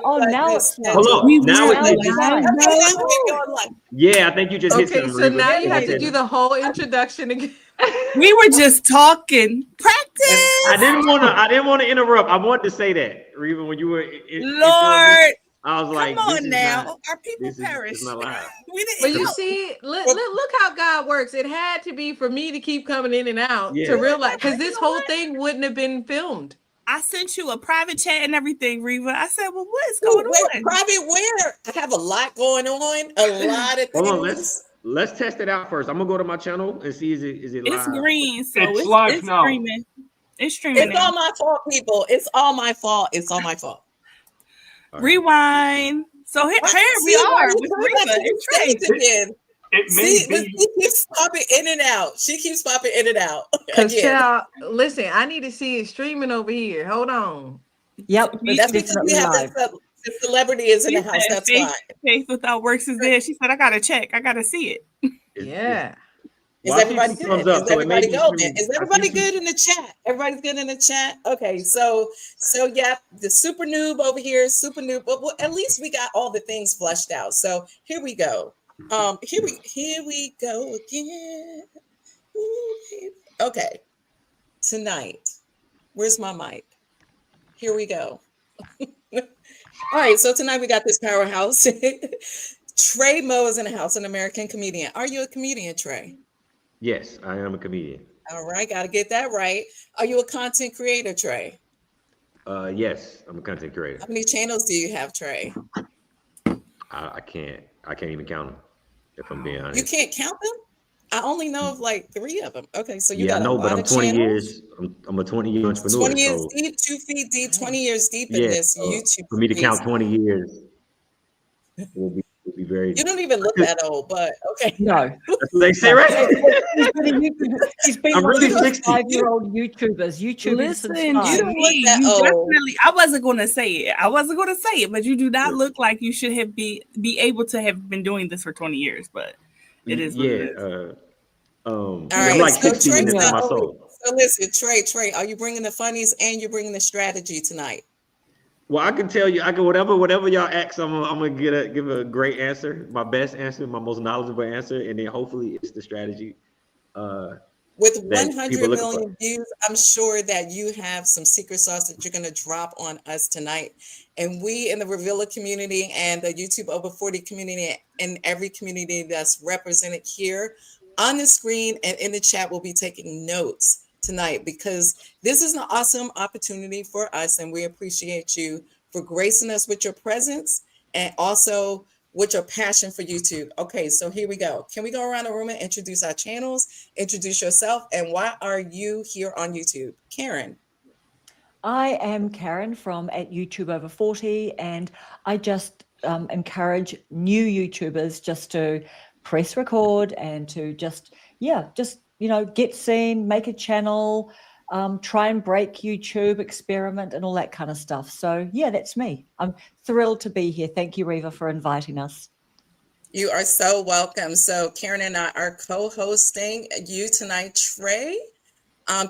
Oh, now it's Hold live. on. Now it's live. Yeah, I think you just hit Okay, something. so now you have to do the whole introduction again. We were just talking. Practice. I didn't want to interrupt. I wanted to say that, even when you were Lord. I was like, come this on is now. not, Our people perish. It's not live. But you see, look how God works. It had to be for me to keep coming in and out to realize, because this whole thing wouldn't have been filmed. I sent you a private chat and everything, Reva. I said, well, what is going on? Private where? I have a lot going on. A lot of things. Hold on, let's test it out first. I'm gonna go to my channel and see is it live. It's green, so it's live it's now. streaming. It's streaming. It's all my fault, people. It's all my fault. It's all my fault. Right. Rewind. So here we are with Reva. She keeps popping in and out. She keeps popping in and out. Child, listen, I need to see it streaming over here. Hold on. Yep, but that's because we have the celebrity is in the house. That's why. Faith without works is there. She said, "I gotta check. I gotta see it." Yeah. Is everybody good? Is everybody golden? Is everybody good in the chat? Everybody's good in the chat. Okay, so yeah, the super noob over here, super noob. But at least we got all the things flushed out. So here we go. Here we go again. Okay, tonight. Where's my mic? Here we go. All right, so tonight we got this powerhouse. Trey Moe is in the house, an American comedian. Are you a comedian, Trey? Yes, I am a comedian. All right, got to get that right. Are you a content creator, Trey? Yes, I'm a content creator. How many channels do you have, Trey? I can't even count them, if I'm being honest. You can't count them? I only know of like 3 of them. Okay, so you got a lot but I'm 20 channels. Years. I'm a 20-year entrepreneur. 20 years deep, 2 feet deep, 20 years deep in this YouTube. For me to count 20 years will be very. You don't even look that old, but okay. No. That's what they say, right? He's been one of those 5-year-old YouTubers. Listen, you don't look that old. I wasn't going to say it. But you do not look like you should be able to have been doing this for 20 years. But it is what it is. All I'm right, like so 16 into my soul. So listen, Trey, are you bringing the funnies and you're bringing the strategy tonight? Well, I can tell you, whatever y'all ask, I'm gonna give a great answer, my best answer, my most knowledgeable answer, and then hopefully it's the strategy. With 100 million views, I'm sure that you have some secret sauce that you're gonna drop on us tonight. And we in the Revilla community and the YouTube Over 40 community and every community that's represented here on the screen and in the chat will be taking notes tonight, because this is an awesome opportunity for us, and we appreciate you for gracing us with your presence and also with your passion for YouTube. Okay, so here we go. Can we go around the room and introduce our channels, introduce yourself, and why are you here on YouTube? Karen. I am Karen from at YouTube Over 40, and I just encourage new YouTubers just to press record and to just get seen, make a channel, try and break YouTube, experiment, and all that kind of stuff. So yeah, that's me. I'm thrilled to be here. Thank you, Reva, for inviting us. You are so welcome. So Karen and I are co-hosting you tonight, Trey.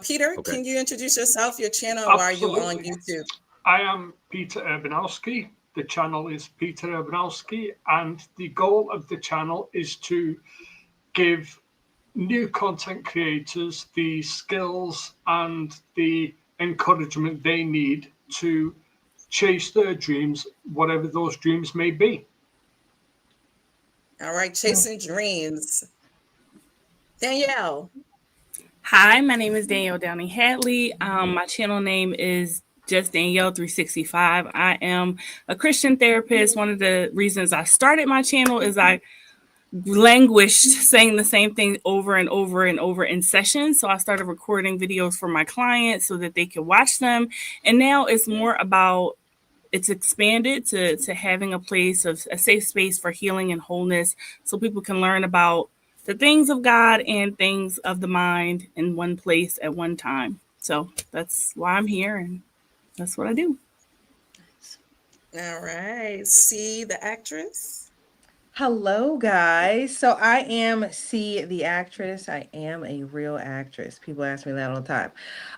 Peter, can you introduce yourself, your channel, and why are you on YouTube? I am Peter Urbanowski. The channel is Peter Urbanowski, and the goal of the channel is to give new content creators the skills and the encouragement they need to chase their dreams, whatever those dreams may be. All right, chasing dreams. Danielle. Hi, my name is Danielle Downey Hadley. My channel name is just Danielle 365. I am a Christian therapist. One of the reasons I started my channel is I languished saying the same thing over and over and over in sessions. So I started recording videos for my clients so that they could watch them. And now it's more about, it's expanded to having a place of a safe space for healing and wholeness, so people can learn about the things of God and things of the mind in one place at one time. So that's why I'm here, and that's what I do. All right. C, the actress. Hello, guys. So I am C, the actress. I am a real actress. People ask me that all the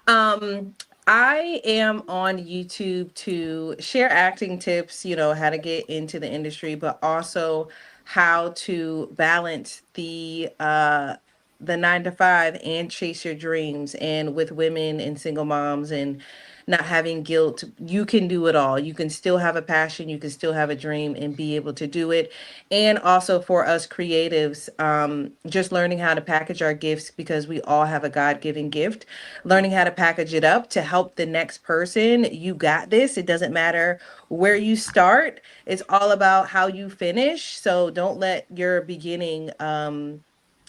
time. I am on YouTube to share acting tips, how to get into the industry, but also how to balance the 9 to 5 and chase your dreams. And with women and single moms and not having guilt, you can do it all. You can still have a passion, you can still have a dream and be able to do it. And also for us creatives, just learning how to package our gifts, because we all have a God-given gift, learning how to package it up to help the next person. You got this. It doesn't matter where you start. It's all about how you finish. So don't let your beginning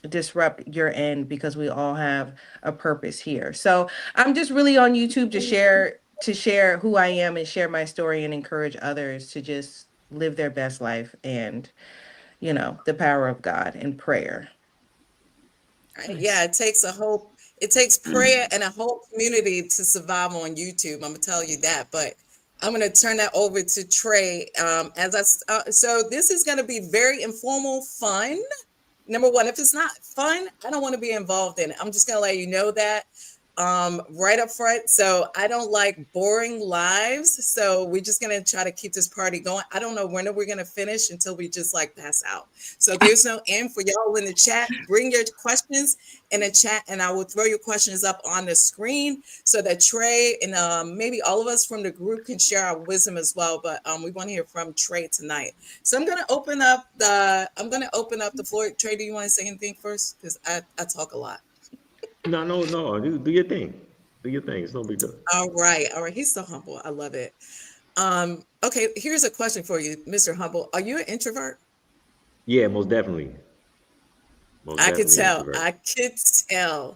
disrupt your end, because we all have a purpose here. So I'm just really on YouTube to share who I am and share my story and encourage others to just live their best life and the power of God and prayer. Right. Yeah, it takes prayer and a whole community to survive on YouTube. I'm gonna tell you that, but I'm gonna turn that over to Trey. So this is gonna be very informal, fun. Number one, if it's not fun, I don't want to be involved in it. I'm just gonna let you know that right up front. So I don't like boring lives. So we're just gonna try to keep this party going. I don't know when we're gonna finish until we just like pass out. So there's no end for y'all in the chat. Bring your questions in the chat, and I will throw your questions up on the screen so that Trey and maybe all of us from the group can share our wisdom as well. But we want to hear from Trey tonight. So I'm gonna open up the floor. Trey, do you want to say anything first? Because I talk a lot. No. Do your thing. Do your thing. It's no big deal. All right. He's so humble. I love it. Okay, here's a question for you, Mr. Humble. Are you an introvert? Yeah, most definitely. I could tell. Yeah.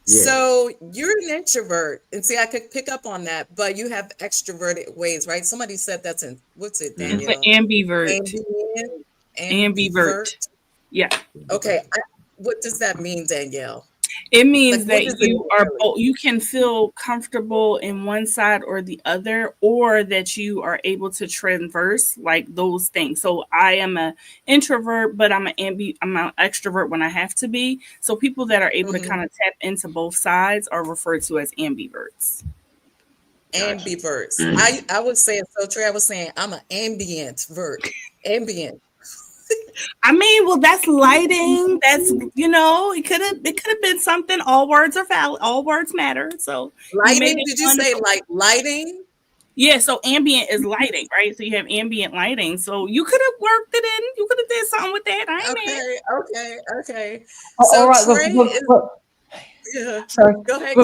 So you're an introvert, and see, I could pick up on that, but you have extroverted ways, right? Somebody said that's what's it, Danielle? Ambivert. Ambivert. Yeah. Okay. What does that mean, Danielle? It means that you can feel comfortable in one side or the other, or that you are able to traverse like those things. So I am an introvert, but I'm an extrovert when I have to be. So people that are able to kind of tap into both sides are referred to as ambiverts. Ambiverts. I would say it. So Trey, I was saying I'm an ambient vert. Ambient. I mean, well, that's lighting. That's it could have been something. All words are valid. All words matter. So lighting. Did you say like lighting? Yeah. So ambient is lighting, right? So you have ambient lighting. So you could have worked it in. You could have did something with that. Okay. So all right. Sorry. Go ahead.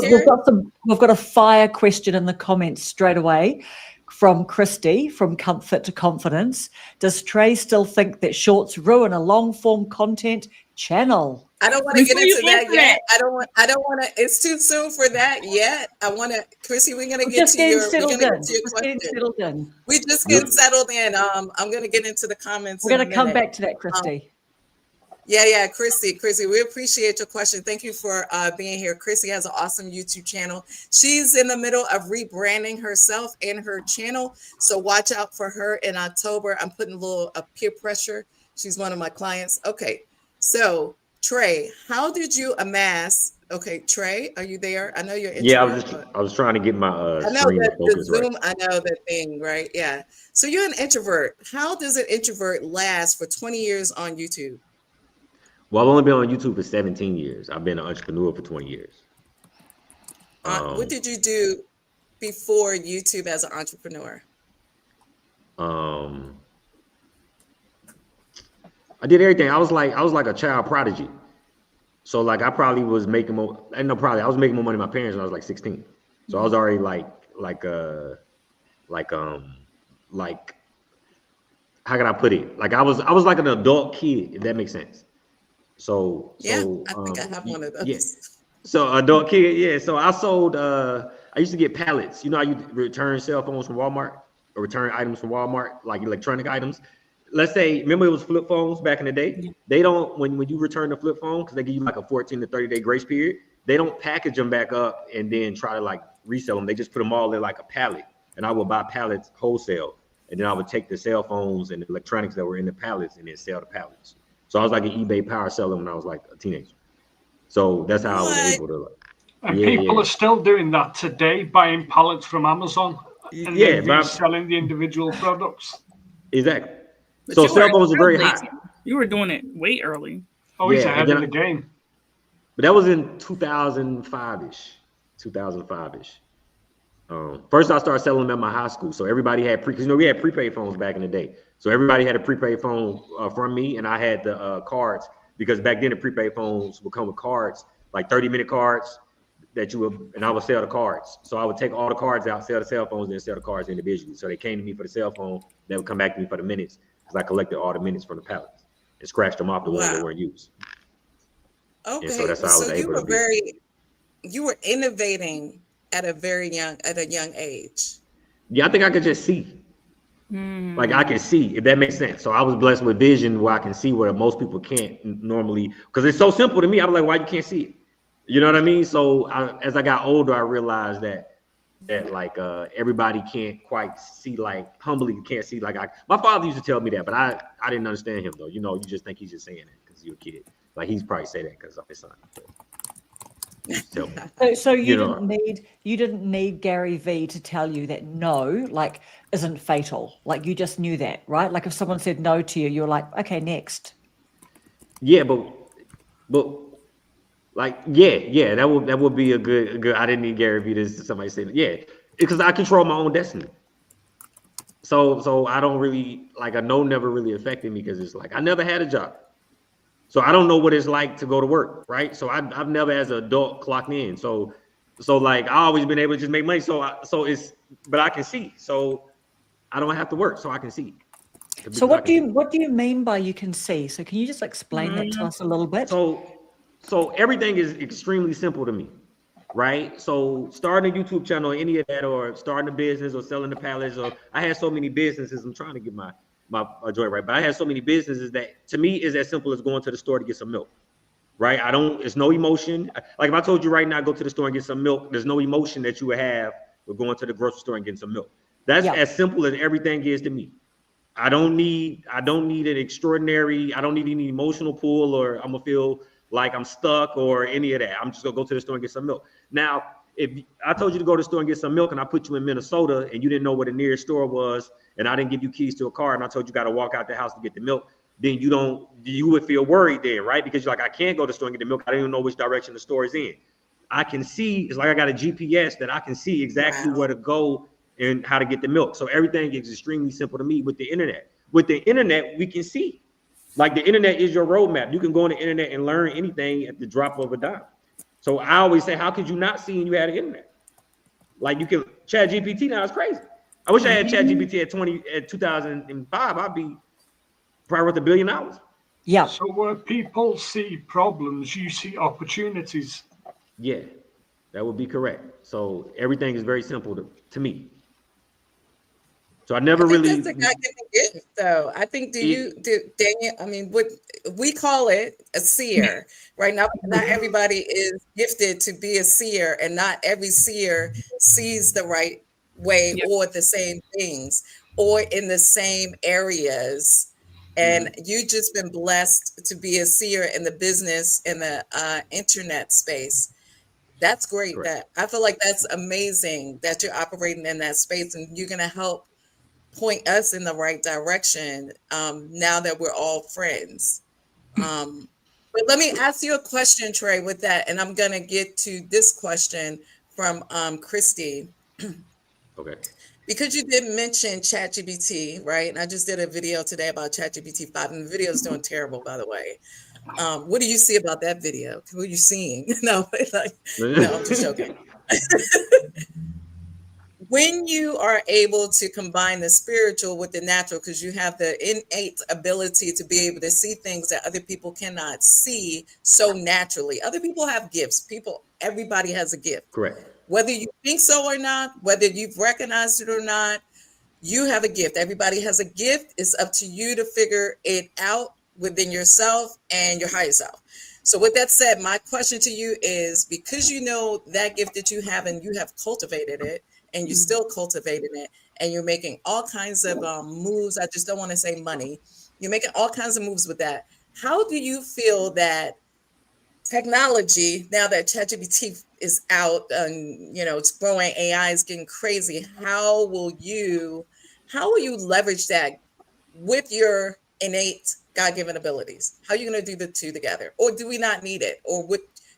We've got a fire question in the comments straight away. From Christy, from Comfort to Confidence. Does Trey still think that shorts ruin a long form content channel? I don't want to get into that yet. I don't want to. It's too soon for that yet. I want to, Chrissy. We're gonna get to your question. We just getting settled in. I'm gonna get into the comments. We're gonna come back to that, Christy. Yeah, Chrissy, we appreciate your question. Thank you for being here. Chrissy has an awesome YouTube channel. She's in the middle of rebranding herself and her channel, so watch out for her in October. I'm putting a little peer pressure. She's one of my clients. Okay, so Trey, how did you amass? Okay, Trey, are you there? I know you're. Yeah, I was trying to get my I know screen that focus the Zoom. right. I know that thing, right? Yeah. So you're an introvert. How does an introvert last for 20 years on YouTube? Well, I've only been on YouTube for 17 years. I've been an entrepreneur for 20 years. What did you do before YouTube as an entrepreneur? I did everything. I was like a child prodigy. So like I probably was making more. I was making more money than my parents when I was like 16. So I was already like how can I put it? Like I was like an adult kid, if that makes sense. So I think I have one of those. Yes. So adult kid, yeah. So I sold. I used to get pallets. You know how you return cell phones from Walmart or return items from Walmart, like electronic items. Let's say, remember it was flip phones back in the day. Yeah. They don't when you return the flip phone, because they give you like a 14 to 30-day grace period. They don't package them back up and then try to like resell them. They just put them all in like a pallet. And I would buy pallets wholesale, and then I would take the cell phones and the electronics that were in the pallets and then sell the pallets. So I was like an eBay power seller when I was like a teenager. So that's how I was able to. And people are still doing that today, buying pallets from Amazon and then reselling the individual products. Exactly. But so cell phones are very hot. You were doing it way early. Oh, he's ahead of the game. But that was in 2005-ish. 2005-ish. First, I started selling them at my high school. So everybody had because we had prepaid phones back in the day. So everybody had a prepaid phone from me, and I had the cards because back then the prepaid phones would come with cards, like 30-minute cards that you would, and I would sell the cards. So I would take all the cards out, sell the cell phones, then sell the cards individually. So they came to me for the cell phone, they would come back to me for the minutes because I collected all the minutes from the pallets and scratched them off the ones that weren't used. Okay, and so that's how I was able to you were innovating at a young age. Yeah, I think I could just see. Like I can see, if that makes sense. So I was blessed with vision where I can see where most people can't normally, because it's so simple to me. I was like, why you can't see it? You know what I mean? So as I got older, I realized that like everybody can't quite see, like humbly can't see like my father used to tell me that, but I didn't understand him though. You know, you just think he's just saying that because you're a kid. Like he's probably say that because I'm his son. So you didn't need Gary V to tell you that no, like isn't fatal. Like you just knew that, right? Like if someone said no to you, you're like, okay, next. Yeah, but like that would be a good. I didn't need Gary V to somebody say that. Yeah, because I control my own destiny. So I don't really like a no never really affected me because it's like I never had a job. So I don't know what it's like to go to work, right? So I've never as an adult clocked in. So like I always been able to just make money. But I can see. So I don't have to work, so I can see. So what do you mean by you can see? So can you just explain that to us a little bit? So everything is extremely simple to me, right? So starting a YouTube channel, any of that, or starting a business or selling the pallets, or I had so many businesses. I'm trying to get my joint right, but I had so many businesses that to me is as simple as going to the store to get some milk, right? It's no emotion. Like if I told you right now, go to the store and get some milk, there's no emotion that you would have with going to the grocery store and getting some milk. That's as simple as everything is to me. I don't need an extraordinary, I don't need any emotional pull or I'm gonna feel like I'm stuck or any of that. I'm just gonna go to the store and get some milk. Now, if I told you to go to the store and get some milk and I put you in Minnesota and you didn't know where the nearest store was and I didn't give you keys to a car and I told you got to walk out the house to get the milk, then you would feel worried then, right? Because you're like, I can't go to the store and get the milk. I don't even know which direction the store is in. I can see, it's like I got a GPS that I can see exactly where to go and how to get the milk. So everything is extremely simple to me with the internet. With the internet, we can see. Like the internet is your roadmap. You can go on the internet and learn anything at the drop of a dime. So I always say, how could you not see when you had the internet? Like you can Chat GPT now is crazy. I wish I had Chat GPT at 2005. I'd be probably worth $1 billion. Yeah. So where people see problems, you see opportunities. Yeah, that would be correct. So everything is very simple to me. So I never really. That's a God-given gift, though. I think. Daniel? I mean, what we call it a seer, right? Not everybody is gifted to be a seer, and not every seer sees the right way or the same things or in the same areas. And you just been blessed to be a seer in the business in the internet space. That's great. Correct. That I feel like that's amazing that you're operating in that space, and you're going to help point us in the right direction now that we're all friends. But let me ask you a question, Trey, with that, and I'm going to get to this question from Christy. Okay. Because you did mention ChatGPT, right? And I just did a video today about ChatGPT 5, and the video is doing terrible, by the way. What do you see about that video? What are you seeing? No, I'm just joking. When you are able to combine the spiritual with the natural, because you have the innate ability to be able to see things that other people cannot see so naturally. Other people have gifts. Everybody has a gift. Correct. Whether you think so or not, whether you've recognized it or not, you have a gift. Everybody has a gift. It's up to you to figure it out within yourself and your higher self. So with that said, my question to you is, because you know that gift that you have and you have cultivated it, and you're still cultivating it, and you're making all kinds of moves. I just don't want to say money. You're making all kinds of moves with that. How do you feel that technology, now that ChatGPT is out and, you know, it's growing. AI is getting crazy. How will you leverage that with your innate God-given abilities? How are you going to do the two together? Or do we not need it? Or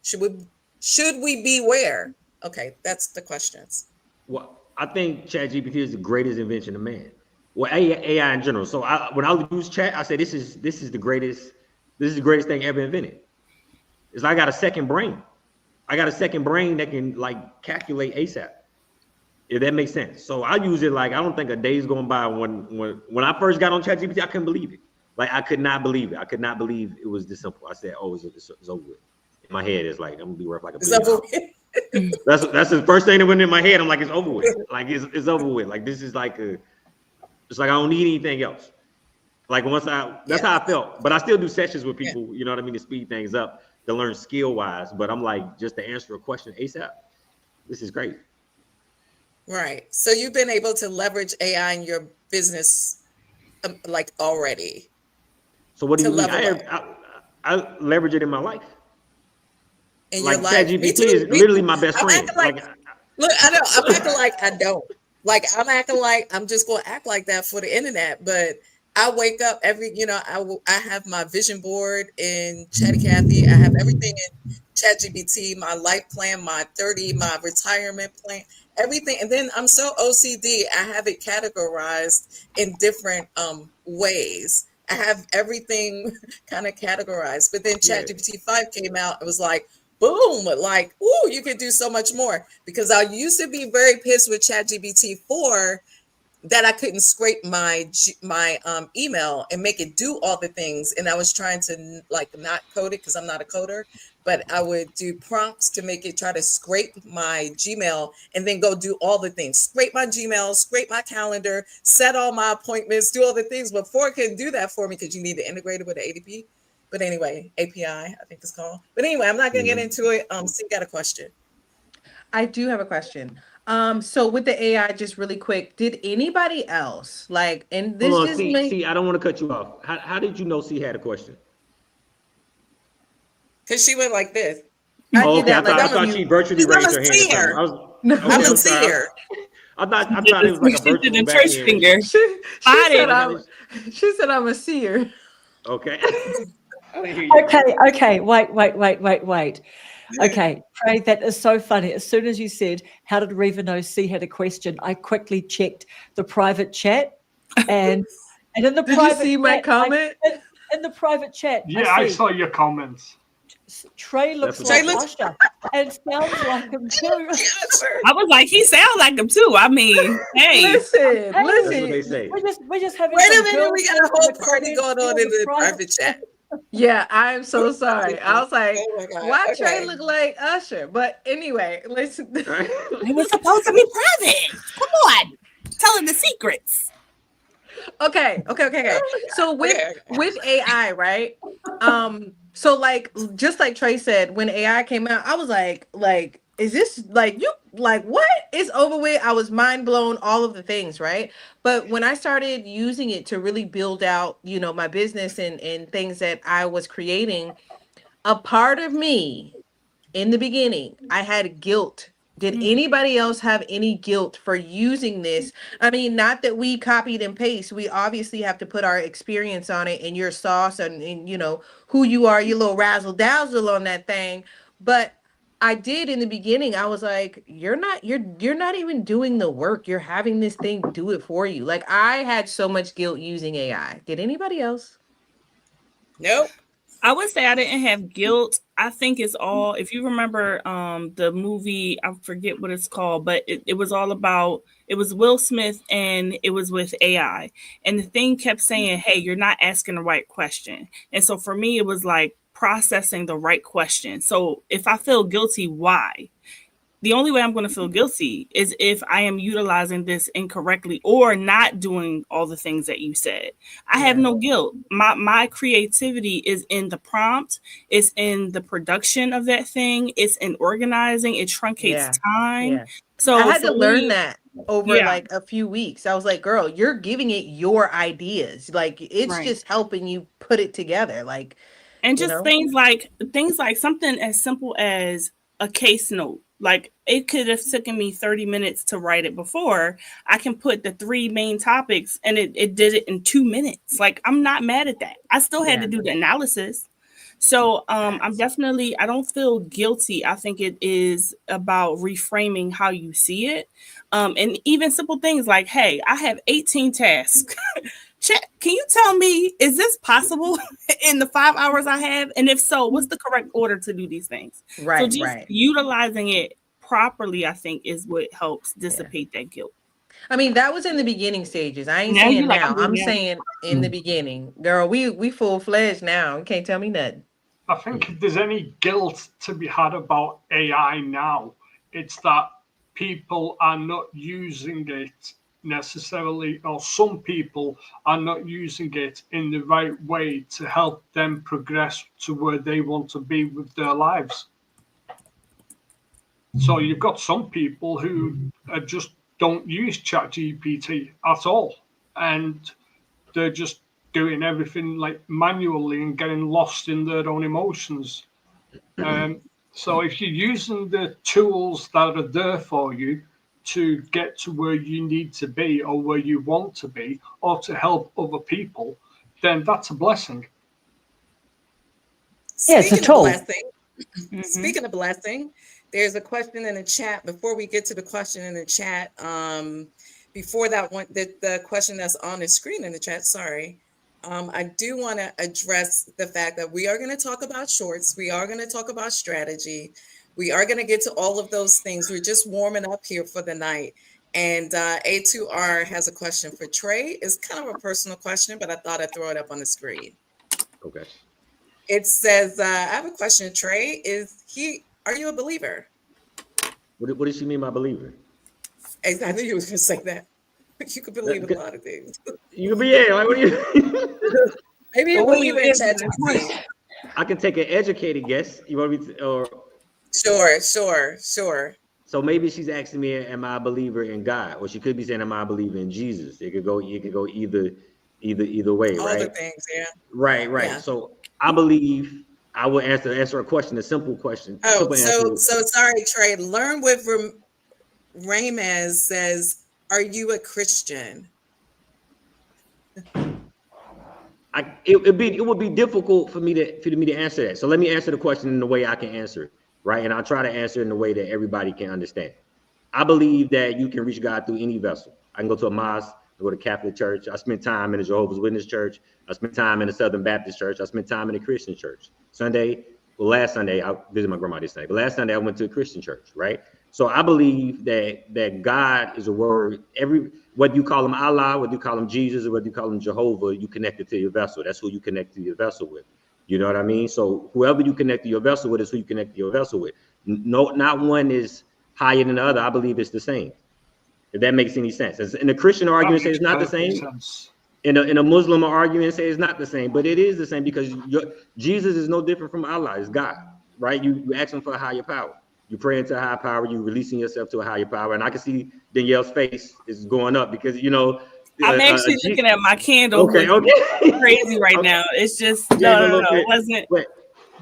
should we beware? Okay, that's the questions. Well, I think ChatGPT is the greatest invention of man. Well, AI in general. So when I use chat, I say this is the greatest thing ever invented. It's like I got a second brain. I got a second brain that can like calculate ASAP. If that makes sense. So I use it like I don't think a day's going by when I first got on ChatGPT, I couldn't believe it. Like I could not believe it. I could not believe it was this simple. I said, "Oh, it's over with." In my head, it's like I'm gonna be worth like $1 billion. That's the first thing that went in my head. I'm like, it's over with. Like it's over with. Like this is like it's like I don't need anything else. Like that's how I felt. But I still do sessions with people, you know what I mean, to speed things up, to learn skill wise. But I'm like, just to answer a question ASAP, this is great. Right. So you've been able to leverage AI in your business like already. So what do you mean? I leverage it in my life. In like your life? ChatGPT is literally my best friend. Look, I know I'm acting like I don't. Like I'm acting like I'm just going to act like that for the internet. But I wake up I have my vision board in Chatty Cathy. I have everything in ChatGPT, my life plan, my retirement plan, everything. And then I'm so OCD, I have it categorized in different ways. I have everything kind of categorized. But then ChatGPT 5 came out. It was like, boom, like, ooh, you could do so much more. Because I used to be very pissed with ChatGPT 4 that I couldn't scrape my email and make it do all the things. And I was trying to like not code it because I'm not a coder, but I would do prompts to make it try to scrape my Gmail and then go do all the things. Scrape my Gmail, scrape my calendar, set all my appointments, do all the things. Before it can do that for me because you need to integrate it with the ADP. But anyway, API, I think it's called. But anyway, I'm not going to get into it. So you got a question. I do have a question. So with the AI, just really quick, did anybody else like, and this Hold on, just see, I don't want to cut you off. How did you know C had a question? Because she went like this. I thought she virtually raised her hand. I'm a seer. I thought it was like a virtual church finger. She said I'm a seer. Okay. Okay. Wait. Okay, Trey, that is so funny. As soon as you said, how did Reva know C had a question, I quickly checked the private chat and in the did private you see my comment? In the private chat. Yeah, I saw your comments. Trey looks like Usher and sounds like him too. I was like, he sounds like him too. I mean, hey. Listen. That's what they say. We're just having Wait a minute, we got a whole party going on in the private chat. Yeah, I'm so sorry. I was like, why Okay. Trey look like Usher? But anyway, listen. It was supposed to be private. Come on. Tell him the secrets. Okay. So with AI, right? So like just like Trey said, when AI came out, I was like, is this like you like what? It's over with. I was mind blown, all of the things, right? But when I started using it to really build out, my business and things that I was creating, a part of me in the beginning, I had guilt. Did anybody else have any guilt for using this? I mean, not that we copied and paste. We obviously have to put our experience on it and your sauce and who you are, your little razzle dazzle on that thing. But I did in the beginning. I was like, you're not even doing the work. You're having this thing do it for you. Like I had so much guilt using AI. Did anybody else? Nope. I would say I didn't have guilt. I think it's all, if you remember the movie, I forget what it's called, but it was all about, it was Will Smith and it was with AI. And the thing kept saying, hey, you're not asking the right question. And so for me, it was like processing the right question. So if I feel guilty, why? The only way I'm going to feel guilty is if I am utilizing this incorrectly or not doing all the things that you said. I have no guilt. My creativity is in the prompt. It's in the production of that thing. It's in organizing. It truncates time. Yeah. So I had to learn that over like a few weeks. I was like, girl, you're giving it your ideas. Like it's just helping you put it together. Like, and just things like something as simple as a case note. Like it could have taken me 30 minutes to write it before. I can put the 3 main topics and it did it in 2 minutes. Like I'm not mad at that. I still had to do the analysis. So I'm definitely, I don't feel guilty. I think it is about reframing how you see it. And even simple things like, hey, I have 18 tasks. Can you tell me, is this possible in the 5 hours I have? And if so, what's the correct order to do these things? Right, so just utilizing it properly, I think, is what helps dissipate that guilt. I mean, that was in the beginning stages. I ain't saying now. I'm saying in the beginning. Girl, we full-fledged now. You can't tell me nothing. I think if there's any guilt to be had about AI now, it's that people are not using it necessarily, or some people are not using it in the right way to help them progress to where they want to be with their lives. So you've got some people who just don't use ChatGPT at all, and they're just doing everything like manually and getting lost in their own emotions. So if you're using the tools that are there for you to get to where you need to be or where you want to be or to help other people, then that's a blessing. It's a tool. Speaking of blessing, there's a question in the chat. Before we get to the question in the chat, before that one, the question that's on the screen in the chat, sorry. I do want to address the fact that we are going to talk about shorts. We are going to talk about strategy. We are going to get to all of those things. We're just warming up here for the night. And A2R has a question for Trey. It's kind of a personal question, but I thought I'd throw it up on the screen. Okay. It says, I have a question, Trey. Are you a believer? What does she mean by believer? I knew you was going to say that. You could believe a lot of things. You could be, yeah. Like, what do you? Maybe you believe in ChatGPT. I can take an educated guess. You want me to, or? Sure. So maybe she's asking me, am I a believer in God? Or she could be saying, am I a believer in Jesus? It could go either way, all right? the things, yeah. Right. Yeah. So I believe I will answer a question, a simple question. Oh, so sorry, Trey. Learn with Ramez says, are you a Christian? It would be difficult for me to answer that. So let me answer the question in the way I can answer it, right? And I'll try to answer it in the way that everybody can understand. I believe that you can reach God through any vessel. I can go to a mosque, I go to Catholic church. I spent time in the Jehovah's Witness church. I spent time in the Southern Baptist church. I spent time in the Christian church. Last Sunday, I visited my grandma this Sunday, but last Sunday I went to a Christian church, right? So I believe that God is a word. Whether you call him Allah, whether you call him Jesus, or whether you call him Jehovah, you connect it to your vessel. That's who you connect to your vessel with. You know what I mean? So whoever you connect to your vessel with is who you connect to your vessel with. No, not one is higher than the other. I believe it's the same. If that makes any sense. In the Christian argument, say it's not the same. In a Muslim argument, say it's not the same, but it is the same because Jesus is no different from Allah. It's God, right? You ask him for a higher power. You pray into a higher power. You releasing yourself to a higher power. And I can see Danielle's face is going up because, I'm actually looking at my candle. Okay. Crazy right now. It's just no, it wasn't.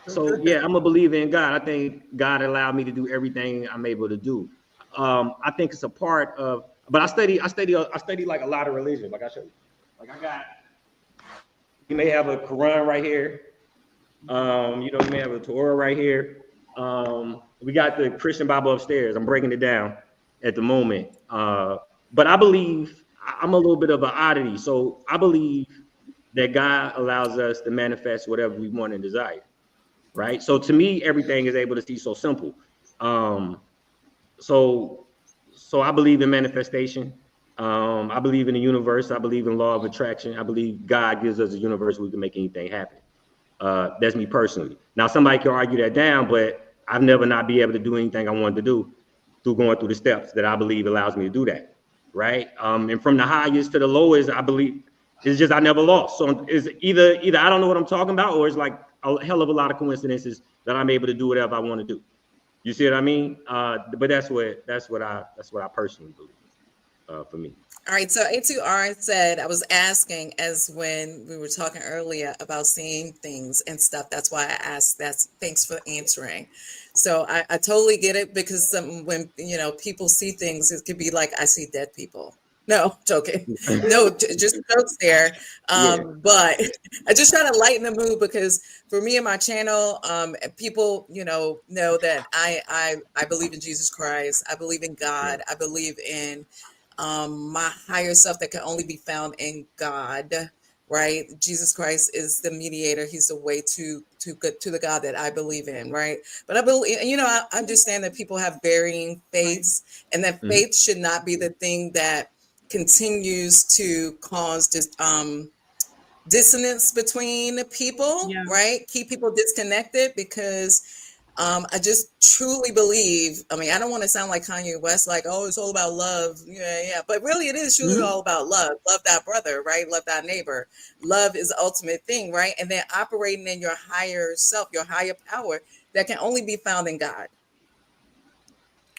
So yeah, I'm a believer in God. I think God allowed me to do everything I'm able to do. I think it's a part of. But I study like a lot of religions. Like I showed you. Like you may have a Quran right here. You may have a Torah right here. We got the Christian Bible upstairs. I'm breaking it down at the moment. But I believe I'm a little bit of an oddity. So I believe that God allows us to manifest whatever we want and desire. Right. So to me, everything is able to see so simple. So I believe in manifestation. I believe in the universe. I believe in law of attraction. I believe God gives us a universe where we can make anything happen. That's me personally. Now, somebody can argue that down, but I've never not be able to do anything I wanted to do through going through the steps that I believe allows me to do that. Right. And from the highest to the lowest, I believe it's just I never lost. So it's either I don't know what I'm talking about, or it's like a hell of a lot of coincidences that I'm able to do whatever I want to do. You see what I mean? But that's what I personally believe. for me. All right, so A2R said, I was asking as when we were talking earlier about seeing things and stuff. That's why I asked. Thanks for answering. So I totally get it, because when people see things, it could be like, I see dead people. No, joking. No, just jokes there. But I just try to lighten the mood, because for me and my channel, people know that I believe in Jesus Christ. I believe in God. I believe in my higher self that can only be found in God, right? Jesus Christ is the mediator. He's the way to the God that I believe in, right? But I believe, I understand that people have varying faiths, and that faith should not be the thing that continues to cause dissonance between people, right? Keep people disconnected, because I just truly believe, I don't want to sound like Kanye West, like, oh, it's all about love. Yeah. But really it is truly all about love. Love thy brother, right? Love thy neighbor. Love is the ultimate thing, right? And then operating in your higher self, your higher power that can only be found in God.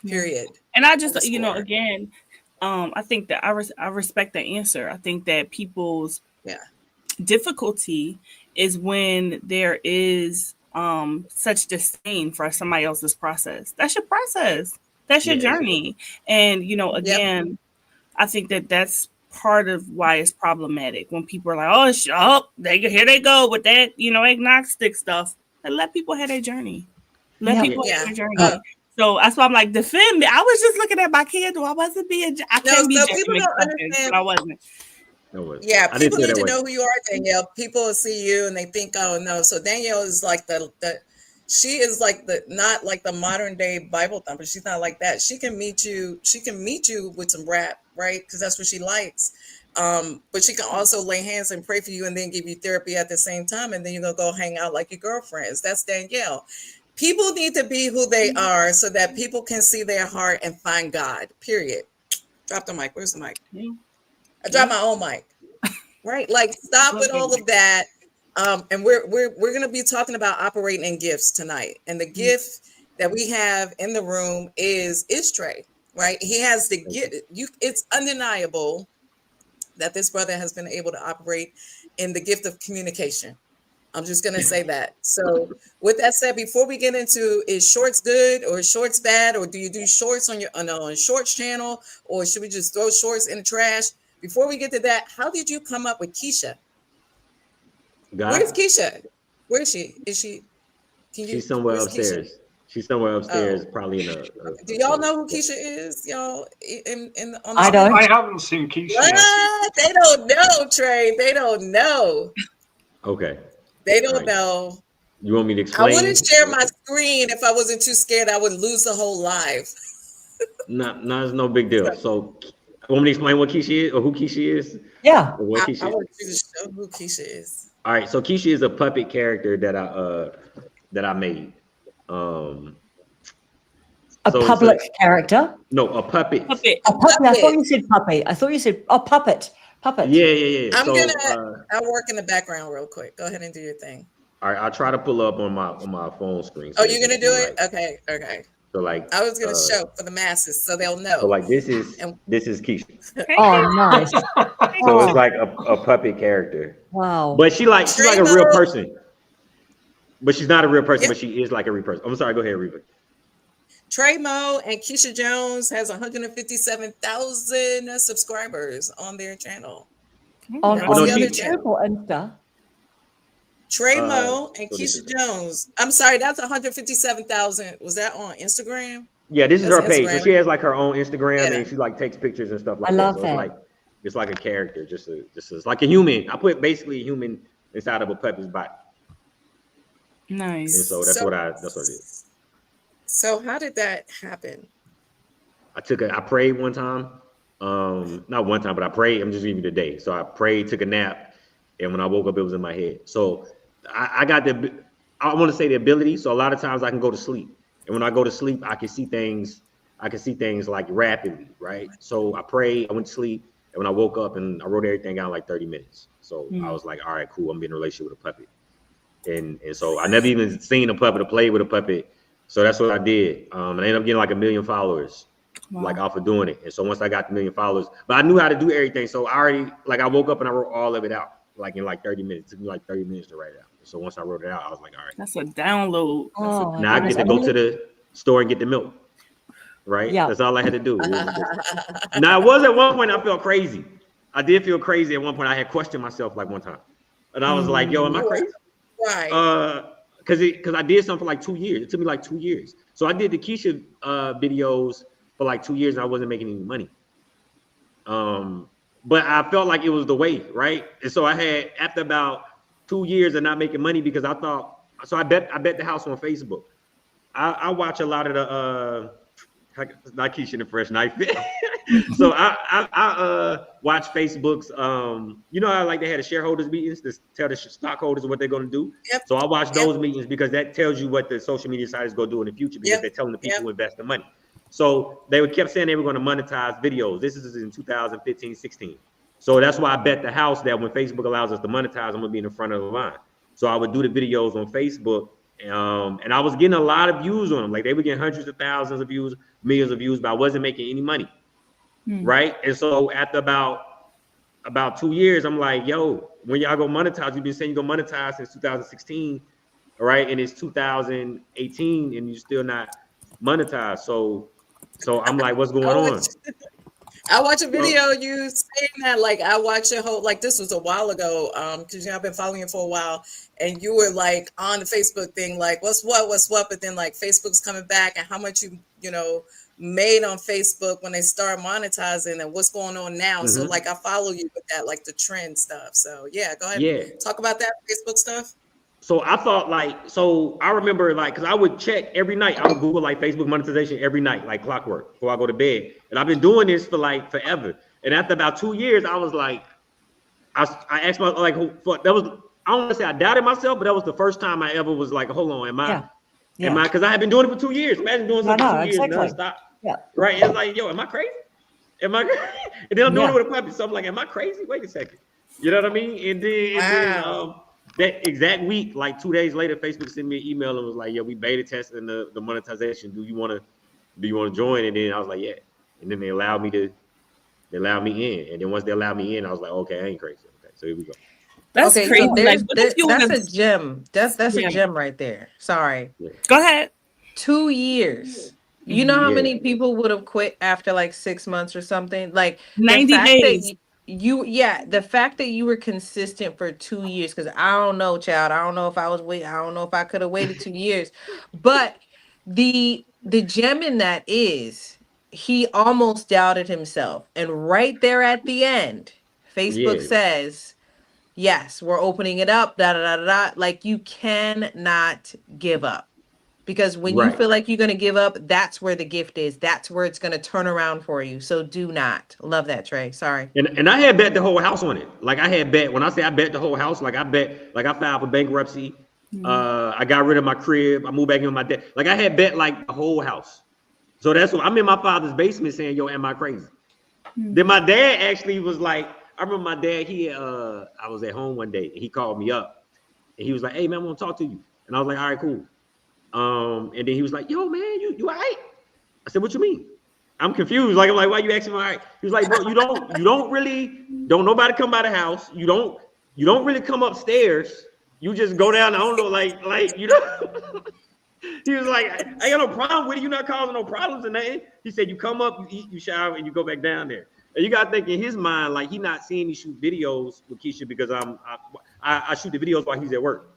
Period. And I just, again, I think that I respect the answer. I think that people's difficulty is when there is such disdain for somebody else's process. That's your process. That's your journey. And again, I think that that's part of why it's problematic when people are like, oh, here they go with that, agnostic stuff. And let people have their journey. Let people have their journey. So that's why I'm like, defend me. I was just looking at my candle. I wasn't being. I can't be people don't understand. But I wasn't. Yeah, people need to know who you are, Danielle. People see you and they think, oh no. So Danielle is like she is like not like the modern day Bible thumper. She's not like that. She can meet you. She can meet you with some rap, right? Because that's what she likes. But she can also lay hands and pray for you, and then give you therapy at the same time, and then you're gonna go hang out like your girlfriends. That's Danielle. People need to be who they are so that people can see their heart and find God. Period. Drop the mic. Where's the mic? I dropped my own mic. Right? Like, stop with all of that. And we're going to be talking about operating in gifts tonight. And the gift that we have in the room is Trey, right? He has the gift. It's undeniable that this brother has been able to operate in the gift of communication. I'm just going to say that. So with that said, before we get into, is shorts good or is shorts bad? Or do you do shorts on shorts channel? Or should we just throw shorts in the trash? Before we get to that, how did you come up with Keisha? Where's Keisha? Where is she? Is she? She's somewhere upstairs. Keisha? She's somewhere upstairs, probably in a. Do y'all know who Keisha is, y'all? I don't. I haven't seen Keisha yet. They don't know, Trey. They don't know. Okay. They don't know. You want me to explain? I wouldn't share my screen if I wasn't too scared. I would lose the whole live. No, it's no big deal. So. Want me to explain what Keisha is or who Keisha is? Yeah. I want you to show who Keisha is. All right. So Keisha is a puppet character that I made. A public character? No, a puppet. A puppet. I thought you said puppy. I thought you said puppet. Puppet. Yeah. I'll work in the background real quick. Go ahead and do your thing. All right, I'll try to pull up on my phone screen. So you're gonna do it? Okay. So like I was gonna show for the masses so they'll know. So like this is Keisha. Oh, nice. So it's like a puppet character. Wow. But she's like a real person. But she's not a real person, but she is like a real person. I'm sorry, go ahead, Reba. Trey Mo and Keisha Jones has 157,000 subscribers on their channel. On YouTube or Insta? Trey Mo and Keisha Jones. I'm sorry, that's 157,000. Was that on Instagram? Yeah, this is her page. So she has like her own Instagram and she like takes pictures and stuff like that. I love that. It's like a character, just like a human. I put basically a human inside of a puppet's body. Nice. And so that's what it is. So how did that happen? I prayed one time. Not one time, but I prayed. I'm just giving you the day. So I prayed, took a nap, and when I woke up, it was in my head. So I got I want to say the ability. So a lot of times I can go to sleep, and when I go to sleep, I can see things like rapidly, right? So I prayed, I went to sleep, and when I woke up, and I wrote everything down in like 30 minutes. So I was like, all right, cool. I'm being in a relationship with a puppet, and so I never even seen a puppet or played with a puppet. So that's what I did. And I ended up getting like 1 million followers. like off of doing it. And so once I got the 1 million followers, but I knew how to do everything. So I already, like I woke up and I wrote all of it out, like in like 30 minutes. It took me like 30 minutes to write it out. So once I wrote it out, I was like, all right. That's a download. Oh, my Now I goodness. get to go to the store and get the milk. Right? Yeah. That's all I had to do. Now it was at one point I felt crazy. I did feel crazy at one point. I had questioned myself like one time. And I was like, yo, am I crazy? Right. Because I did something for like 2 years. It took me like 2 years. So I did the Keisha videos for like 2 years and I wasn't making any money. But I felt like it was the way, right? And so I had, after about 2 years of not making money, because I thought, so I bet the house on Facebook. I watch a lot of the not Keisha and the Fresh Knife. So I watch Facebook's you know how like they had the shareholders meetings to tell the stockholders what they're going to do. Yep. So I watch those meetings because that tells you what the social media site is going to do in the future, because they're telling the people to invest the money. So they kept saying they were going to monetize videos. This is in 2015, 16. So that's why I bet the house that when Facebook allows us to monetize, I'm going to be in the front of the line. So I would do the videos on Facebook. And I was getting a lot of views on them. Like they were getting hundreds of thousands of views, millions of views, but I wasn't making any money. Right. And so after about 2 years, I'm like, yo, when y'all go monetize, you've been saying you're going to monetize since 2016. All right. And it's 2018 and you're still not monetized. So I'm like, what's going on? I watch a video you saying that, like I watch a whole, like this was a while ago, because I've been following you for a while, and you were like on the Facebook thing, like what's what, but then like Facebook's coming back and how much you know made on Facebook when they start monetizing and what's going on now. So like I follow you with that, like the trend stuff. So yeah, go ahead. Talk about that Facebook stuff. So I thought so I remember because I would check every night. I would Google like Facebook monetization every night, like clockwork, before I go to bed. And I've been doing this for like forever. And after about 2 years, I was like, I asked myself, like, that was, I don't want to say I doubted myself, but that was the first time I ever was like, hold on, am I, because I had been doing it for 2 years. Imagine doing something for 2 years nonstop. Yeah. Right. It's like, yo, am I crazy? Am I crazy? And then I'm doing it with a puppy. So I'm like, am I crazy? Wait a second. You know what I mean? And then that exact week, like 2 days later, Facebook sent me an email and was like, "Yeah, we beta testing the monetization. Do you want to join?" And then I was like, "Yeah." And then they allowed me in. And then once they allowed me in, I was like, "Okay, I ain't crazy." Okay, so here we go. That's crazy. So that's a gem. That's a gem right there. Sorry. Yeah. Go ahead. 2 years. You know how many people would have quit after like 6 months or something? Like 90 days. The fact that you were consistent for 2 years, because I don't know, child. I don't know if I don't know if I could have waited 2 years. But the gem in that is he almost doubted himself. And right there at the end, Facebook says, yes, we're opening it up. Da da da da. Like you cannot give up. Because when you feel like you're going to give up, that's where the gift is. That's where it's going to turn around for you. So do not. Love that, Trey. Sorry. And I had bet the whole house on it. Like I had bet, when I say I bet the whole house, like I bet, like I filed for bankruptcy. I got rid of my crib. I moved back in with my dad. Like I had bet like the whole house. So that's what I'm in my father's basement saying, yo, am I crazy? Then my dad actually was like, I remember my dad, I was at home one day and he called me up and he was like, hey man, I want to talk to you. And I was like, all right, cool. And then he was like, yo, man, you all right? I said, what you mean? I'm confused. Like, I'm like, why you asking me all right? He was like, bro, you don't nobody come by the house. You don't really come upstairs. You just go down. I don't know, like, you know. He was like, I got no problem with it. You're not causing no problems or nothing. He said, you come up, you eat, you shower, and you go back down there. And you got to think in his mind, like, he not seeing me shoot videos with Keisha because I shoot the videos while he's at work.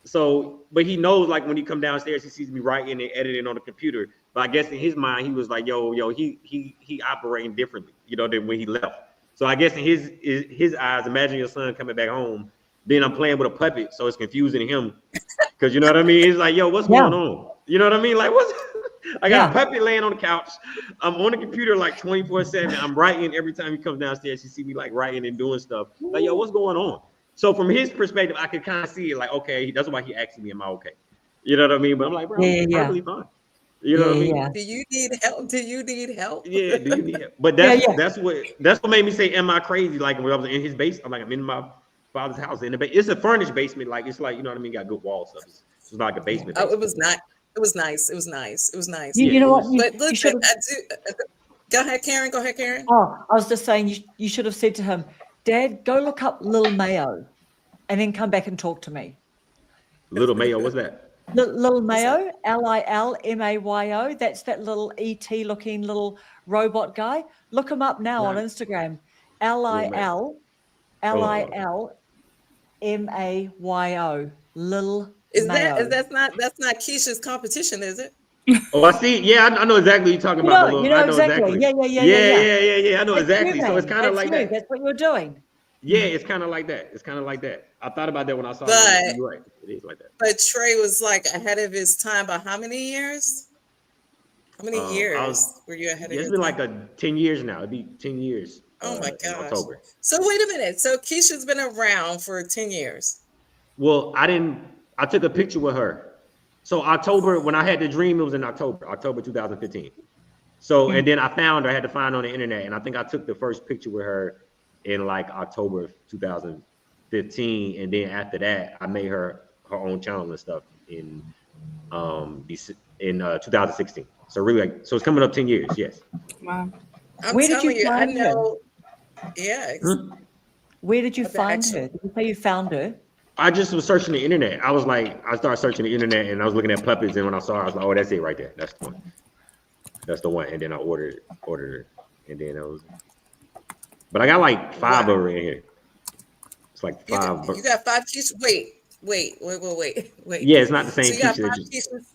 So, but he knows, like, when he come downstairs, he sees me writing and editing on the computer. But I guess in his mind, he was like, yo, he operating differently, you know, than when he left. So I guess in his eyes, imagine your son coming back home, then I'm playing with a puppet, so it's confusing him. Because you know what I mean? He's like, yo, what's going on? You know what I mean? Like, I got a puppet laying on the couch. I'm on the computer like 24/7. I'm writing every time he comes downstairs. You see me like writing and doing stuff. Like, yo, what's going on? So from his perspective, I could kind of see it like, okay, that's why he asked me, am I okay? You know what I mean? But I'm like, bro, I'm perfectly fine. You know what I mean? Yeah. Do you need help? Yeah, do you need help? But that's what made me say, am I crazy? Like when I was in his base, I'm like, I'm in my father's house in the basement. It's a furnished basement, like it's like, you know what I mean, got good walls stuff. It's like a basement. Oh, it was nice. It was nice. You know what? But look, Go ahead, Karen. Go ahead, Karen. Oh, I was just saying you should have said to him, Dad, go look up Lil Mayo and then come back and talk to me. Little Mayo, what's that? Lil Mayo, Lilmayo. That's that little ET looking little robot guy. Look him up now on Instagram. Lilmayo. Lil Mayo. That's not Keisha's competition, is it? Oh, I see. Yeah, I know exactly what you're talking about. You know exactly. Yeah. I know That's exactly. you, so it's kind of like that. That's what you're doing. Yeah, it's kind of like that. I thought about that when I saw it. You're right. It is like that. But Trey was like ahead of his time by how many years? How many years were you ahead of It's your been time? like 10 years now. It'd be 10 years. Oh my in gosh. October. So wait a minute. So Keisha's been around for 10 years. Well, I took a picture with her. So October, when I had the dream, it was in October 2015. So, and then I found her, I had to find her on the internet. And I think I took the first picture with her in like October of 2015. And then after that, I made her own channel and stuff in 2016. So really, so it's coming up 10 years. Yes. Wow. Where did you find her? Yeah. Where did you find her? Did you say you found her? I just was searching the internet. I started searching the internet and I was looking at puppies. And when I saw her, I was like, oh, that's it right there. That's the one. That's the one. And then I ordered it. And then it was. But I got like 5 over in here. It's like 5. You got 5 Keisha. Wait. Yeah, it's not the same so you got 5 Keisha.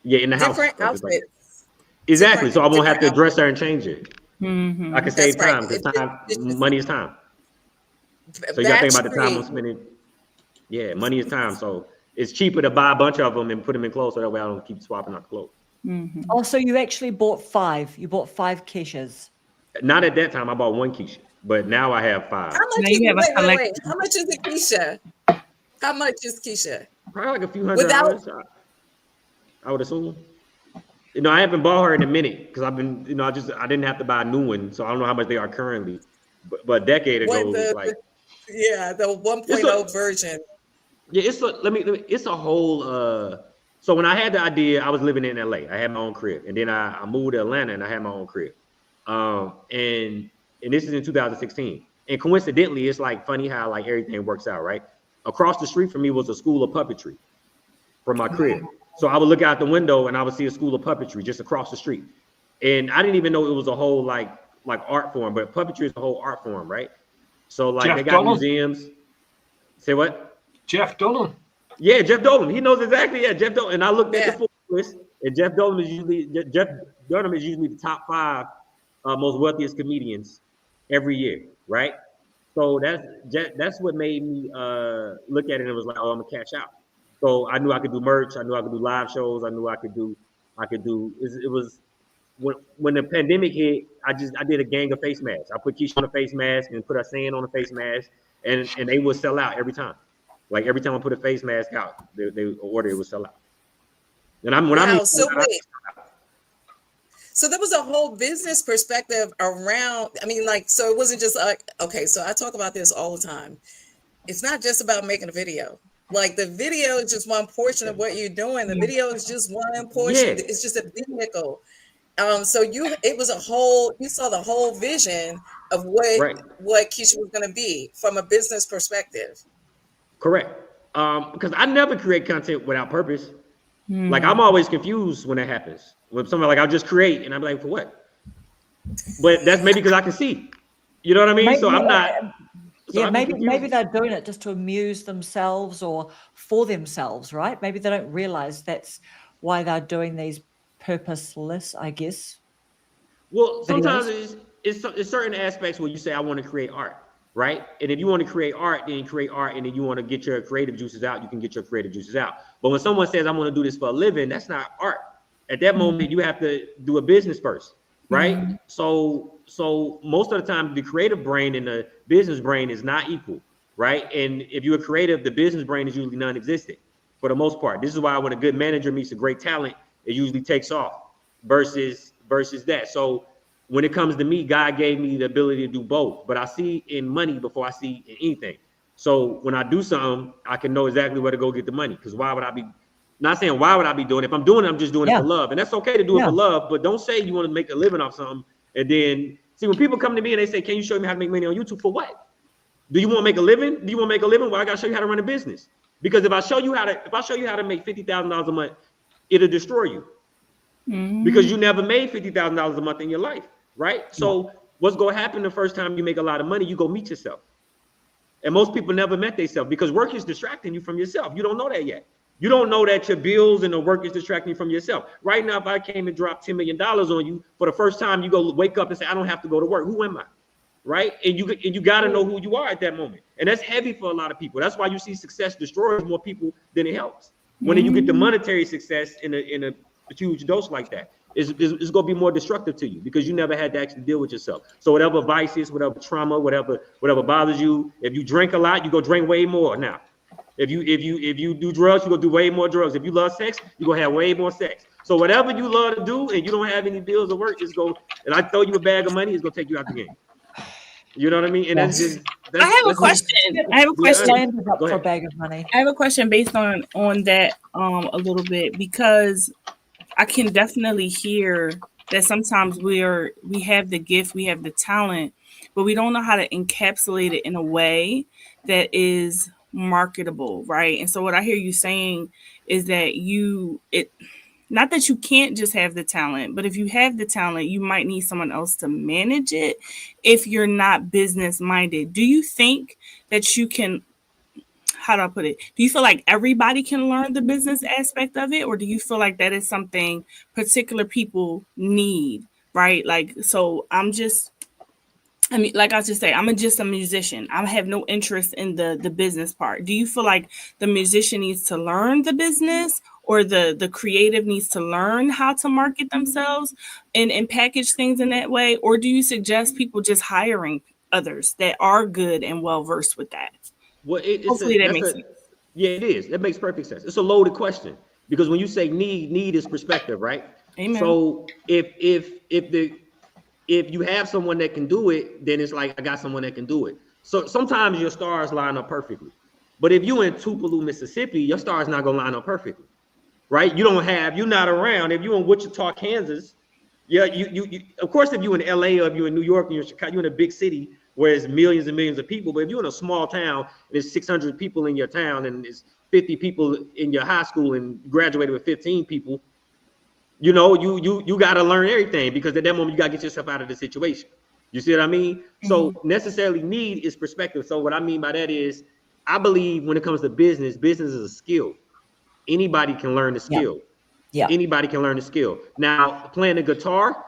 Yeah, in the different house. Outfits. Exactly. So I won't have to dress her and change it. Mm-hmm. I can save time because money is time. So you got to think about the time I'm spending. Yeah, money is time. So it's cheaper to buy a bunch of them and put them in clothes so that way I don't keep swapping out the clothes. Mm-hmm. Oh, so you actually bought 5. You bought 5 Keishas. Not at that time. I bought 1 Keisha, but now I have 5. How much is wait. How much is a Keisha? How much is Keisha? Probably like a few $100. I would assume. You know, I haven't bought her in a minute because I've been, you know, I didn't have to buy a new one, so I don't know how much they are currently. But a decade ago, the 1.0 version. Yeah, it's a whole. So when I had the idea, I was living in LA. I had my own crib, and then I moved to Atlanta, and I had my own crib. And this is in 2016. And coincidentally, it's like funny how like everything works out, right? Across the street from me was a school of puppetry from my crib. So I would look out the window and I would see a school of puppetry just across the street. And I didn't even know it was a whole like art form, but puppetry is a whole art form, right? So like they got museums. Say what? Jeff Dunham. Yeah, Jeff Dunham. He knows exactly. Yeah, Jeff Dunham. And I looked at the full list, and Jeff Dunham is usually the top 5 most wealthiest comedians every year, right? So that's what made me look at it and was like, oh, I'm gonna cash out. So I knew I could do merch. I knew I could do live shows. I knew I could do. It was when the pandemic hit. I did a gang of face masks. I put Keisha on a face mask and put her saying on a face mask, and they would sell out every time. Like every time I put a face mask out, they order it would sell out. And so there was a whole business perspective around. I mean, like, so it wasn't just like, okay. So I talk about this all the time. It's not just about making a video. Like the video is just one portion of what you're doing. The video is just one portion. Yeah. It's just a vehicle. So it was a whole. You saw the whole vision of what Keisha was going to be from a business perspective. Correct. Because I never create content without purpose. Like I'm always confused when that happens. When somebody like I'll just create and I'm like, for what? But that's maybe because I can see. You know what I mean? Maybe, so I'm not. Yeah, maybe they're doing it just to amuse themselves or for themselves, right? Maybe they don't realize that's why they're doing these purposeless, I guess. Well, sometimes it's certain aspects where you say, I want to create art, right? And if you want to create art, then create art. And then you want to get your creative juices out, you can get your creative juices out. But when someone says, I want to do this for a living, that's not art. At that moment, you have to do a business first, right? Mm-hmm. So most of the time, the creative brain and the business brain is not equal, right? And if you're a creative, the business brain is usually non-existent for the most part. This is why when a good manager meets a great talent, it usually takes off versus that. So when it comes to me, God gave me the ability to do both, but I see in money before I see in anything. So when I do something, I can know exactly where to go get the money. Because why would I be not saying why would I be doing it? If I'm doing it, I'm just doing it for love. And that's okay to do it for love, but don't say you want to make a living off something And then see, when people come to me and they say, can you show me how to make money on YouTube? For what? Do you want to make a living? Do you want to make a living? Well, I got to show you how to run a business. Because if I show you how to make $50,000 a month, it'll destroy you. Because you never made $50,000 a month in your life, right? So what's going to happen the first time you make a lot of money? You go meet yourself. And most people never met themselves because work is distracting you from yourself. You don't know that yet. You don't know that your bills and the work is distracting you from yourself. Right now, if I came and dropped $10 million on you for the first time, you go wake up and say, I don't have to go to work. Who am I? Right? And you got to know who you are at that moment. And that's heavy for a lot of people. That's why you see success destroys more people than it helps. When you get the monetary success in a huge dose like that, it's going to be more destructive to you because you never had to actually deal with yourself. So whatever vices, whatever trauma, whatever bothers you, if you drink a lot, you go drink way more now. If you do drugs, you go do way more drugs. If you love sex, you gonna have way more sex. So whatever you love to do and you don't have any bills or work, and I throw you a bag of money, it's gonna take you out the game. You know what I mean? And that's I have a question. I have a question. For a bag of money. I have a question based on that a little bit, because I can definitely hear that sometimes we have the gift, we have the talent, but we don't know how to encapsulate it in a way that is marketable, right? And so what I hear you saying is that not that you can't just have the talent, but if you have the talent, you might need someone else to manage it if you're not business minded. Do you think that you can, how do I put it? Do you feel like everybody can learn the business aspect of it? Or do you feel like that is something particular people need, right? Like, so like I was just saying, I'm just a musician. I have no interest in the business part. Do you feel like the musician needs to learn the business, or the creative needs to learn how to market themselves and package things in that way? Or do you suggest people just hiring others that are good and well-versed with that? Well, Hopefully that makes sense. Yeah, it is. That makes perfect sense. It's a loaded question because when you say need is perspective, right? Amen. So if you have someone that can do it, then it's like, I got someone that can do it. So sometimes your stars line up perfectly. But if you in Tupelo, Mississippi, your star's not gonna line up perfectly, right? You're not around. If you in Wichita, Kansas, yeah, you of course, if you in LA or if you're in New York, you're in Chicago, you're in a big city where it's millions and millions of people. But if you're in a small town, there's 600 people in your town and there's 50 people in your high school and you graduated with 15 people, you got to learn everything because at that moment you got to get yourself out of the situation. You see what I mean? So necessarily need is perspective. So what I mean by that is, I believe when it comes to business is a skill. Anybody can learn the skill. Yeah. Anybody can learn the skill. Now, playing the guitar,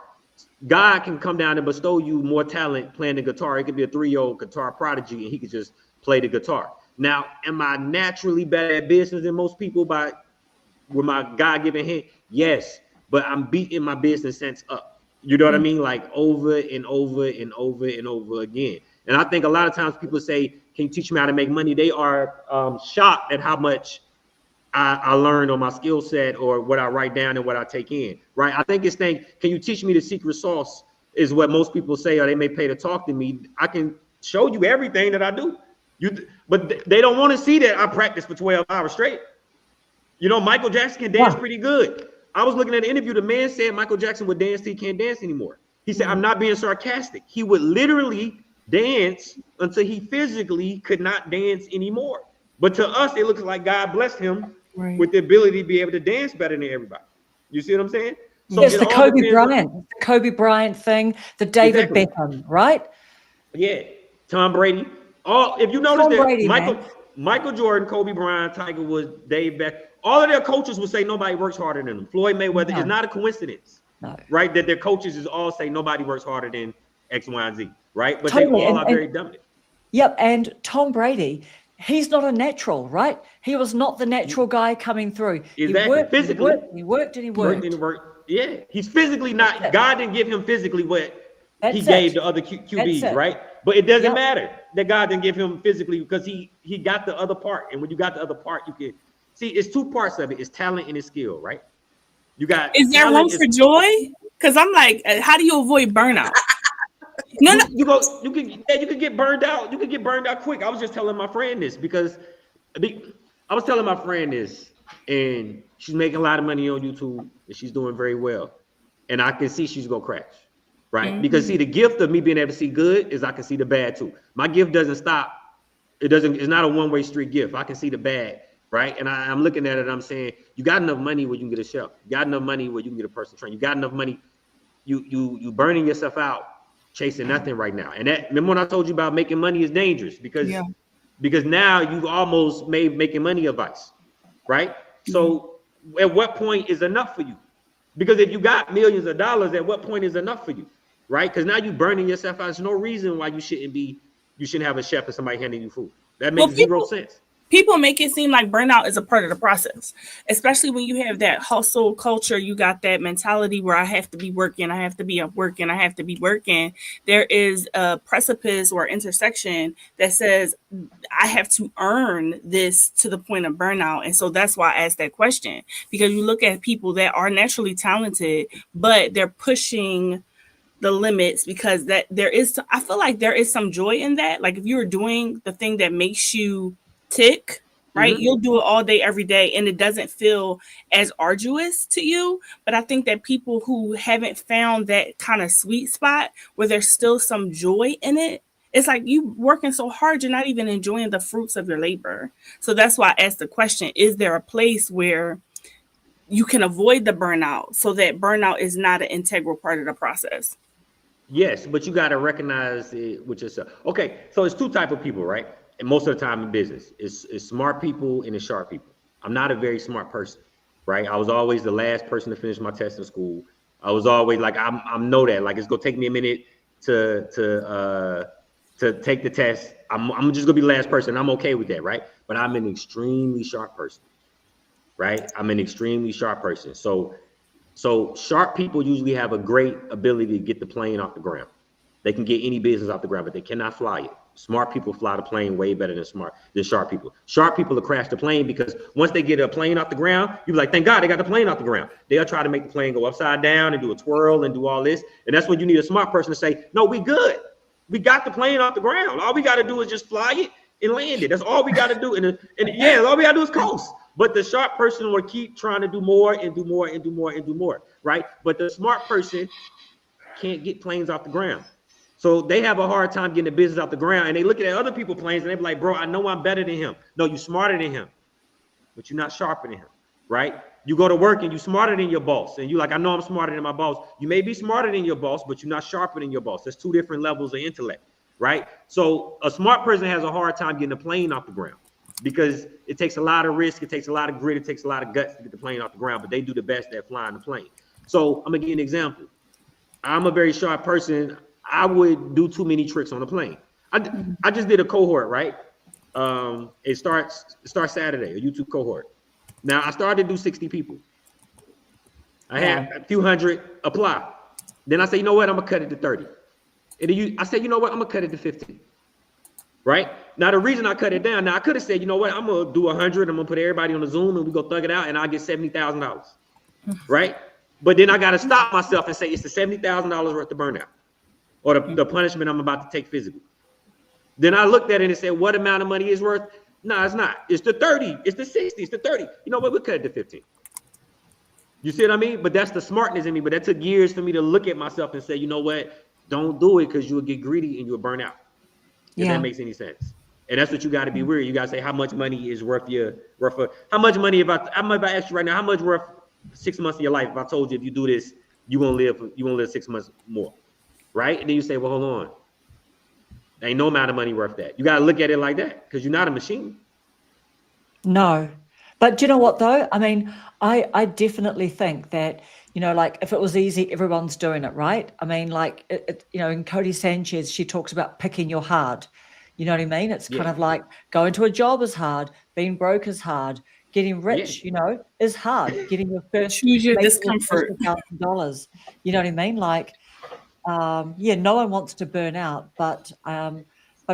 God can come down and bestow you more talent playing the guitar. It could be a 3-year-old guitar prodigy and he could just play the guitar. Now, am I naturally better at business than most people with my God-given hand? Yes, but I'm beating my business sense up. You know what I mean? Like over and over and over and over again. And I think a lot of times people say, can you teach me how to make money? They are shocked at how much I learned on my skill set or what I write down and what I take in, right? I think can you teach me the secret sauce is what most people say, or they may pay to talk to me. I can show you everything that I do. But they don't want to see that I practice for 12 hours straight. Michael Jackson can dance pretty good. I was looking at an interview. The man said Michael Jackson would dance till he can't dance anymore. He said, I'm not being sarcastic. He would literally dance until he physically could not dance anymore. But to us, it looks like God blessed him with the ability to be able to dance better than everybody. You see what I'm saying? So it's the Kobe Bryant thing, the David Beckham, right? Yeah, Tom Brady. If you notice Michael Jordan, Kobe Bryant, Tiger Woods, Dave Beckham, all of their coaches will say nobody works harder than them. Floyd Mayweather is not a coincidence, right? That their coaches is all say nobody works harder than X, Y, and Z, right? But totally. They all are very dominant. Yep, and Tom Brady, he's not a natural, right? He was not the natural guy coming through. Exactly. He worked. Yeah, he's physically not. God didn't give him physically what he gave the other QBs, right? But it doesn't matter that God didn't give him physically because he got the other part. And when you got the other part, you can see it's two parts of it. It's talent and it's skill, right? You got. Is there room for joy? Because I'm like, how do you avoid burnout? No. You can get burned out. You can get burned out quick. I was just telling my friend this and she's making a lot of money on YouTube and she's doing very well. And I can see she's gonna crash. right? Mm-hmm. Because see, the gift of me being able to see good is I can see the bad too. My gift doesn't stop. It's not a one-way street gift. I can see the bad, right? And I'm looking at it, I'm saying, you got enough money where you can get a chef. You got enough money where you can get a personal trainer. You got enough money. You burning yourself out chasing nothing right now. And that, remember when I told you about making money is dangerous because now you've almost made making money a vice, right? So at what point is enough for you? Because if you got millions of dollars, at what point is enough for you, right? Because now you're burning yourself out. There's no reason why you shouldn't have a chef and somebody handing you food. That makes zero sense. People make it seem like burnout is a part of the process, especially when you have that hustle culture. You got that mentality where I have to be working, I have to be working, I have to be working. There is a precipice or intersection that says I have to earn this to the point of burnout. And so that's why I asked that question, because you look at people that are naturally talented, but they're pushing the limits because I feel like there is some joy in that. Like if you're doing the thing that makes you tick, right? You'll do it all day, every day, and it doesn't feel as arduous to you. But I think that people who haven't found that kind of sweet spot where there's still some joy in it, it's like you working so hard, you're not even enjoying the fruits of your labor. So that's why I asked the question, is there a place where you can avoid the burnout so that burnout is not an integral part of the process? Yes, but you got to recognize it with yourself. Okay, so it's two types of people, right? And most of the time in business, it's smart people and it's sharp people. I'm not a very smart person, right? I was always the last person to finish my test in school. I was always like, I know that, like, it's gonna take me a minute to take the test. I'm just gonna be the last person. I'm okay with that, right? But I'm an extremely sharp person, right? I'm an extremely sharp person. So sharp people usually have a great ability to get the plane off the ground. They can get any business off the ground, but they cannot fly it. Smart people fly the plane way better than sharp people. Sharp people will crash the plane because once they get a plane off the ground, you're like, thank God they got the plane off the ground. They'll try to make the plane go upside down and do a twirl and do all this. And that's when you need a smart person to say, no, we good. We got the plane off the ground. All we got to do is just fly it and land it. That's all we got to do. And yeah, all we got to do is coast. But the sharp person will keep trying to do more and do more and do more and do more, right? But the smart person can't get planes off the ground. So they have a hard time getting the business off the ground, and they look at other people's planes and they be like, bro, I know I'm better than him. No, you're smarter than him, but you're not sharper than him, right? You go to work and you're smarter than your boss, and you're like, I know I'm smarter than my boss. You may be smarter than your boss, but you're not sharper than your boss. There's two different levels of intellect, right? So a smart person has a hard time getting a plane off the ground because it takes a lot of risk, it takes a lot of grit, it takes a lot of guts to get the plane off the ground, but they do the best at flying the plane. So I'm gonna give you an example. I'm a very sharp person. I would do too many tricks on a plane. I just did a cohort, right? It starts Saturday, a YouTube cohort. Now I started to do 60 people. I had a few hundred apply. Then I say, you know what? I'm gonna cut it to 30. I said, you know what? I'm gonna cut it to 50. Right? Now the reason I cut it down, now I could have said, you know what? I'm gonna do 100. I'm gonna put everybody on the Zoom and we go thug it out, and I'll get $70,000. Right? But then I gotta stop myself and say it's the $70,000 worth of burnout, or the punishment I'm about to take physically. Then I looked at it and said, what amount of money is worth? No, it's not. It's the 30, it's the 60, it's the 30. You know what? We'll cut it to 15. You see what I mean? But that's the smartness in me. But that took years for me to look at myself and say, you know what? Don't do it because you will get greedy and you'll burn out. If that makes any sense. And that's what you got to be weird. You got to say how much money is worth how much money if I ask you right now, how much worth 6 months of your life? If I told you if you do this, you won't live 6 months more. Right? And then you say, well, hold on. There ain't no amount of money worth that. You got to look at it like that because you're not a machine. No. But do you know what, though? I mean, I definitely think that, you know, like if it was easy, everyone's doing it, right? I mean, like, you know, in Cody Sanchez, she talks about picking your hard. You know what I mean? It's kind of like going to a job is hard. Being broke is hard. Getting rich, you know, is hard. Getting your first choose your discomfort. $1,000. You know what I mean? Like, no one wants to burn out, but I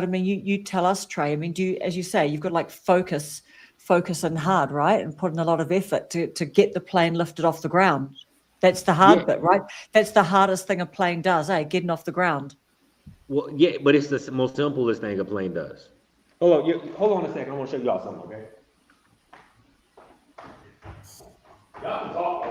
mean, you tell us, Trey. I mean, as you say, you've got to like focus and hard, right, and put in a lot of effort to get the plane lifted off the ground. That's the hard bit, right? That's the hardest thing a plane does, getting off the ground. Well, yeah, but it's the most simplest thing a plane does. Hold on a second. I want to show y'all something, okay? Y'all can talk.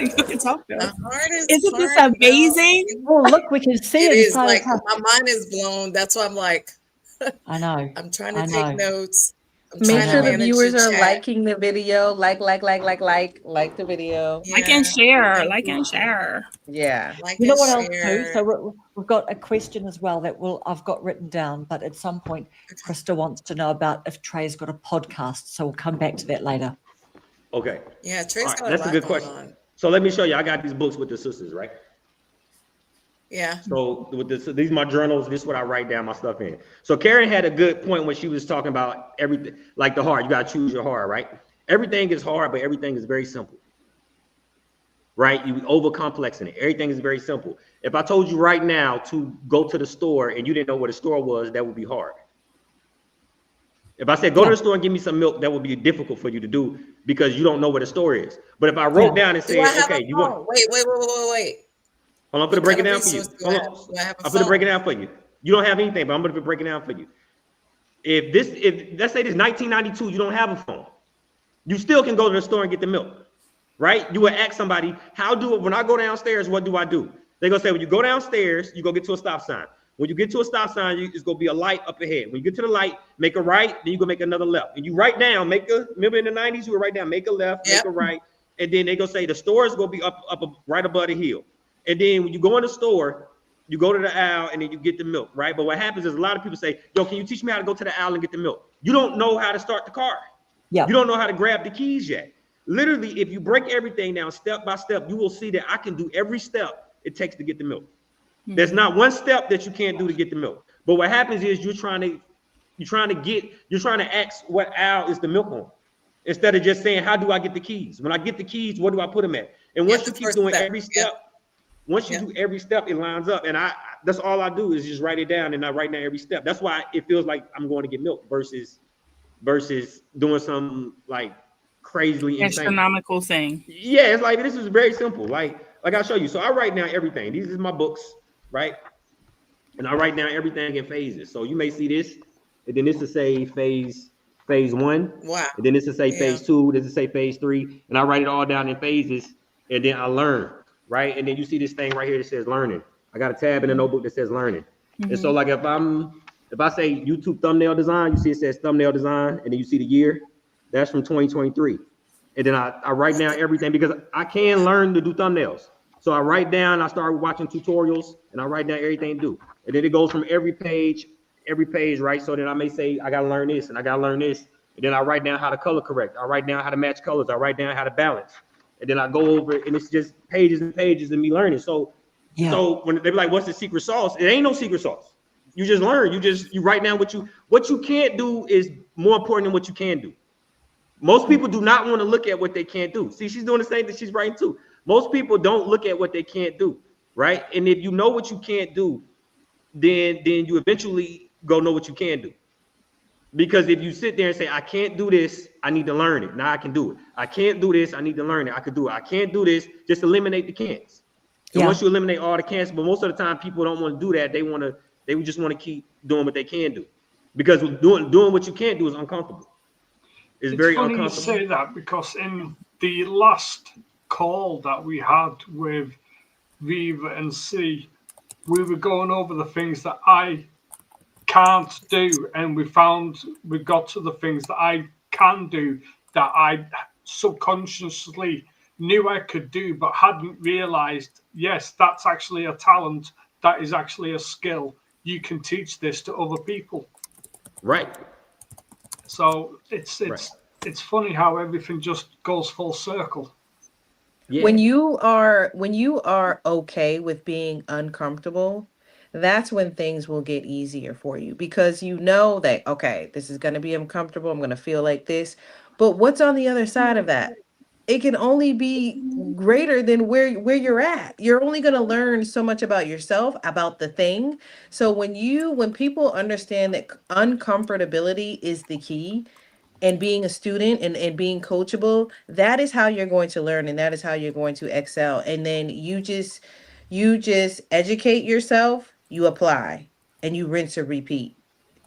so you can talk to The us. heart is Isn't this hard, amazing? Oh, look, we can see It it is inside like his heart. my mind is blown. That's why I'm like, I know. I'm trying I to know. take notes. I'm Make trying sure to the manage viewers the are chat. liking the video. Like the video. Like and Yeah. share. Thank Like you. and share. Yeah. Like You know and what else too? share. So we've got a question as well that I've got written down, but at some point Krista wants to know about if Trey's got a podcast. So we'll come back to that later. Okay. Yeah, Trey's All right, got a that's a lot good going question. on. So let me show you. I got these books with the sisters, right? Yeah. So with this, these are my journals. This is what I write down my stuff in. So Karen had a good point when she was talking about everything, like the heart. You got to choose your heart, right? Everything is hard, but everything is very simple, right? You over-complexing it. Everything is very simple. If I told you right now to go to the store and you didn't know what a store was, that would be hard. If I said, go to the store and give me some milk, that would be difficult for you to do because you don't know what a store is. But if I wrote down and Do said, I have okay, a you phone? want, Wait. hold on, I'm going to What break it kind of down for you. resource do Hold I on. have? Do I have a I'm going to break it phone? down for you. You don't have anything, but I'm going to break it down for you. If let's say this 1992, you don't have a phone, you still can go to the store and get the milk, right? You would ask somebody, when I go downstairs, what do I do? They're going to say, when you go downstairs, you go get to a stop sign. When you get to a stop sign, it's going to be a light up ahead. When you get to the light, make a right, then you go make another left. And you write down, remember in the 90s, you would write down, make a left, Yep. make a right. And then they're going to say the store is going to be up right above the hill. And then when you go in the store, you go to the aisle and then you get the milk, right? But what happens is a lot of people say, yo, can you teach me how to go to the aisle and get the milk? You don't know how to start the car. Yeah. You don't know how to grab the keys yet. Literally, if you break everything down step by step, you will see that I can do every step it takes to get the milk. There's not one step that you can't do to get the milk. But what happens is you're trying to ask what aisle is the milk on, instead of just saying, how do I get the keys? When I get the keys, what do I put them at? And once you keep doing every step, once you do every step, it lines up. And that's all I do is just write it down and I write down every step. That's why it feels like I'm going to get milk versus doing something like crazily insane. Astronomical thing. Yeah, it's like this is very simple. Like I'll show you. So I write down everything. These are my books, right? And I write down everything in phases. So you may see this, and then this will say phase 1. Wow. And then this will say phase 2. This will say phase 3. And I write it all down in phases, and then I learn, right? And then you see this thing right here that says learning. I got a tab in the notebook that says learning. Mm-hmm. And so like if I say YouTube thumbnail design, you see it says thumbnail design, and then you see the year. That's from 2023. And then I write down everything because I can learn to do thumbnails. So I write down, I start watching tutorials, and I write down everything to do. And then it goes from every page, right? So then I may say, I got to learn this, and I got to learn this. And then I write down how to color correct. I write down how to match colors. I write down how to balance. And then I go over it, and it's just pages and pages of me learning. So when they be like, what's the secret sauce? It ain't no secret sauce. You just learn. You write down what you can't do is more important than what you can do. Most people do not want to look at what they can't do. See, she's doing the same thing she's writing too. Most people don't look at what they can't do, right? And if you know what you can't do, then you eventually go know what you can do. Because if you sit there and say, I can't do this, I need to learn it. Now I can do it. I can't do this, I need to learn it. I could do it. I can't do this, just eliminate the can'ts. And once you eliminate all the can'ts, but most of the time people don't want to do that. They just want to keep doing what they can do. Because doing what you can't do is uncomfortable. It's very funny uncomfortable. You say that because in the last call that we had with Viva and C, we were going over the things that I can't do, and we got to the things that I can do that I subconsciously knew I could do, but hadn't realized, yes, that's actually a talent. That is actually a skill. You can teach this to other people. Right. So it's funny how everything just goes full circle. Yeah. When you are okay with being uncomfortable, that's when things will get easier for you, because you know that, okay, this is going to be uncomfortable. I'm going to feel like this. But what's on the other side of that? It can only be greater than where you're at. You're only going to learn so much about yourself, about the thing. So when people understand that uncomfortability is the key, and being a student and being coachable, that is how you're going to learn, and that is how you're going to excel. And then you just educate yourself, you apply, and you rinse and repeat.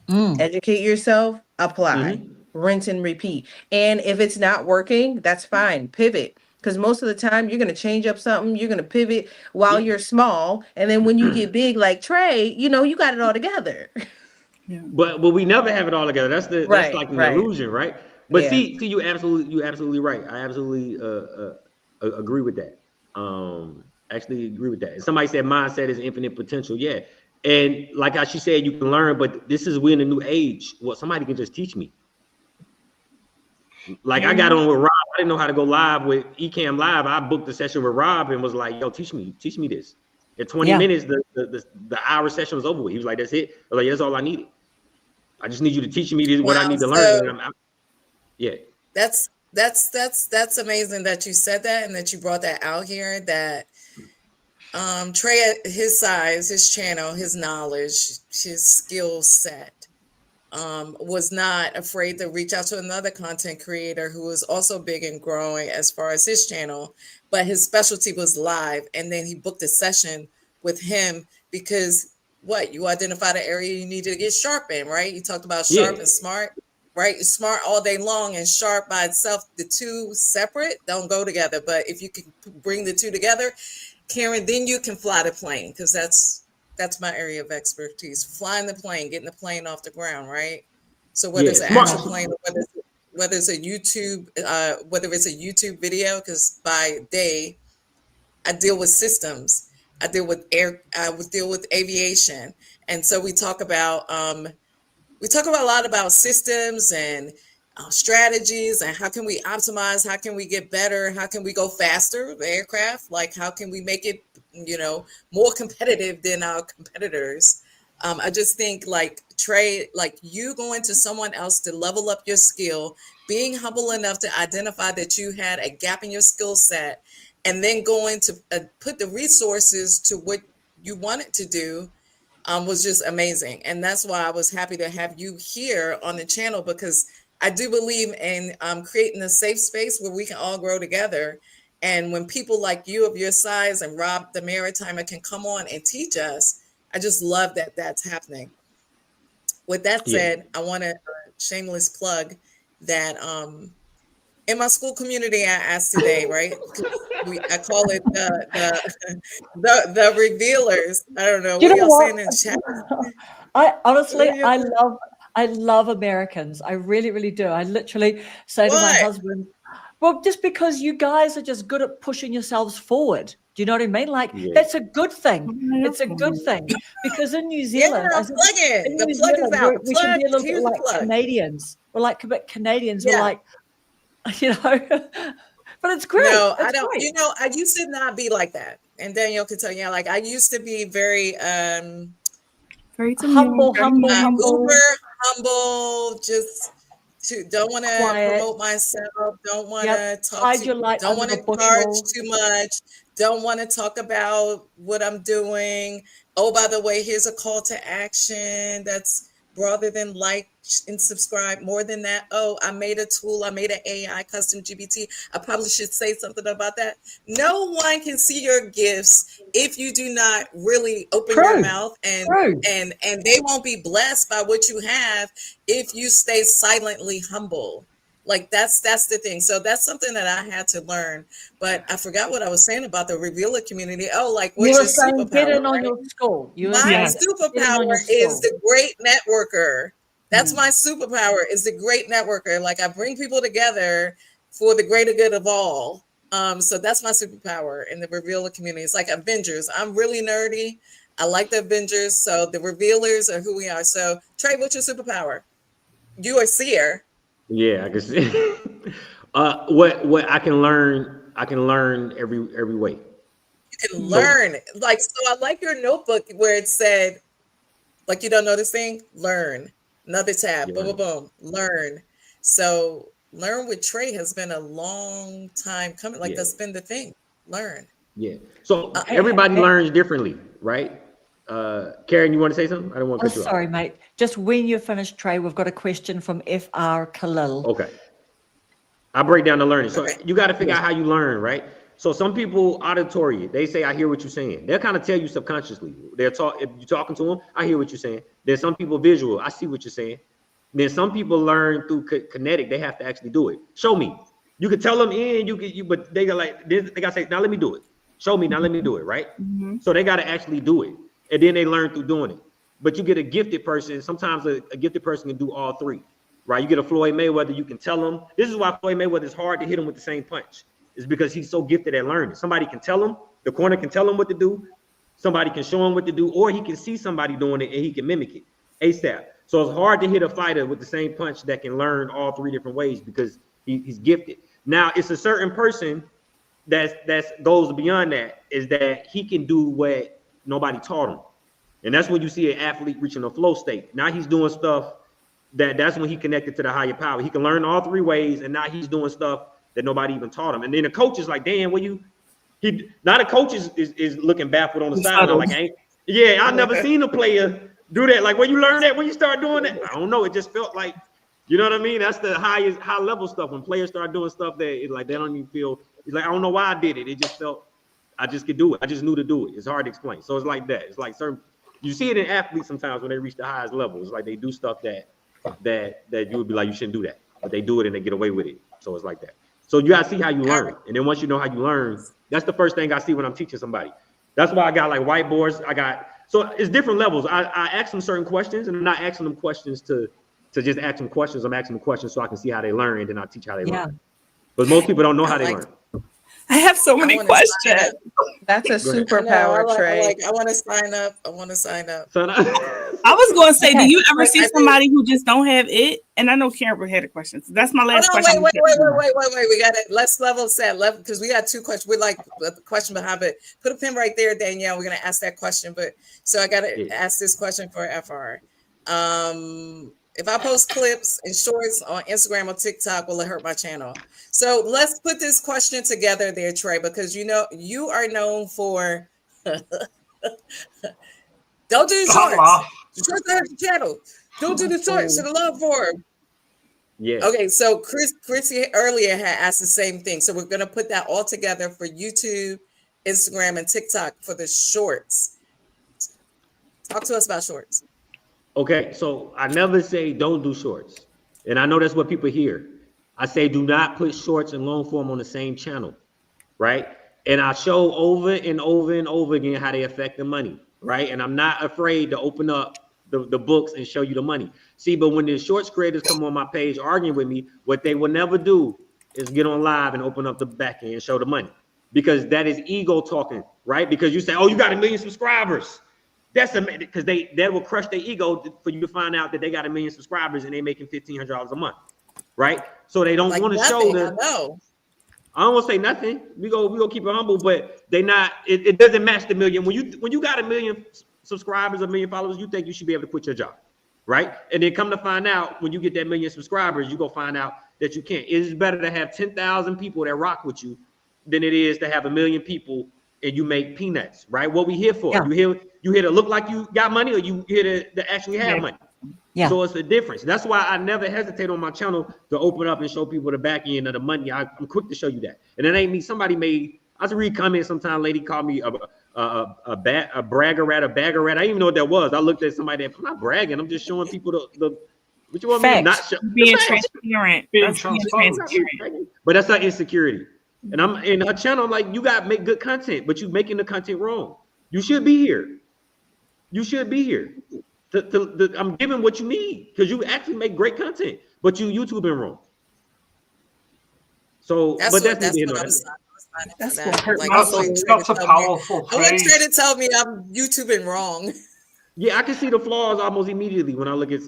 Educate yourself, apply, rinse and repeat. And if it's not working, that's fine. Pivot. Because most of the time you're going to change up something, you're going to pivot while you're small. And then when you get big like Trey, you know, you got it all together. But we never have it all together. That's that's like an illusion, right? But see, you absolutely right. I absolutely agree with that. Actually agree with that. And somebody said mindset is infinite potential. Yeah. And like she said, you can learn, but we're in a new age. Well, somebody can just teach me. Like I got on with Rob. I didn't know how to go live with Ecamm Live. I booked a session with Rob and was like, yo, teach me this. In 20 minutes, the hour session was over with. He was like, that's it. I was like, yeah, that's all I needed. I just need you to teach me what I need to learn. Yeah. That's amazing that you said that and that you brought that out here, that Trey at his size, his channel, his knowledge, his skill set, was not afraid to reach out to another content creator who was also big and growing as far as his channel, but his specialty was live. And then he booked a session with him because you identified an area you needed to get sharp in, right? You talked about sharp and smart, right? Smart all day long and sharp by itself. The two separate don't go together. But if you can bring the two together, Karen, then you can fly the plane, because that's my area of expertise. Flying the plane, getting the plane off the ground, right? So whether it's an actual plane, or whether it's a YouTube video, because by day I deal with systems. I deal with deal with aviation. And so we talk about a lot about systems and strategies, and how can we optimize, how can we get better, how can we go faster with aircraft, like how can we make it, more competitive than our competitors. I just think like Trey, like you going to someone else to level up your skill, being humble enough to identify that you had a gap in your skill set, and then going to put the resources to what you wanted to do, was just amazing. And that's why I was happy to have you here on the channel, because I do believe in creating a safe space where we can all grow together. And when people like you of your size and Rob the Maritimer can come on and teach us, I just love that that's happening. With that said, I want to shameless plug that in my school community, I asked today, right? I call it the revealers. I don't know. What y'all saying in chat? I love Americans. I really, really do. I literally say to my husband, well, just because you guys are just good at pushing yourselves forward. Do you know what I mean? Like, that's a good thing. It's a good thing. Because in New Zealand, we should be a little bit like Canadians. We're like Canadians. We're like, but it's great. No, I don't. Great. I used to not be like that. And Danielle can tell you, like, I used to be very humble, uber humble, just don't want to promote myself, don't want to talk don't want to charge too much, don't want to talk about what I'm doing. Oh, by the way, here's a call to action that's broader than like and subscribe. More than that, oh, I made a tool, I made an AI custom GPT. I probably should say something about that. No one can see your gifts if you do not really open your mouth, and they won't be blessed by what you have if you stay silently humble. Like that's the thing. So that's something that I had to learn. But I forgot what I was saying about the revealer community. Oh, like what's your superpower? Get in on your school. My superpower is the great networker. That's my superpower, is the great networker. Like I bring people together for the greater good of all. So that's my superpower in the revealer community. It's like Avengers. I'm really nerdy. I like the Avengers. So the revealers are who we are. So Trey, what's your superpower? You are seer. Yeah, I can see. What I can learn every way. You can learn. Like, so I like your notebook where it said, like, you don't know this thing? Learn. Another tab. Boom, boom, boom. Learn. So learn with Trey has been a long time coming. Like that's been the thing. Learn. Yeah. So everybody learns differently, right? Karen, you want to say something? I don't want to cut you off. Sorry, mate. Just when you're finished, Trey, we've got a question from FR Khalil. Okay. I'll break down the learning. So you got to figure out how you learn, right? So some people auditory, they say, I hear what you're saying. They'll kind of tell you subconsciously. If you're talking to them, I hear what you're saying. Then some people visual, I see what you're saying. Then some people learn through kinetic. They have to actually do it. Show me. You could tell them in, but they got like, they gotta say, now let me do it. Show me, now let me do it, right? So they gotta actually do it. And then they learn through doing it. But you get a gifted person, sometimes a gifted person can do all three, right? You get a Floyd Mayweather, you can tell him. This is why Floyd Mayweather is hard to hit him with the same punch. It's because he's so gifted at learning. Somebody can tell him, the corner can tell him what to do. Somebody can show him what to do, or he can see somebody doing it and he can mimic it ASAP. So it's hard to hit a fighter with the same punch that can learn all three different ways because he's gifted. Now, it's a certain person that goes beyond that, is that he can do what nobody taught him. And that's when you see an athlete reaching a flow state. Now he's doing stuff that's when he connected to the higher power. He can learn all three ways, and now he's doing stuff that nobody even taught him. And then the coach is like, damn, now the coach is looking baffled on the sideline. Like, I never seen a player do that. Like, when you learn that, when you start doing that, I don't know. It just felt like, you know what I mean? That's the high level stuff. When players start doing stuff that like they don't even feel, it's like, I don't know why I did it. It just felt, I just could do it. I just knew to do it. It's hard to explain. So it's like that. It's like you see it in athletes sometimes when they reach the highest level. It's like they do stuff that you would be like, you shouldn't do that. But they do it and they get away with it. So it's like that. So you gotta see how you learn. And then once you know how you learn, that's the first thing I see when I'm teaching somebody. That's why I got like whiteboards. So it's different levels. I ask them certain questions, and I'm not asking them questions to just ask them questions. I'm asking them questions so I can see how they learn, and then I teach how they learn. But most people don't know how they learn. I have so many questions. That's a superpower, Trey. I want to sign up. I was going to say, do you ever see somebody who just don't have it? And I know Karen had a question. So that's my last question. Wait. We got it. Let's level set because we got two questions. We're like the question behind it. Put a pin right there, Danielle. We're going to ask that question. But so I got to ask this question for FR. If I post clips and shorts on Instagram or TikTok, will it hurt my channel? So let's put this question together there, Trey, because you know you are known for don't do the shorts. The shorts hurt your channel. Don't do the shorts to the long form. Yeah. Okay, so Chrissy earlier had asked the same thing. So we're gonna put that all together for YouTube, Instagram, and TikTok for the shorts. Talk to us about shorts. Okay, so I never say don't do shorts. And I know that's what people hear. I say do not put shorts and long form on the same channel, right? And I show over and over and over again how they affect the money, right? And I'm not afraid to open up the books and show you the money. See, but when the shorts creators come on my page arguing with me, what they will never do is get on live and open up the back end and show the money. Because that is ego talking, right? Because you say, oh, you got 1 million subscribers. That's because that will crush their ego for you to find out that they got 1 million subscribers and they making $1,500 a month, right? So they don't want to show that. I don't want to say nothing. We go keep it humble, but they not. It doesn't match the million. When you got 1 million subscribers, 1 million followers, you think you should be able to quit your job, right? And then come to find out, when you get that 1 million subscribers, you go find out that you can't. It is better to have 10,000 people that rock with you than it is to have 1 million people and you make peanuts, right? What we here for? Yeah. You here to look like you got money, or you here to actually have money? Yeah. So it's a difference. That's why I never hesitate on my channel to open up and show people the back end of the money. I'm quick to show you that. And it ain't me. Somebody I just read comments sometime. Lady called me a bragger rat, a bagger rat. I didn't even know what that was. I looked at somebody that, I'm not bragging. I'm just showing people the what you want me to not show. Being transparent. Being transparent. But that's not insecurity. And I'm in her channel. I'm like, you got to make good content, but you making the content wrong. You should be here. You should be here. I'm giving what you need because you actually make great content, but you YouTubing wrong. So, that's what that's a powerful phrase. I want Trey to tell me I'm YouTubing wrong. Yeah, I can see the flaws almost immediately when I look at.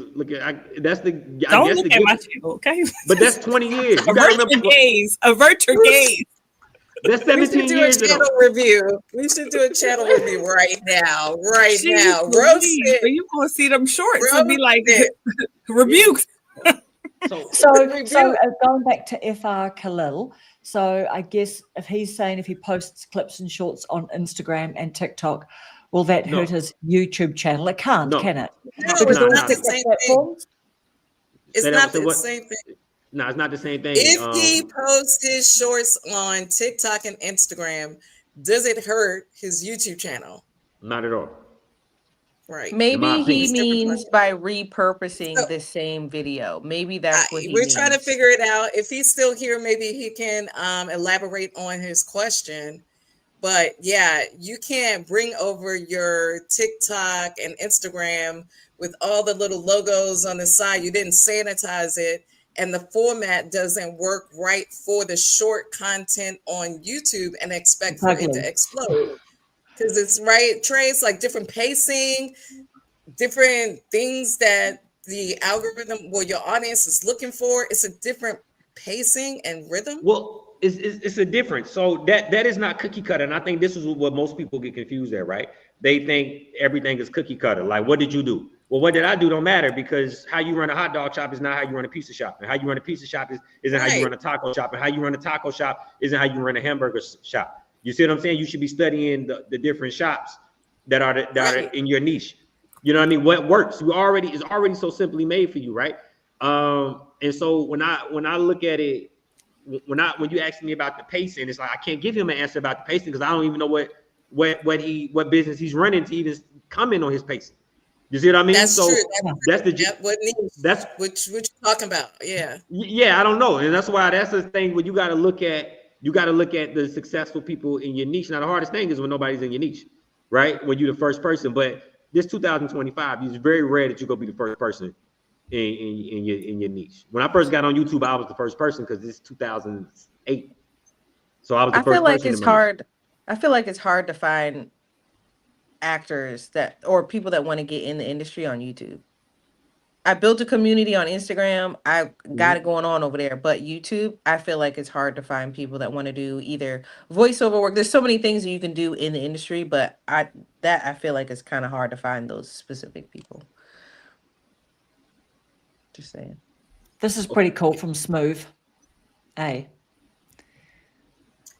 That's the. Don't look at my channel, okay? But that's 20 years. Avert your gaze. Avert your gaze. That's 17 years ago. We should do a channel review right now. Roast it. You gonna see them shorts and be like rebuked. So going back to FR Khalil. So I guess if he's saying if he posts clips and shorts on Instagram and TikTok, will that hurt his YouTube channel? It can't, can it? No, it's not the same thing. It's not the same thing. No, it's not the same thing. If he posts his shorts on TikTok and Instagram, does it hurt his YouTube channel? Not at all. Right. Maybe he It's different means content. by repurposing So, the same video. Maybe that's what he we're means. trying to figure it out. If he's still here, maybe he can elaborate on his question. But yeah, you can't bring over your TikTok and Instagram with all the little logos on the side. You didn't sanitize it, and the format doesn't work right for the short content on YouTube and expect for it to explode. Because it's right, Trey, it's like different pacing, different things that the algorithm, well, your audience is looking for. It's a different pacing and rhythm. Well, it's a difference. So that is not cookie cutter. And I think this is what most people get confused at, right? They think everything is cookie cutter. Like, what did you do? Well, what did I do don't matter, because how you run a hot dog shop is not how you run a pizza shop. And how you run a pizza shop isn't how you run a taco shop. And how you run a taco shop isn't how you run a hamburger shop. You see what I'm saying? You should be studying the different shops that are in your niche. You know what I mean? What works? It's already so simply made for you, right? And so when I look at it, when you ask me about the pacing, it's like I can't give him an answer about the pacing because I don't even know what business he's running to even comment on his pacing. You see what I mean? That's so true. That's what you're talking about. Yeah. Yeah, I don't know, and that's the thing. Where you got to look at the successful people in your niche. Now the hardest thing is when nobody's in your niche, right? When you're the first person. But this 2025, it's very rare that you're gonna be the first person in your niche. When I first got on YouTube, I was the first person because it's 2008. So I was the first person. I feel like it's hard to find actors or people that want to get in the industry on YouTube. I built a community on Instagram. I got it going on over there, but YouTube, I feel like it's hard to find people that want to do either voiceover work. There's so many things that you can do in the industry, but I feel like it's kind of hard to find those specific people. Just saying. This is pretty cool from Smooth. Hey.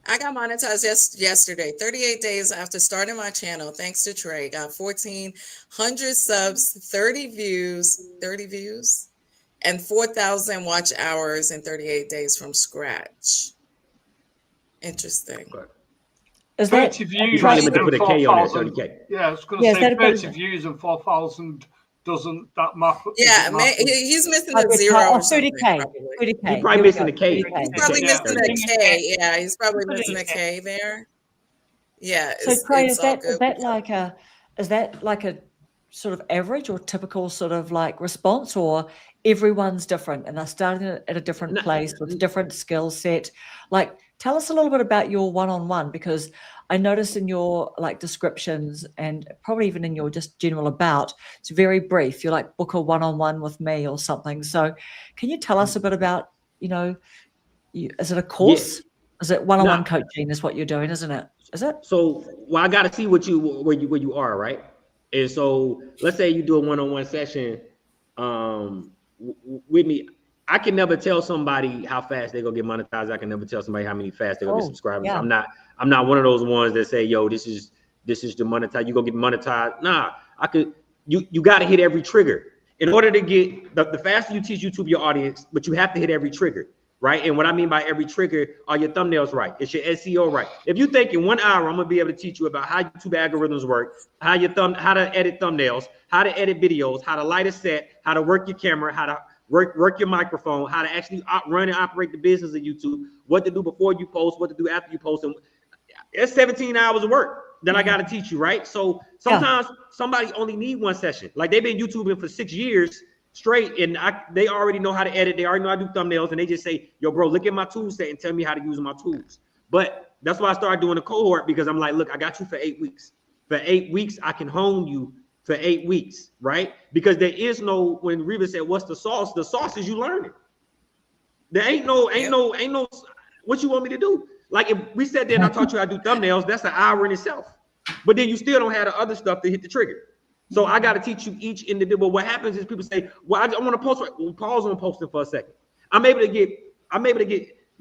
I got monetized yesterday, 38 days after starting my channel, thanks to Trey. Got 1,400 subs, 30 views, and 4,000 watch hours in 38 days from scratch. Interesting. Is that 30 views? Probably meant to put a K on that, 30K. Yeah, I was going to say 30 views and 4,000. Doesn't that map? Yeah, he's missing a zero or something. 30K. He's probably missing a K. He's probably missing a K. Yeah, he's probably missing a K there. Yeah. So Trey, is that like a sort of average or typical sort of like response, or everyone's different and they're starting at a different place with a different skill set? Like, tell us a little bit about your one-on-one, because I noticed in your like descriptions and probably even in your just general about, it's very brief. You're like, book a one-on-one with me or something. So can you tell us a bit about, is it a course? Yeah. Is it one-on-one coaching is what you're doing, isn't it? Is it? So, well, I got to see where you are, right? And so let's say you do a one-on-one session with me. I can never tell somebody how fast they're gonna get monetized. I can never tell somebody how many fast they're gonna get subscribers. Yeah. I'm not one of those ones that say, yo, this is the monetize. You gonna get monetized. Nah, you gotta hit every trigger. In order to get the faster you teach YouTube your audience, but you have to hit every trigger, right? And what I mean by every trigger, are your thumbnails right? Is your SEO right? If you think in 1 hour, I'm gonna be able to teach you about how YouTube algorithms work, how to edit thumbnails, how to edit videos, how to light a set, how to work your camera, how to work your microphone, how to actually run and operate the business of YouTube, what to do before you post, what to do after you post. And it's 17 hours of work that I got to teach you, right? So sometimes somebody only need one session. Like they've been YouTubing for 6 years straight, and they already know how to edit. They already know how to do thumbnails, and they just say, yo, bro, look at my tool set and tell me how to use my tools. But that's why I started doing a cohort, because I'm like, look, I got you for 8 weeks. For 8 weeks, I can hone you for 8 weeks, right? Because there is no, when Reva said, what's the sauce? The sauce is you learning. There ain't no, what you want me to do? Like if we sat there and I taught you how to do thumbnails, that's an hour in itself. But then you still don't have the other stuff to hit the trigger. So I got to teach you each individual. What happens is people say, well, I want to post, well, pause on posting for a second. I'm able to get,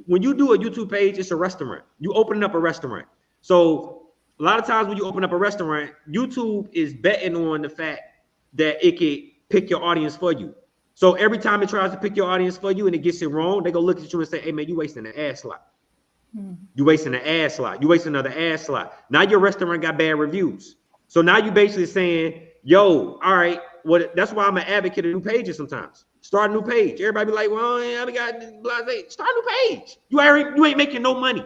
when you do a YouTube page, it's a restaurant. You open up a restaurant. So a lot of times when you open up a restaurant, YouTube is betting on the fact that it can pick your audience for you. So every time it tries to pick your audience for you and it gets it wrong, they go look at you and say, hey man, you wasting an ad slot. You wasting an ad slot. You wasting another ad slot. Now your restaurant got bad reviews. So now you basically saying, Yo, all right. What? That's why I'm an advocate of new pages sometimes. Start a new page. Everybody be like, well, I got blase. Start a new page. You ain't making no money.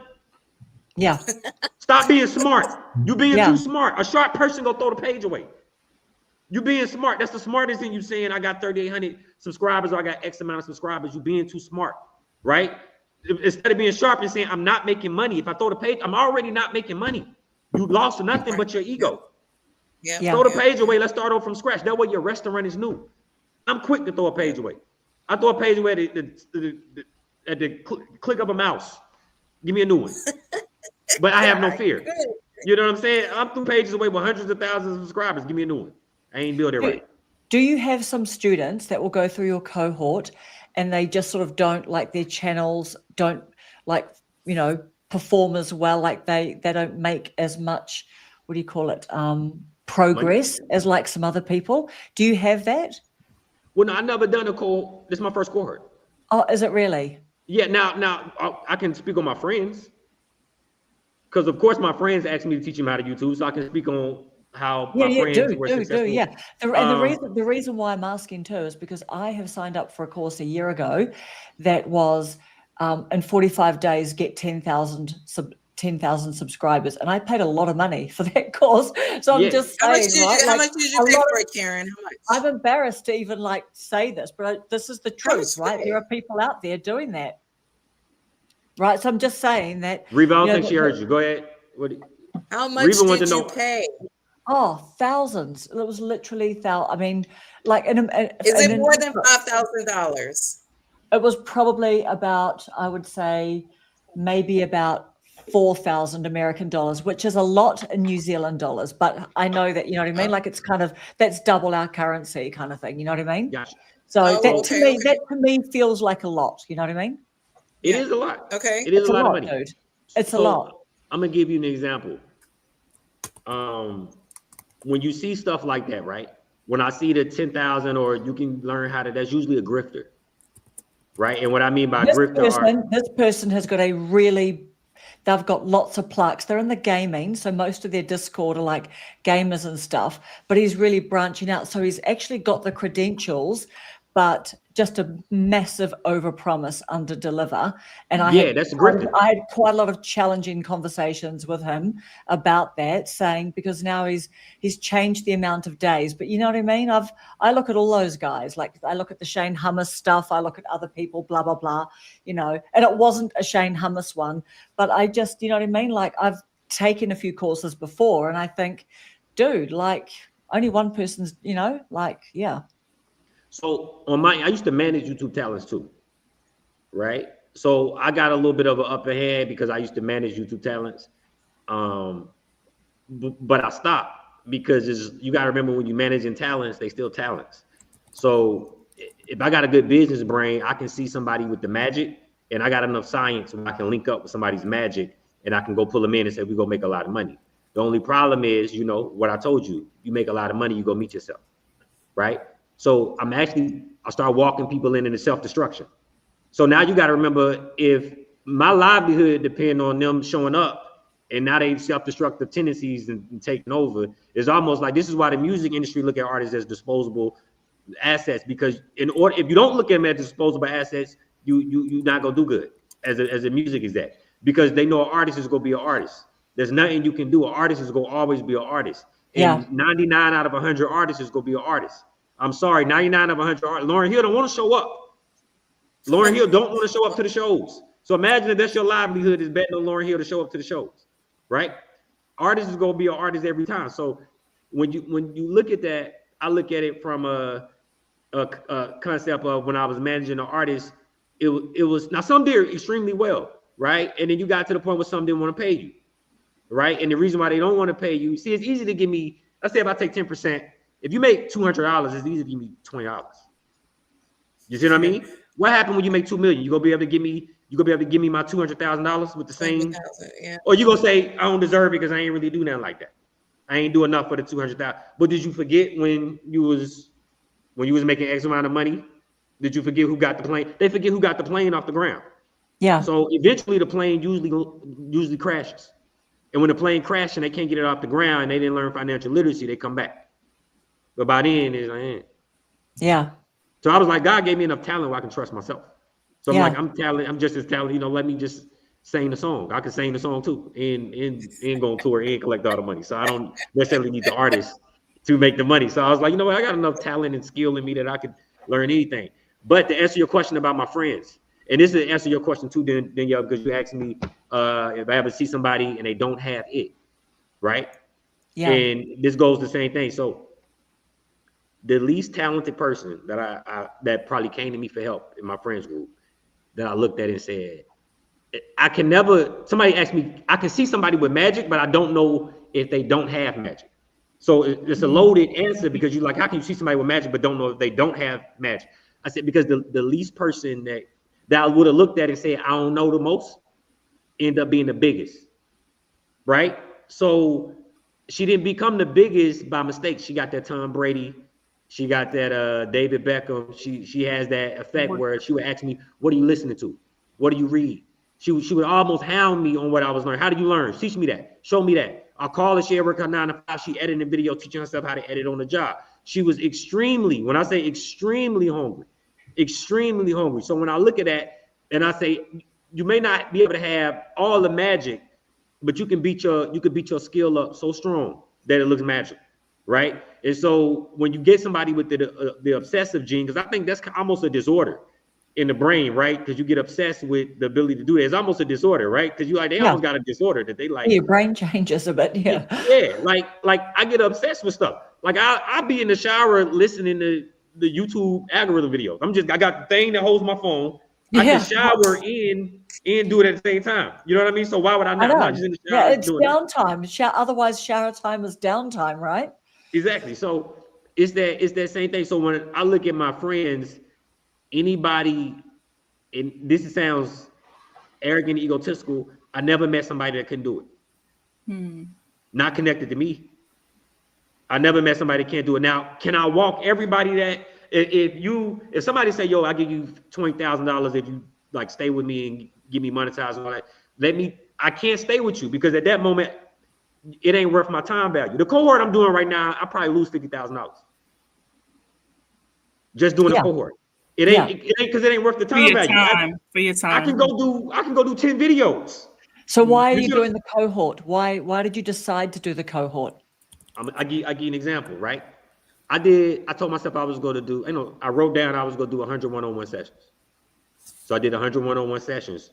Yeah. Stop being smart. You being Yeah. too smart. A sharp person gonna throw the page away. You being smart. That's the smartest thing you saying. I got 3,800 subscribers or I got X amount of subscribers. You being too smart, right? Instead of being sharp and saying I'm not making money. If I throw the page, I'm already not making money. You lost nothing but your ego. Yeah. Yeah. Throw the page away. Let's start over from scratch. That way your restaurant is new. I'm quick to throw a page away. I throw a page away at the click of a mouse. Give me a new one. But I have no fear. You know what I'm saying? I'm through pages away with hundreds of thousands of subscribers. Give me a new one. I ain't built it right. Do you have some students that will go through your cohort and they just sort of don't like their channels, don't like, you know, perform as well, like they don't make as much, what do you call it, progress as like some other people? Do you have that? Well, no, I never done a cohort. This is my first cohort. Oh, is it really? Yeah, now I can speak on my friends. Because of course my friends asked me to teach them how to YouTube, so I can speak on how my friends were successful. Yeah. The reason why I'm asking too is because I have signed up for a course a year ago that was in 45 days get 10,000 subscribers, and I paid a lot of money for that course. So I'm just saying, how much did you pay for it, Karen? How much? I'm embarrassed to even like say this, but this is the truth, right? There are people out there doing that. Right, so I'm just saying that. Reva, I don't think she heard you. Go ahead. How much did you pay? Oh, thousands. It was literally I mean, like, is it more than $5,000? It was probably about, I would say, maybe about 4,000 American dollars, which is a lot in New Zealand dollars. But I know that, you know what I mean. Like, it's kind of, that's double our currency, kind of thing. You know what I mean? Gotcha. So that to me feels like a lot. You know what I mean? It is a lot. Okay. It is a lot of money. Dude. It's a lot. I'm gonna give you an example. When you see stuff like that, right? When I see the 10,000 or you can learn how to, that's usually a grifter, right? And what I mean by this person has got they've got lots of plaques. They're in the gaming, so most of their Discord are like gamers and stuff, but he's really branching out. So he's actually got the credentials, but just a massive overpromise, under-deliver. And I had quite a lot of challenging conversations with him about that, saying, because now he's changed the amount of days. But you know what I mean? I look at all those guys, like I look at the Shane Hummus stuff, I look at other people, blah, blah, blah, you know, and it wasn't a Shane Hummus one, but I just, you know what I mean? Like, I've taken a few courses before and I think, dude, like, only one person's, you know, like, yeah. So I used to manage YouTube talents too, right? So I got a little bit of an upper hand because I used to manage YouTube talents. But I stopped because you got to remember, when you're managing talents, they still talents. So if I got a good business brain, I can see somebody with the magic, and I got enough science where I can link up with somebody's magic and I can go pull them in and say, we're going to make a lot of money. The only problem is, you know, what I told you, you make a lot of money, you go meet yourself, right? So I start walking people into self-destruction. So now you got to remember, if my livelihood depends on them showing up and now they self-destructive tendencies and taking over, it's almost like, this is why the music industry look at artists as disposable assets, because if you don't look at them as disposable assets, you're not going to do good as a music exec, because they know an artist is going to be an artist. There's nothing you can do. An artist is going to always be an artist. And 99 out of 100 artists is going to be an artist. I'm sorry, 99 of 100 artists. Lauryn Hill don't want to show up. Lauryn Hill don't want to show up to the shows. So imagine if that's your livelihood, is betting on Lauryn Hill to show up to the shows, right? Artists is going to be an artist every time. So when you look at that, I look at it from a concept of, when I was managing an artist, it was, now some did extremely well, right? And then you got to the point where some didn't want to pay you, right? And the reason why they don't want to pay you, see, it's easy to give me, let's say if I take 10%, if you make $200, it's easy to give me $20. You see what I mean? What happened when you make $2 million? You gonna be able to give me my $200,000 with the same, or you gonna say, I don't deserve it because I ain't really do nothing like that. I ain't do enough for the 200,000. But did you forget when you was making X amount of money? Did you forget who got the plane? They forget who got the plane off the ground. Yeah. So eventually the plane usually crashes. And when the plane crashes and they can't get it off the ground and they didn't learn financial literacy, they come back. But by then, it's like, Yeah. So I was like, God gave me enough talent where I can trust myself. So I'm Yeah. like, I'm just as talented, let me just sing the song. I can sing the song too and go on tour and collect all the money. So I don't necessarily need the artist to make the money. So I was like, you know what? I got enough talent and skill in me that I could learn anything. But to answer your question about my friends, and this is to answer your question too, Danielle, because you asked me if I ever see somebody and they don't have it, right? Yeah. And this goes the same thing. So the least talented person that I that probably came to me for help in my friends group that I looked at and said, I can never, somebody asked me, I can see somebody with magic, but I don't know if they don't have magic. So it's a loaded answer because you're like, how can you see somebody with magic, but don't know if they don't have magic? I said, because the least person that I would have looked at and said, I don't know the most, end up being the biggest, right? So she didn't become the biggest by mistake. She got that Tom Brady. She got that David Beckham. She has that effect where she would ask me, what are you listening to? What do you read? She would almost hound me on what I was learning. How do you learn? Teach me that. Show me that. I'll call her. She work her 9 to 5. She editing a video, teaching herself how to edit on the job. She was extremely, when I say extremely hungry. So when I look at that and I say, you may not be able to have all the magic, but you can beat your skill up so strong that it looks magic, right? And so when you get somebody with the obsessive gene, because I think that's almost a disorder in the brain, right? Because you get obsessed with the ability to do it. It's almost a disorder, right? Because they almost got a disorder that they like. Your brain changes a bit, yeah. Yeah, like I get obsessed with stuff. Like I'll be in the shower listening to the YouTube algorithm videos. I got the thing that holds my phone. I can shower and do it at the same time. You know what I mean? So why would I not? I'm not just in the shower. Yeah, it's downtime. Otherwise, shower time is downtime, right? Exactly. So it's that same thing. So when I look at my friends, anybody, and this sounds arrogant, egotistical, I never met somebody that couldn't do it. Not connected to me. I never met somebody that can't do it. Now, can I walk everybody that if somebody say, yo, I give you $20,000 if you like stay with me and give me monetized and all that, I can't stay with you because at that moment it ain't worth my time value. The cohort I'm doing right now, I probably lose $50,000 just doing a cohort. It ain't because it ain't worth the time value. For your time. I can go do 10 videos. So why are you doing the cohort? Why did you decide to do the cohort? I give you an example, right? I told myself I was going to do, I wrote down I was going to do 100 one-on-one sessions. So I did 100 one-on-one sessions.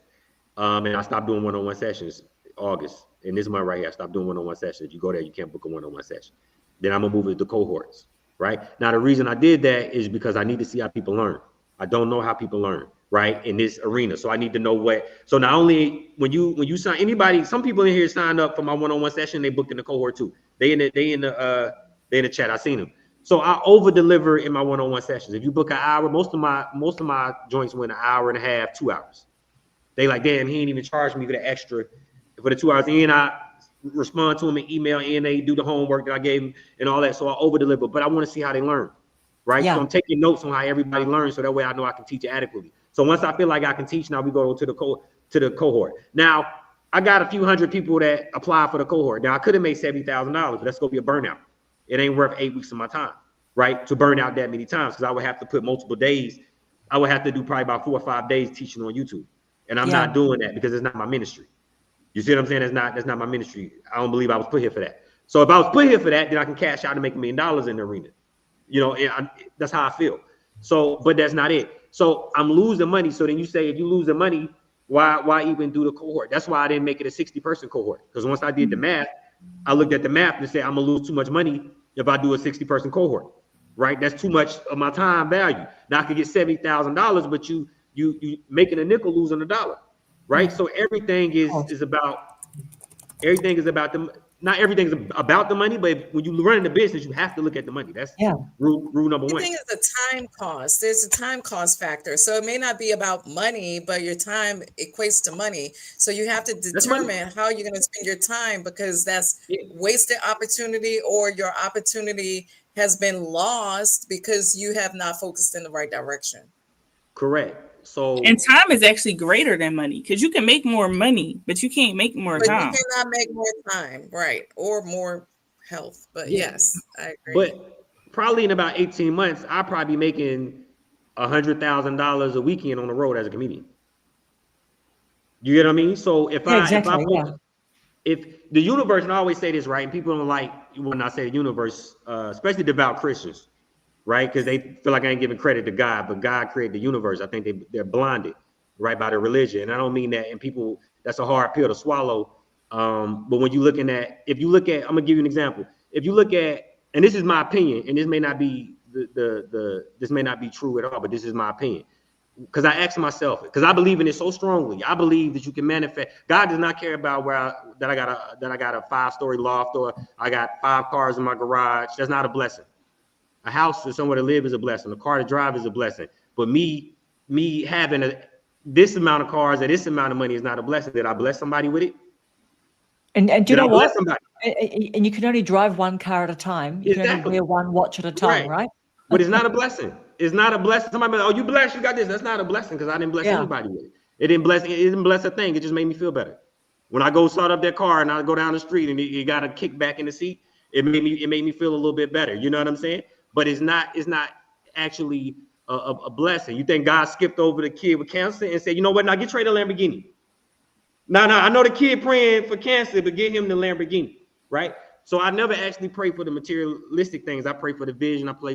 And I stopped doing one-on-one sessions August. And this month right here, I stopped doing one-on-one sessions. If you go there, you can't book a one-on-one session. Then I'm going to move it to cohorts, right? Now, the reason I did that is because I need to see how people learn. I don't know how people learn, right, in this arena. So I need to know so not only when you sign anybody, some people in here signed up for my one-on-one session, they booked in the cohort too. They in the chat. I seen them. So I over deliver in my one-on-one sessions. If you book an hour, most of my joints went an hour and a half, 2 hours. They like, damn, he ain't even charged me for the extra for the 2 hours. And I respond to them in email and they do the homework that I gave them and all that. So I over deliver, but I want to see how they learn. Right. Yeah. So I'm taking notes on how everybody learns so that way I know I can teach adequately. So once I feel like I can teach, now we go to the cohort. Now I got a few hundred people that apply for the cohort. Now I could have made $70,000, but that's gonna be a burnout. It ain't worth 8 weeks of my time, right? To burn out that many times because I would have to put multiple days. I would have to do probably about 4 or 5 days teaching on YouTube. And I'm not doing that because it's not my ministry. You see what I'm saying? That's not my ministry. I don't believe I was put here for that. So if I was put here for that, then I can cash out and make $1 million in the arena. That's how I feel. So, but that's not it. So I'm losing money. So then you say, if you lose the money, why even do the cohort? That's why I didn't make it a 60-person cohort. Because once I did the math, I looked at the math and said, I'm gonna lose too much money if I do a 60-person cohort, right? That's too much of my time value. Now I could get $70,000, but you making a nickel, losing $1, right? So everything is about the. Not everything's about the money, but when you run in the business, you have to look at the money. That's rule number one. I think it's a time cost. There's a time cost factor. So it may not be about money, but your time equates to money. So you have to determine how you're going to spend your time because that's wasted opportunity or your opportunity has been lost because you have not focused in the right direction. Correct. So and time is actually greater than money because you can make more money, but you can't make more time. You cannot make more time, right? Or more health. But yes, I agree. But probably in about 18 months, I'll probably be making $100,000 a weekend on the road as a comedian. You get what I mean? So if if the universe, and I always say this, right? And people don't like when I say the universe, especially devout Christians, right? Because they feel like I ain't giving credit to God, but God created the universe. I think they're blinded, right, by their religion. And I don't mean that, and people, that's a hard pill to swallow. But when you're looking at, if you look at, I'm gonna give you an example. If you look at, and this is my opinion, and this may not be this may not be true at all, but this is my opinion. Because I ask myself, because I believe in it so strongly. I believe that you can manifest. God does not care about that I got a 5-story loft or I got 5 cars in my garage. That's not a blessing. A house or somewhere to live is a blessing. A car to drive is a blessing. But me having this amount of cars or this amount of money is not a blessing. Did I bless somebody with it? And do you know what? Somebody? And you can only drive one car at a time. You can only wear one watch at a time, right? But it's not a blessing. It's not a blessing. Somebody like, oh, you blessed, you got this. That's not a blessing because I didn't bless anybody with it. It didn't bless a thing. It just made me feel better. When I go start up that car and I go down the street and you got to kick back in the seat, it made me feel a little bit better. You know what I'm saying? But it's not actually a blessing. You think God skipped over the kid with cancer and said, you know what? Now get Trey the Lamborghini. No, I know the kid praying for cancer, but get him the Lamborghini, right? So I never actually pray for the materialistic things. I pray for the vision. I pray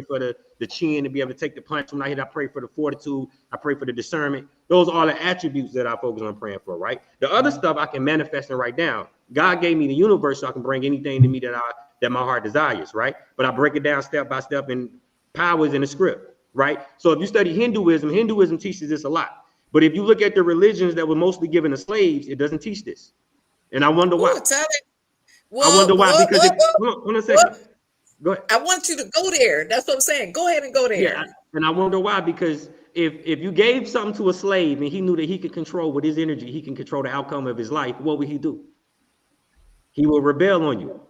for the chin to be able to take the punch when I hit. I pray for the fortitude. I pray for the discernment. Those are all the attributes that I focus on praying for, right? The other stuff I can manifest and write down. God gave me the universe so I can bring anything to me that my heart desires, right? But I break it down step by step, and power is in the script, right? So if you study Hinduism teaches this a lot. But if you look at the religions that were mostly given to slaves, it doesn't teach this. And I wonder why. Well, I wonder why, because hold on a second. Go ahead. I want you to go there. That's what I'm saying. Go ahead and go there. Yeah, and I wonder why, because if you gave something to a slave and he knew that he could control with his energy, he can control the outcome of his life, what would he do? He will rebel on you.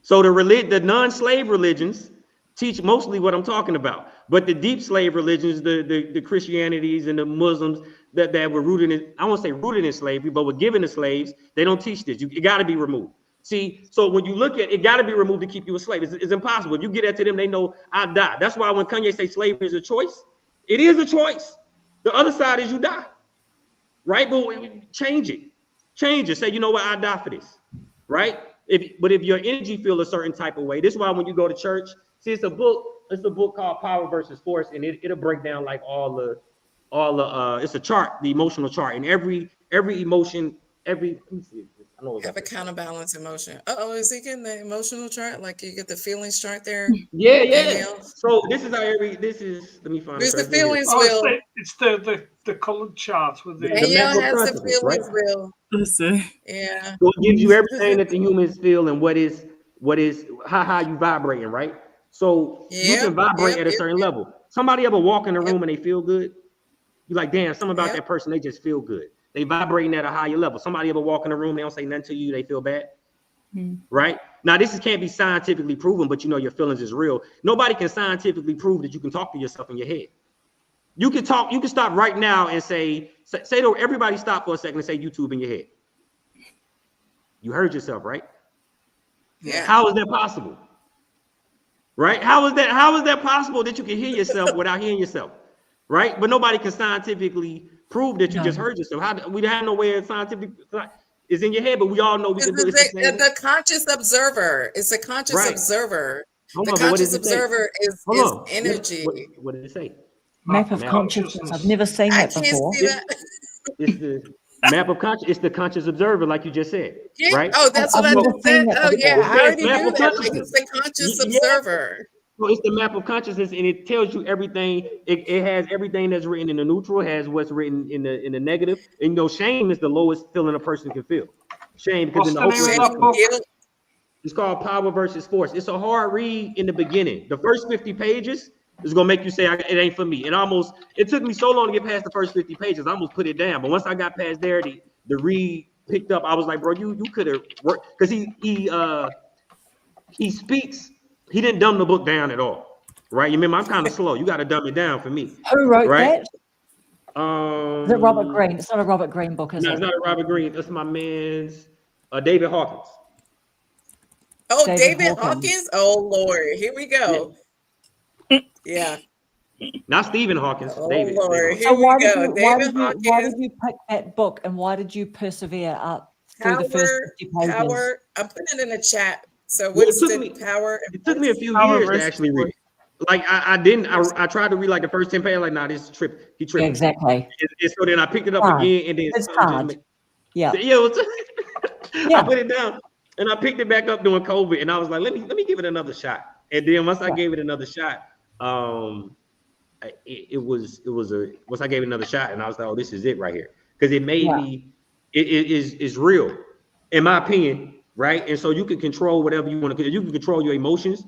So the non-slave religions teach mostly what I'm talking about, but the deep slave religions, the Christianities and the Muslims that were rooted in, I won't say rooted in slavery, but were given to slaves, they don't teach this. It got to be removed. See, so when you look at it, got to be removed to keep you a slave. It's impossible. If you get that to them, they know I die. That's why when Kanye say slavery is a choice, it is a choice. The other side is you die, right? But change it. Say, you know what, I die for this, right? But if your energy feels a certain type of way, this is why when you go to church, see, it's a book called Power versus Force, and it'll break down like all the it's a chart, the emotional chart, and every emotion, let me see. I know have a counterbalance emotion. Is he getting the emotional chart? Like you get the feelings chart there? Yeah. So this is let me find There's it. The feelings wheel. It's the colored chart with the Danielle has the feelings wheel. Listen. Yeah. So it gives you everything that the humans feel and what is how you vibrating, right? So you can vibrate at a certain level. Somebody ever walk in the room and they feel good? You're like, damn, something about that person, they just feel good. They vibrating at a higher level. Somebody ever walk in the room, they don't say nothing to you, they feel bad, right? Now, this can't be scientifically proven, but you know your feelings is real. Nobody can scientifically prove that you can talk to yourself in your head. You can stop right now and say to everybody, stop for a second and say YouTube in your head. You heard yourself, right? Yeah. How is that possible? Right? How is that possible that you can hear yourself without hearing yourself? Right? But nobody can scientifically prove that you just heard yourself. We have no way of scientific. It's in your head, but we all know we can do it. The conscious observer. It's a conscious observer. The conscious observer is energy. What did it say? Map of consciousness. I've never seen that before. See that. It's the map of conscious. It's the conscious observer, like you just said, right? Oh, that's what I just said. Oh, yeah, I already knew that. Like it's the conscious observer. So it's the map of consciousness, and it tells you everything. It has everything that's written in the neutral, has what's written in the negative. And you know, shame is the lowest feeling a person can feel. Shame, because in the whole it's called Power versus Force. It's a hard read in the beginning. The first 50 pages is gonna make you say it ain't for me. It took me so long to get past the first 50 pages. I almost put it down. But once I got past there, the read picked up. I was like, bro, you could have worked, because he speaks. He didn't dumb the book down at all, right? You remember, I'm kind of slow. You got to dumb it down for me. Who wrote that? Is it Robert Greene? It's not a Robert Greene book, is it? It's not a Robert Greene. That's my man's David Hawkins. Oh, David Hawkins. Oh Lord, here we go. Yeah. Not Stephen Hawkins. Oh David. Lord, So here we go. David Hawkins. why did you pick that book, and why did you persevere up through the first 50 pages? Power. I'm putting it in the chat. So Well, what's the power? It took me a few years to actually read it. Like I didn't. I tried to read like the first 10 pages. Like, nah, this is trip. He tripped. Yeah, exactly. And so then I picked it up again, and then it's hard. Yeah. I put it down, and I picked it back up during COVID, and I was like, let me give it another shot. And then once I gave it another shot, once I gave it another shot, and I was like, oh, this is it right here, because it made me. It is real, in my opinion, right? And so you can control whatever you want to. You can control your emotions.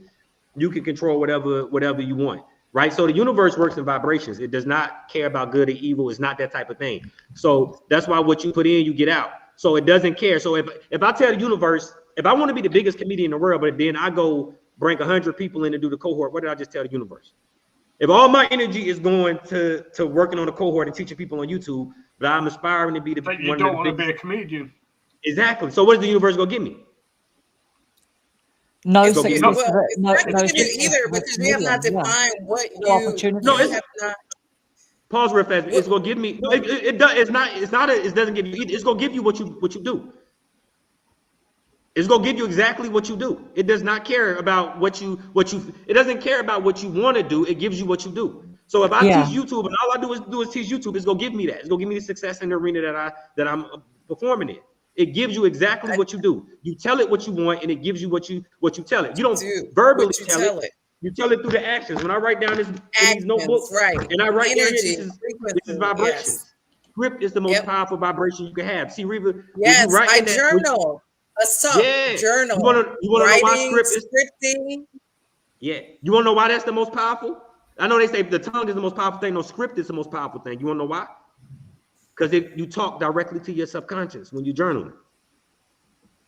You can control whatever you want, right? So the universe works in vibrations. It does not care about good or evil. It's not that type of thing. So that's why what you put in, you get out. So it doesn't care. So if I tell the universe, if I want to be the biggest comedian in the world, but then I go bring 100 people in to do the cohort, what did I just tell the universe? If all my energy is going to working on the cohort and teaching people on YouTube, but I'm aspiring to be but you don't want to be a comedian. Exactly. So what is the universe gonna give me? No It's success. not gonna No give you either, because we have not defined what you have not. Pause real fast. It's gonna give me. It doesn't give you. It's gonna give you what you do. It's gonna give you exactly what you do. It does not care about what you. It doesn't care about what you want to do. It gives you what you do. So if I teach YouTube and all I do is teach YouTube, it's gonna give me that. It's gonna give me the success in the arena that I'm performing in. It gives you exactly what you do. You tell it what you want, and it gives you what you tell it. You don't verbally tell it. You tell it through the actions. When I write down in these notebooks, and I write down this is vibration. Script is the most powerful vibration you can have. See, Reva, yes, I journal. Journal. You wanna know why script is scripting? Yeah. You wanna know why that's the most powerful? I know they say the tongue is the most powerful thing. No, script is the most powerful thing. You wanna know why? Because you talk directly to your subconscious when you journal.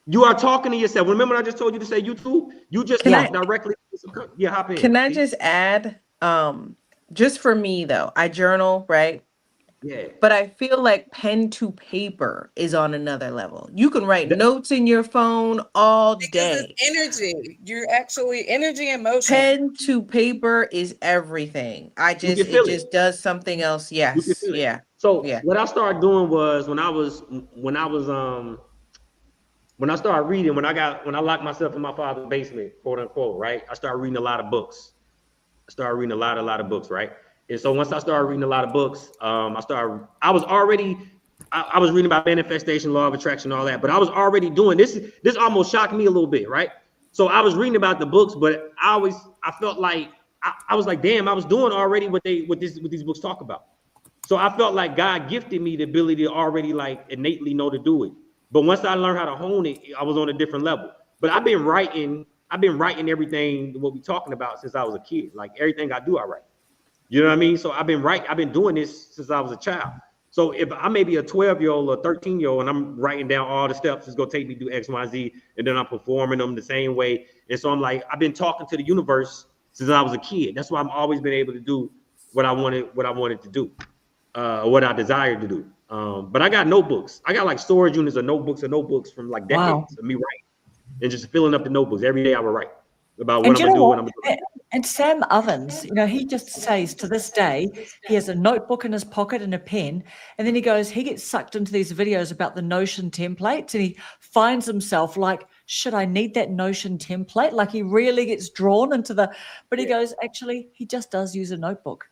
You are talking to yourself. Remember, I just told you to say YouTube. You just talk directly to your subconscious. Yeah, hop in. Can I just add? Just for me though, I journal, right? Yeah. But I feel like pen to paper is on another level. You can write notes in your phone all day. Because it's energy. You're actually energy and motion. Pen to paper is everything. It just does something else. Yes. Yeah. So what I started doing was when I started reading, when I locked myself in my father's basement, quote unquote, right? I started reading a lot of books. I started reading a lot of books, right? And so once I started reading a lot of books, I was reading about manifestation, law of attraction, all that, but I was already doing this. This almost shocked me a little bit, right? So I was reading about the books, but I felt like I was like, damn, I was doing already what these books talk about. So I felt like God gifted me the ability to already like innately know to do it. But once I learned how to hone it, I was on a different level. But I've been writing everything what we're talking about since I was a kid. Like everything I do, I write. You know what I mean? So I've been doing this since I was a child. So if I may be a 12-year-old or 13-year-old and I'm writing down all the steps it's gonna take me to do X, Y, Z, and then I'm performing them the same way. And so I'm like, I've been talking to the universe since I was a kid. That's why I've always been able to do what I wanted to do, what I desired to do. But I got notebooks. I got like storage units of notebooks from like decades of me writing and just filling up the notebooks. Every day I would write about what I'm gonna do. And Sam Ovens, he just says to this day, he has a notebook in his pocket and a pen. And then he gets sucked into these videos about the Notion templates, and he finds himself like, should I need that Notion template? Like he really gets drawn into but he goes, actually, he just does use a notebook.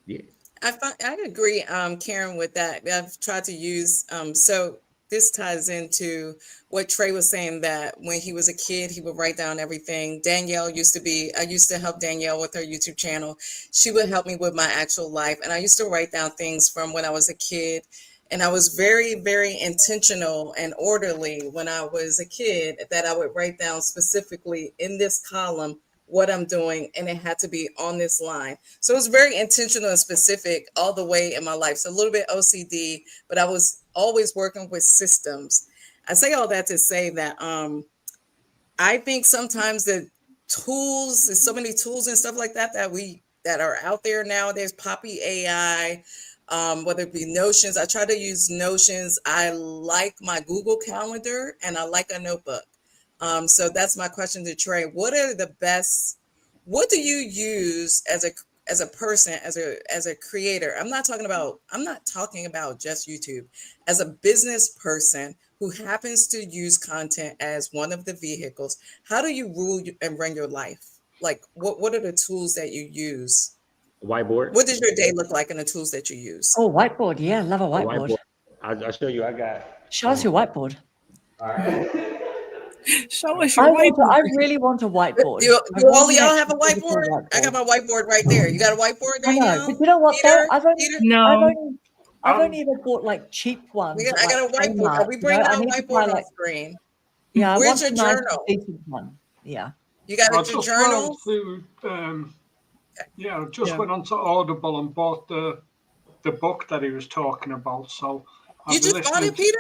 Yeah. I agree, Karen, with that. I've tried to use, so this ties into what Trey was saying, that when he was a kid, he would write down everything. I used to help Danielle with her YouTube channel. She would help me with my actual life. And I used to write down things from when I was a kid. And I was very, very intentional and orderly when I was a kid, that I would write down specifically in this column what I'm doing, and it had to be on this line. So it was very intentional and specific all the way in my life. So a little bit OCD, but I was always working with systems. I say all that to say that I think sometimes the tools, there's so many tools and stuff like that that are out there nowadays, Poppy AI, whether it be Notions. I try to use Notions. I like my Google Calendar, and I like a notebook. So that's my question to Trey. What do you use as a person, as a creator? I'm not talking about just YouTube. As a business person who happens to use content as one of the vehicles, how do you rule and run your life? Like, what are the tools that you use? Whiteboard. What does your day look like in the tools that you use? Oh, whiteboard. Yeah, love a whiteboard. I'll show you. I got. Show us your whiteboard. All right. Show us your I whiteboard. really want a whiteboard. Do all of y'all have a actually whiteboard? I got my whiteboard right there. You got a whiteboard there? I know, but you know what? Peter? I've only ever bought like cheap ones. I got a whiteboard. Are we bringing our whiteboard on screen? Yeah, Where's I want your a nice, journal? decent one. Yeah. You got a journal? I just went onto Audible and bought the book that he was talking about. So you just bought it, Peter?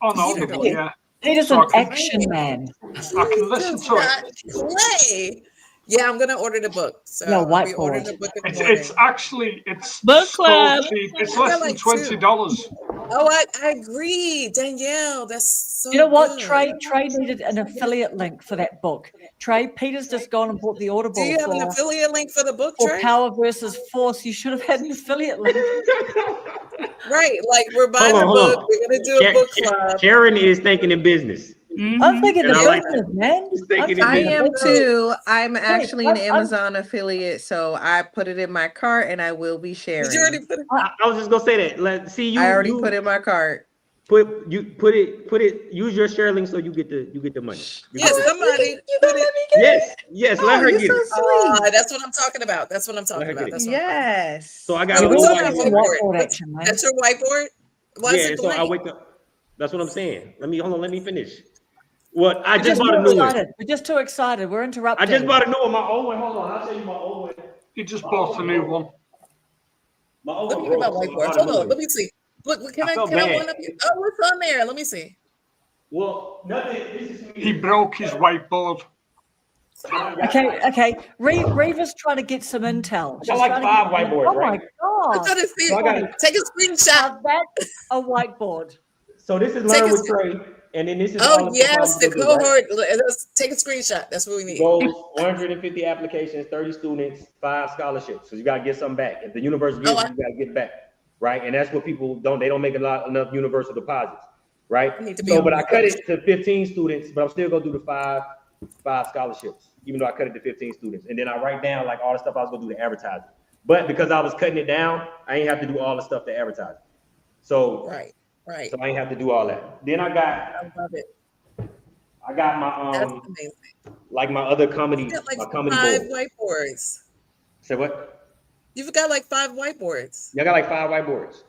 On Audible, yeah. Peter's an action man. I can listen to it. Play. Yeah, I'm gonna order the book. So Yeah, I'll be ordering the book in the morning. It's Book club. so cheap. It's less than $20. Oh, I agree, Danielle. That's so. You know what? good. Trey needed an affiliate link for that book. Peter's just gone and bought the Audible. Do you have an affiliate link for the book, for Trey? Power versus Force? You should have had an affiliate link. Right, like we're buying the book. We're gonna do a book club. Karen is thinking in business. I'm thinking And the I like business, man. I am too. I'm actually an I'm- Amazon affiliate, so I put it in my cart and I will be sharing. Did you already put it? I was just gonna say that. I already put it in my cart. Put it. Use your share link so you get the money. Yes, somebody. Yes. Let her get it. That's what I'm talking about. That's what I'm talking about. That's what I'm Yes. So I got So a what's little on your whiteboard. whiteboard action, man. That's your whiteboard? Why is Yeah. it So I blank? wake up. That's what I'm saying. Let me finish. What I We're just just bought a too new one. excited. We're just too excited. We're interrupting. I just bought a new one. My old one. Hold on. I'll tell you my old one. He just bought a new one. My old Let one me get my broke, so I whiteboard. bought a Hold new on. one. Let me see. Look, can I felt one bad. up you? Oh, what's on there? Let me see. Well, nothing. This is me. He broke his whiteboard. Okay. Reva's trying to get some intel. She's I like trying to 5 get- whiteboards, Oh right? my I god! gotta see So I it. gotta- Take a screenshot. That's a whiteboard. So this is Take Learn a- with Trey, and then this is all Oh the stuff yes, I'm the gonna do, right? cohort. Let's take a screenshot. That's what we need. Goals, 150 applications, 30 students, 5 scholarships. So you gotta get something back. If the universe gives you gotta get back, right? And that's what people don't. They don't make enough universal deposits, right? Need to be So, on but I the cut it to 15 students, but I'm still gonna do the five scholarships, even though I cut it to 15 students. And then I write down like all the stuff I was gonna do to advertising. But because I was cutting it down, I ain't have to do all the stuff to advertise. So, Right. so I ain't have to do all that. Then I love it. got my That's amazing. like my other comedy, You got like my comedy 5 board. whiteboards. Say what? You've got like 5 whiteboards. Yeah, I got like 5 whiteboards.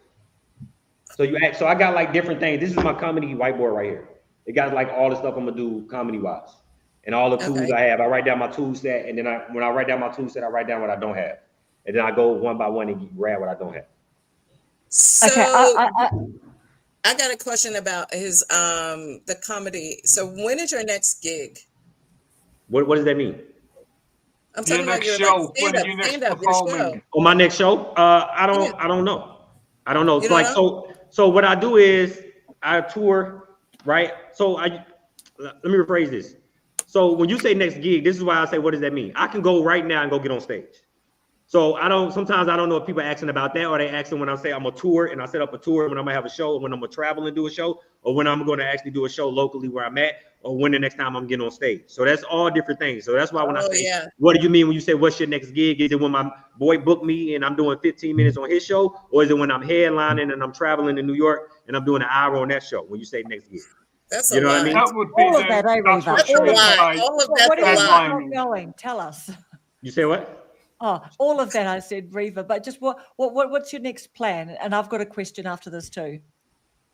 So I got like different things. This is my comedy whiteboard right here. It got like all the stuff I'm gonna do comedy wise, and all the tools Okay. I have. I write down my tool set, and then when I write down my tool set, I write down what I don't have, and then I go one by one and grab what I don't have. So Okay, I got a question about his the comedy. So when is your next gig? What does that mean? I'm Your talking about next your show. like, When are you next stand-up, your performing? show. On my next show? I don't know. I don't know. You So like don't so what I do is I tour, right? So let me rephrase this. So when you say next gig, this is why I say, what does that mean? I can go right now and go get on stage. So sometimes I don't know if people are asking about that, or they asking when I say I'm a tour and I set up a tour, when I'm gonna have a show, or when I'm gonna travel and do a show, or when I'm gonna actually do a show locally where I'm at, or when the next time I'm getting on stage. So that's all different things. So that's why when I say, what do you mean when you say, what's your next gig? Is it when my boy booked me and I'm doing 15 minutes on his show? Or is it when I'm headlining and I'm traveling to New York and I'm doing an hour on that show when you say next gig? That's You know what I mean? That would be All of that, I that's read what that. you mean That's a by lie. All of What that's are a you lie. headlining. going? Tell us. You say what? Oh, all of that I said, Reva. But just what's your next plan? And I've got a question after this too.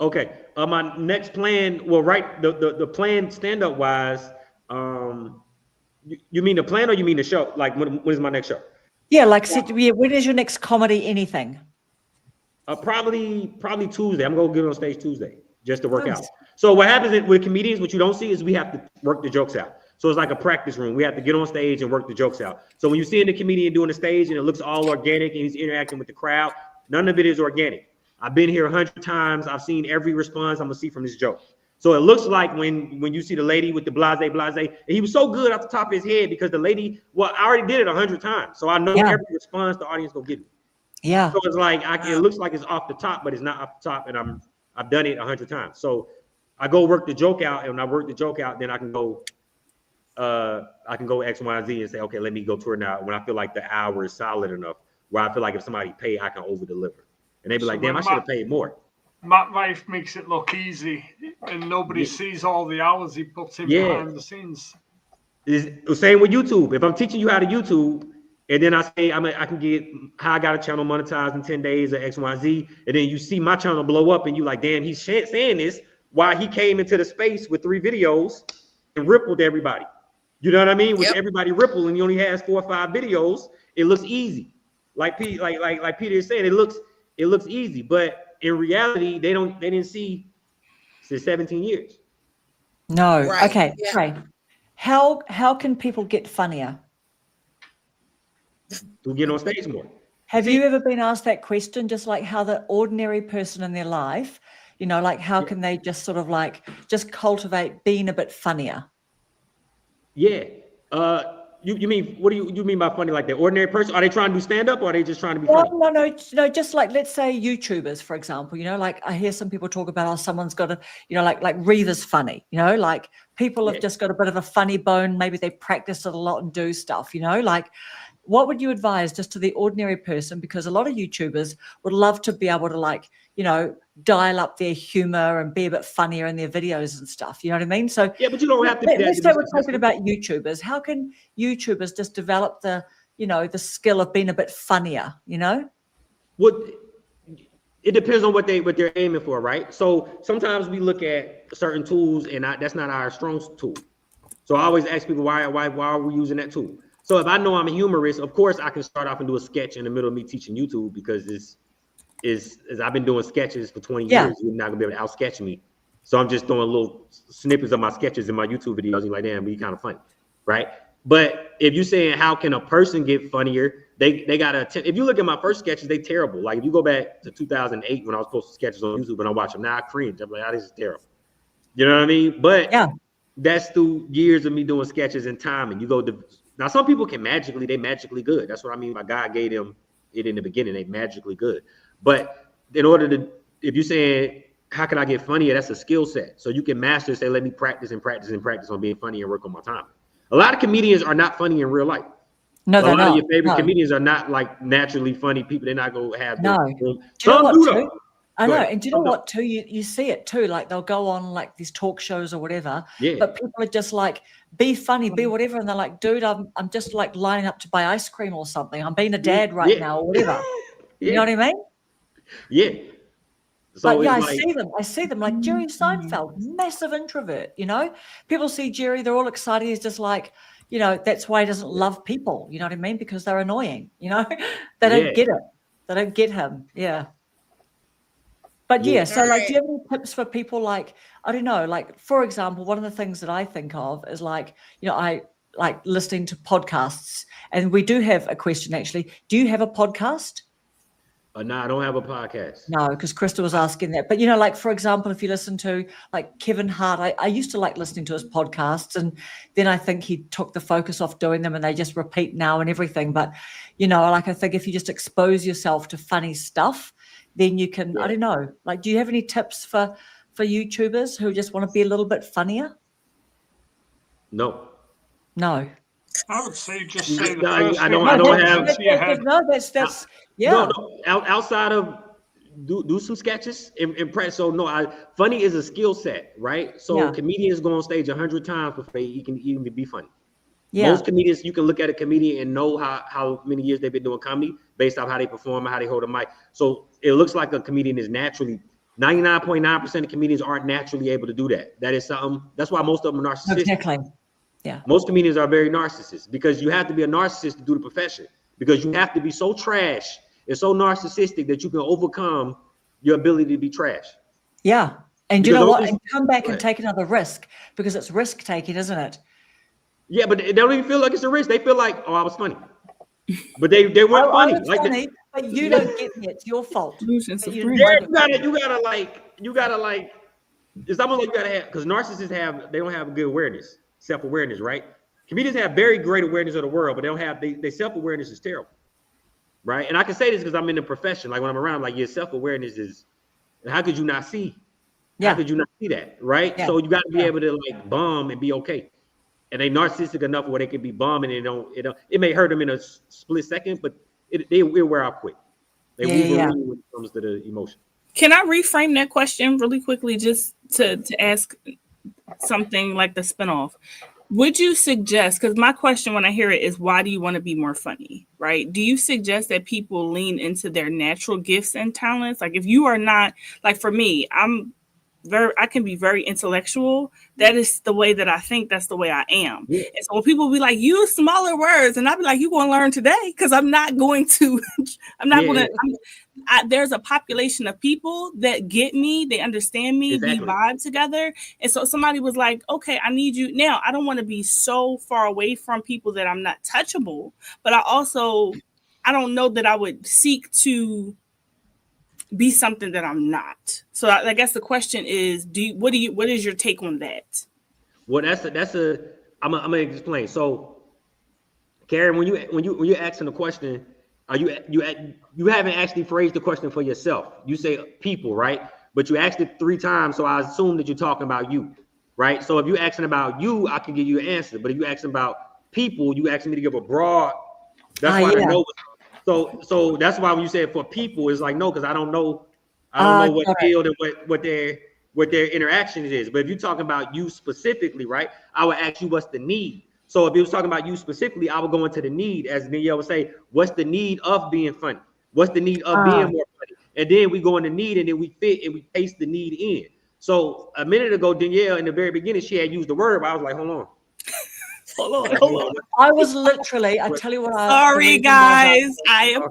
Okay. My next plan, well, right, the plan stand-up wise, you mean the plan or you mean the show? Like when is my next show? Yeah, when is your next comedy anything? Probably Tuesday. I'm gonna get on stage Tuesday just to work Nice. out. So what happens with comedians, what you don't see is we have to work the jokes out. So it's like a practice room. We have to get on stage and work the jokes out. So when you see the comedian doing the stage and it looks all organic and he's interacting with the crowd, none of it is organic. I've been here 100 times. I've seen every response I'm gonna see from this joke. So it looks like when you see the lady with the blase, and he was so good off the top of his head because the lady, well, I already did it 100 times. So I know every response the audience gonna give me. Yeah. So it's like, it looks like it's off the top, but it's not off the top. And I've done it 100 times. So I go work the joke out, and when I work the joke out, then I can go X, Y, and Z and say, okay, let me go tour now. When I feel like the hour is solid enough, where I feel like if somebody pay, I can over deliver. And they be like, damn, I should have paid more. Matt Rife makes it look easy, and nobody sees all the hours he puts in behind the scenes. It's the same with YouTube. If I'm teaching you how to YouTube, and then I say I can get how I got a channel monetized in 10 days or X, Y, Z, and then you see my channel blow up, and you like, damn, he's saying this while he came into the space with 3 videos and rippled everybody. You know what I mean? With everybody ripple, and he only has 4 or 5 videos, it looks easy. Like Peter is saying, it looks easy, but in reality, they didn't see since 17 years. No. Right. Okay. Yeah. Right. How can people get funnier? To get on stage more. Have you ever been asked that question? Just like how the ordinary person in their life, you know, like how can they just sort of like just cultivate being a bit funnier? Yeah. You mean, what do you mean by funny? Like the ordinary person? Are they trying to do stand up, or are they just trying to be funny? No. Just like, let's say YouTubers, for example, you know, like I hear some people talk about, someone's got a, you know, like Reva's funny, you know, like people have just got a bit of a funny bone. Maybe they've practiced it a lot and do stuff, you know, like what would you advise just to the ordinary person? Because a lot of YouTubers would love to be able to, like, you know, dial up their humor and be a bit funnier in their videos and stuff. You know what I mean? So yeah, but you don't have to be that. Let's say we're talking about YouTubers. How can YouTubers just develop the, you know, the skill of being a bit funnier, you know? It depends on what they're aiming for, right? So sometimes we look at certain tools, and that's not our strong tool. So I always ask people, why are we using that tool? So if I know I'm a humorist, of course I can start off and do a sketch in the middle of me teaching YouTube, because I've been doing sketches for 20 years. You're not gonna be able to out sketch me. So I'm just throwing little snippets of my sketches in my YouTube videos. You're like, damn, be kind of funny, right? But if you're saying how can a person get funnier, they gotta. If you look at my first sketches, they terrible. Like if you go back to 2008 when I was posting sketches on YouTube and I watch them now, I cringe. I'm like, oh, this is terrible. You know what I mean? But that's through years of me doing sketches and time. And you go to now, some people they magically good. That's what I mean by God gave them it in the beginning. They magically good. But in order to, if you're saying, how can I get funnier? That's a skill set. So you can master, say, let me practice on being funny and work on my time. A lot of comedians are not funny in real life. No, they're not. A lot of your favorite no. comedians are not like naturally funny people. They're not going to have. No. Some do though. I know. And do you know what too? You see it too. Like they'll go on like these talk shows or whatever. Yeah. But people are just like, be funny, be whatever. And they're like, dude, I'm just like lining up to buy ice cream or something. I'm being a dad right now or whatever. You know what I mean? Yeah. So but I see them like Jerry Seinfeld, massive introvert, you know? People see Jerry, they're all excited. He's just like, you know, that's why he doesn't love people. You know what I mean? Because they're annoying, you know? They don't get it. They don't get him. Yeah. But so like, do you have any tips for people? Like, I don't know, like, for example, one of the things that I think of is like, you know, I like listening to podcasts, and we do have a question actually. Do you have a podcast? No, I don't have a podcast. No, because Krista was asking that. But, you know, like, for example, if you listen to like Kevin Hart, I used to like listening to his podcasts, and then I think he took the focus off doing them and they just repeat now and everything. But, you know, like, I think if you just expose yourself to funny stuff, then you can, I don't know, like, do you have any tips for YouTubers who just want to be a little bit funnier? No. I would say just say the first I don't have. No, that's No, outside of do some sketches and press. So no, funny is a skill set, right? So comedians go on stage 100 times before he can even be funny. Yeah. Most comedians, you can look at a comedian and know how many years they've been doing comedy based off how they perform and how they hold a mic. So it looks like a comedian is naturally 99.9% of comedians aren't naturally able to do that. That is something. That's why most of them are narcissistic. Exactly. Yeah. Most comedians are very narcissist, because you have to be a narcissist to do the profession, because you have to be so trash and so narcissistic that you can overcome your ability to be trash. Yeah. And you know what? And come back and take another risk, because it's risk taking, isn't it? Yeah, but they don't even feel like it's a risk. They feel like, oh, I was funny. But they weren't funny. Like funny, but you don't get me. It's your fault. You gotta it's almost like you gotta have, because narcissists they don't have good awareness, self-awareness, right? Comedians have very great awareness of the world, but they don't have they self-awareness is terrible, right? And I can say this because I'm in the profession. Like when I'm around, like your self-awareness is, how could you not see? Yeah. How could you not see that, right? Yeah. So you got to be able to like bomb and be okay. And they narcissistic enough where they can be bombing and it may hurt them in a split second, but it will wear out quick. They when it comes to the emotion. Can I reframe that question really quickly, just to ask something like the spinoff? Would you suggest, because my question when I hear it is, why do you want to be more funny, right? Do you suggest that people lean into their natural gifts and talents? Like if you are not, like for me, I can be very intellectual. That is the way that I think. That's the way I am. Yeah. And so when people be like, use smaller words, and I'll be like, you going to learn today, because I'm not going to. There's a population of people that get me, they understand me, we vibe together. And so somebody was like, okay, I need you now. I don't want to be so far away from people that I'm not touchable, but I don't know that I would seek to be something that I'm not. So I guess the question is, what is your take on that? Well, I'm gonna explain. So, Karen, when you're asking the question, you haven't actually phrased the question for yourself. You say people, right? But you asked it 3 times, so I assume that you're talking about you, right? So if you're asking about you, I can give you an answer. But if you're asking about people, you asking me to give a broad. That's why I know. So that's why when you say for people, it's like no, because I don't know what field and what their interaction is. But if you're talking about you specifically, right, I would ask you what's the need. So if it was talking about you specifically, I would go into the need, as Danielle would say, what's the need of being funny? What's the need of being more funny? And then we go into need, and then we fit and we paste the need in. So a minute ago, Danielle, in the very beginning, she had used the word, but I was like, hold on. Hold on. I was literally, I tell you what. Sorry, guys. I'm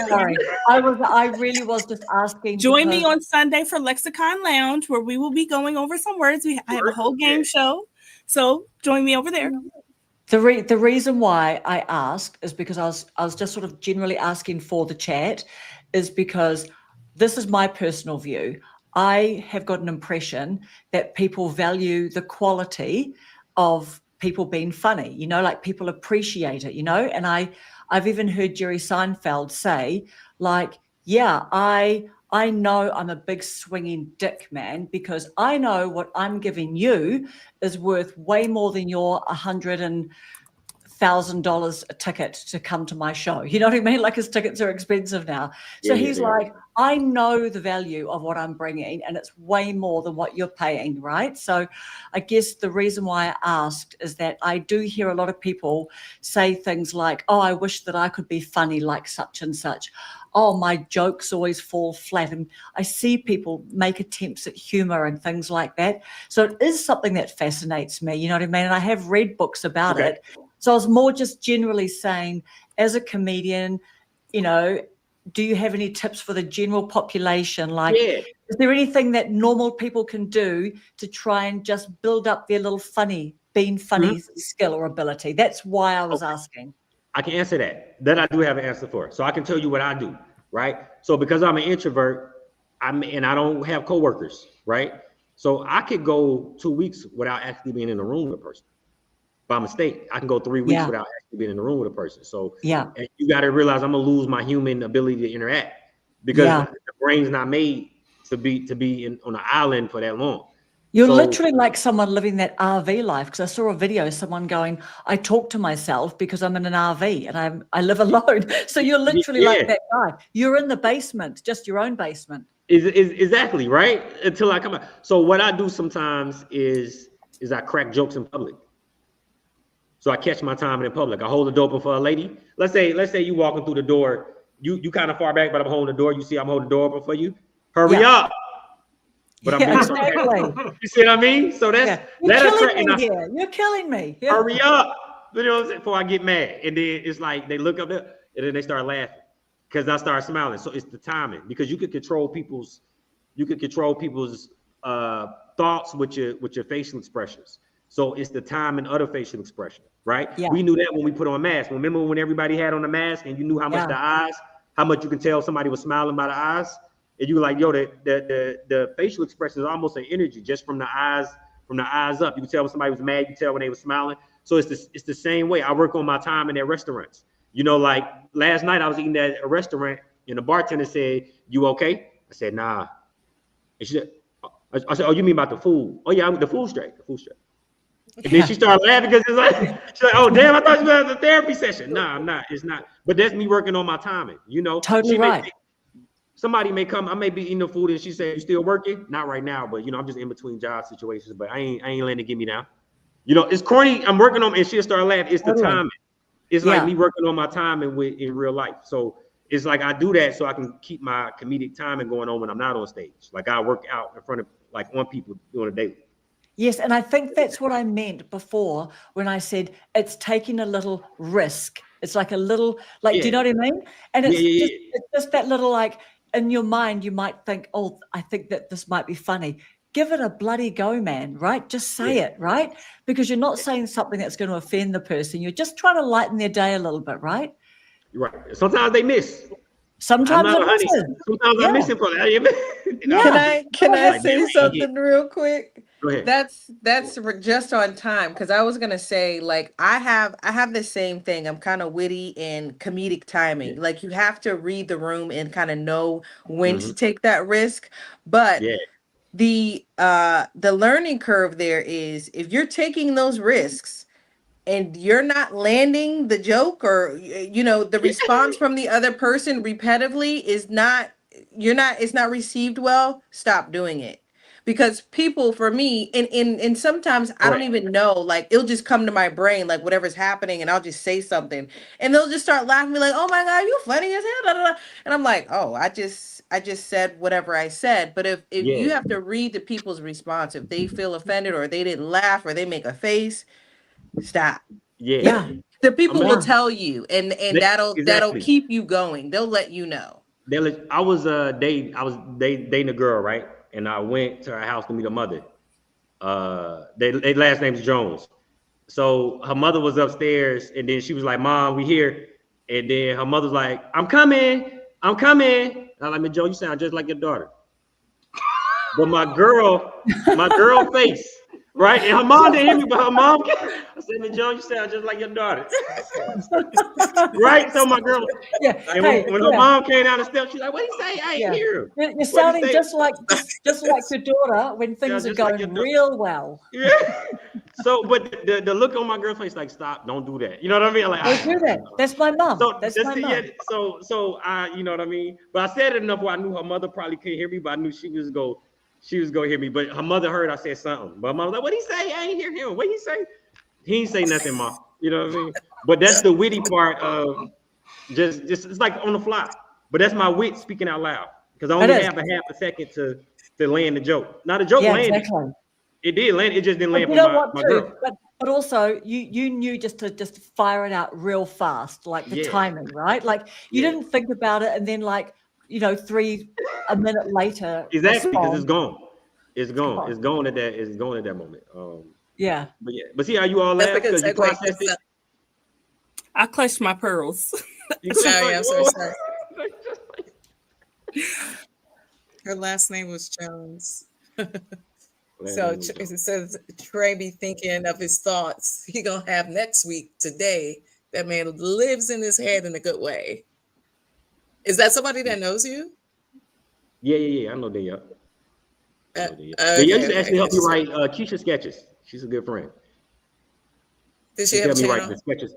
sorry. I really was just asking. Join me on Sunday for Lexicon Lounge, where we will be going over some words. I have a whole game show. So join me over there. The reason why I asked is because I was just sort of generally asking for the chat, is because this is my personal view. I have got an impression that people value the quality of people being funny, like people appreciate it, and I've even heard Jerry Seinfeld say, like, yeah, I know I'm a big swinging dick, man, because I know what I'm giving you is worth way more than your $100,000 a ticket to come to my show. You know what I mean? Like his tickets are expensive now. So he's like, I know the value of what I'm bringing, and it's way more than what you're paying, right? So I guess the reason why I asked is that I do hear a lot of people say things like, oh, I wish that I could be funny like such and such. Oh, my jokes always fall flat. And I see people make attempts at humor and things like that. So it is something that fascinates me, you know what I mean? And I have read books about it. So I was more just generally saying, as a comedian, do you have any tips for the general population? Like, is there anything that normal people can do to try and just build up their little being funny skill or ability? That's why I was asking. I can answer that. That I do have an answer for. So I can tell you what I do, right? So because I'm an introvert, and I don't have coworkers, right? So I could go 2 weeks without actually being in a room with a person. By mistake, I can go 3 weeks without actually being in the room with a person. So and you got to realize I'm gonna lose my human ability to interact, because the brain's not made to be on an island for that long. You're literally like someone living that RV life, because I saw a video of someone going, I talk to myself because I'm in an RV and I live alone. So you're literally like that guy. You're in the basement, just your own basement. Is exactly right, until I come out. So what I do sometimes is I crack jokes in public. So I catch my time in public. I hold the door open for a lady. Let's say you walking through the door. You kind of far back, but I'm holding the door. You see I'm holding the door open for you. Hurry up. But I'm exactly. You see what I mean? So that's You're killing me. Yeah. Hurry up. You know what I'm saying? Before I get mad. And then it's like they look up there and then they start laughing because I start smiling. So it's the timing, because you could control people's thoughts with your facial expressions. So it's the timing of the facial expression, right? Yeah. We knew that when we put on masks. Remember when everybody had on a mask and you knew how much how much you can tell somebody was smiling by the eyes? And you like, yo, the facial expression is almost an energy just from the eyes up. You can tell when somebody was mad, you can tell when they were smiling. So it's the same way. I work on my time in their restaurants. You know, like last night I was eating at a restaurant and the bartender said, "You okay?" I said, "Nah." And she said, I said, "Oh, you mean about the food?" "Oh yeah, the food straight, the food straight." And then she started laughing because it's like, she's like, "Oh damn, I thought you was at a therapy session." Nah, I'm not. It's not. But that's me working on my timing. You know, Totally right. Somebody may come, I may be eating the food and she said, "You still working?" Not right now, but you know, I'm just in between job situations, but I ain't letting it get me down. You know, it's corny. I'm working on, and she'll start laughing. It's the timing. It's like me working on my timing in real life. So it's like I do that so I can keep my comedic timing going on when I'm not on stage. Like I work out in front of, like, on people doing a daily. Yes, and I think that's what I meant before when I said it's taking a little risk. It's like a little, like, do you know what I mean? And it's just that little, like, in your mind, you might think, oh, I think that this might be funny. Give it a bloody go, man, right? Just say it, right? Because you're not saying something that's going to offend the person. You're just trying to lighten their day a little bit, right? Right. Sometimes they miss. Sometimes I'm yeah. missing for Can that. I say something real quick? Go ahead. That's just on time, because I was gonna say, like, I have the same thing. I'm kind of witty and comedic timing. Like, you have to read the room and kind of know when to take that risk. But the learning curve there is, if you're taking those risks and you're not landing the joke, or you know, the response from the other person repetitively is not, it's not received well, stop doing it. Because people, for me, and sometimes I don't even know, like, it'll just come to my brain, like, whatever's happening, and I'll just say something and they'll just start laughing, like, "Oh my God, you funny as hell." Da, da, da. And I'm like, oh, I just said whatever I said. But if you have to read the people's response, if they feel offended or they didn't laugh or they make a face, stop. The people will tell you, and that'll keep you going. They'll let you know. I was dating a girl, right? And I went to her house to meet her mother. Their last name's Jones. So her mother was upstairs, and then she was like, "Mom, we here." And then her mother's like, I'm coming. And I'm like, "Miss Joe, you sound just like your daughter." But my girl face, right? And her mom didn't hear me, but her mom, I said, "Miss Joe, you sound just like your daughter." Right? So my girl, and when her mom came down the steps, she's like, "What did he say? I ain't hear him." You're sounding just like your daughter when things are going real well. Yeah. So, but the look on my girl's face, like, "Stop, don't do that." You know what I mean? Like, don't do that. That's my mom. So that's my mom. Yeah, so I, you know what I mean? But I said it enough where I knew her mother probably couldn't hear me, but I knew she was gonna hear me. But her mother heard I said something. But mom was like, "What he say? I ain't hear him. What he say?" He ain't say nothing, Mom. You know what I mean? But that's the witty part of just it's like on the fly. But that's my wit speaking out loud, because I only have a half a second to land the joke. Now the joke landed. Exactly. It did land. It just didn't land for my girl. But also you knew just to fire it out real fast, like the timing, right? Like you didn't think about it and then, like, you know, a minute later. Exactly, because it's gone. It's gone. It's gone at that moment. But see how you all laugh because you processed it. I clutched my pearls. I'm so sorry. Her last name was Jones. So it says Trey be thinking of his thoughts he gonna have next week today. That man lives in his head in a good way. Is that somebody that knows you? Yeah. I know Danielle. Danielle used to actually help me write Keisha sketches. She's a good friend. Did she help me write the sketches?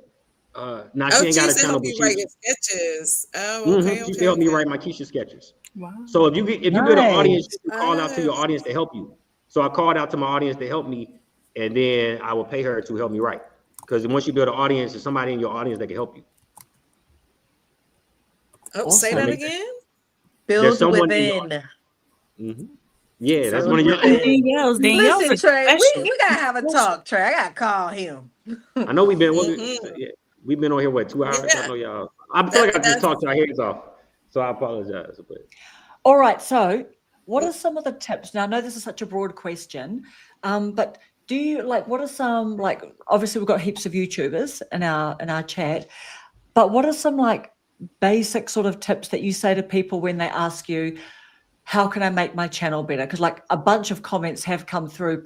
She ain't got a channel, but she write your sketches. Oh, okay. She helped me write my Keisha sketches. Wow. So if you get an audience, you call out to your audience to help you. So I called out to my audience to help me, and then I will pay her to help me write. Because once you build an audience, there's somebody in your audience that can help you. Oh, say that again. Build within. Yeah, that's one of your. Listen, Trey, we gotta have a talk, Trey. I gotta call him. I know we've been on here 2 hours. I know y'all. I feel like I just talked our heads off, so I apologize. But all right, so what are some of the tips? Now, I know this is such a broad question, but do you what are some, obviously we've got heaps of YouTubers in our chat, but what are some basic sort of tips that you say to people when they ask you, how can I make my channel better? Because like a bunch of comments have come through.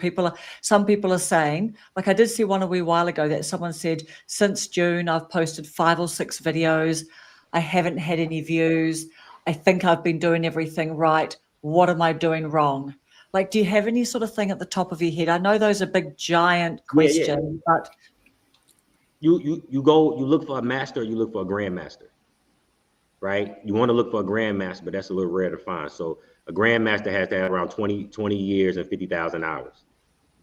Some people are saying, like I did see one a wee while ago that someone said, since June, I've posted 5 or 6 videos. I haven't had any views. I think I've been doing everything right. What am I doing wrong? Like, do you have any sort of thing at the top of your head? I know those are big, giant questions, but you look for a master, or you look for a grandmaster. Right? You want to look for a grandmaster, but that's a little rare to find. So a grandmaster has to have around 20 years and 50,000 hours,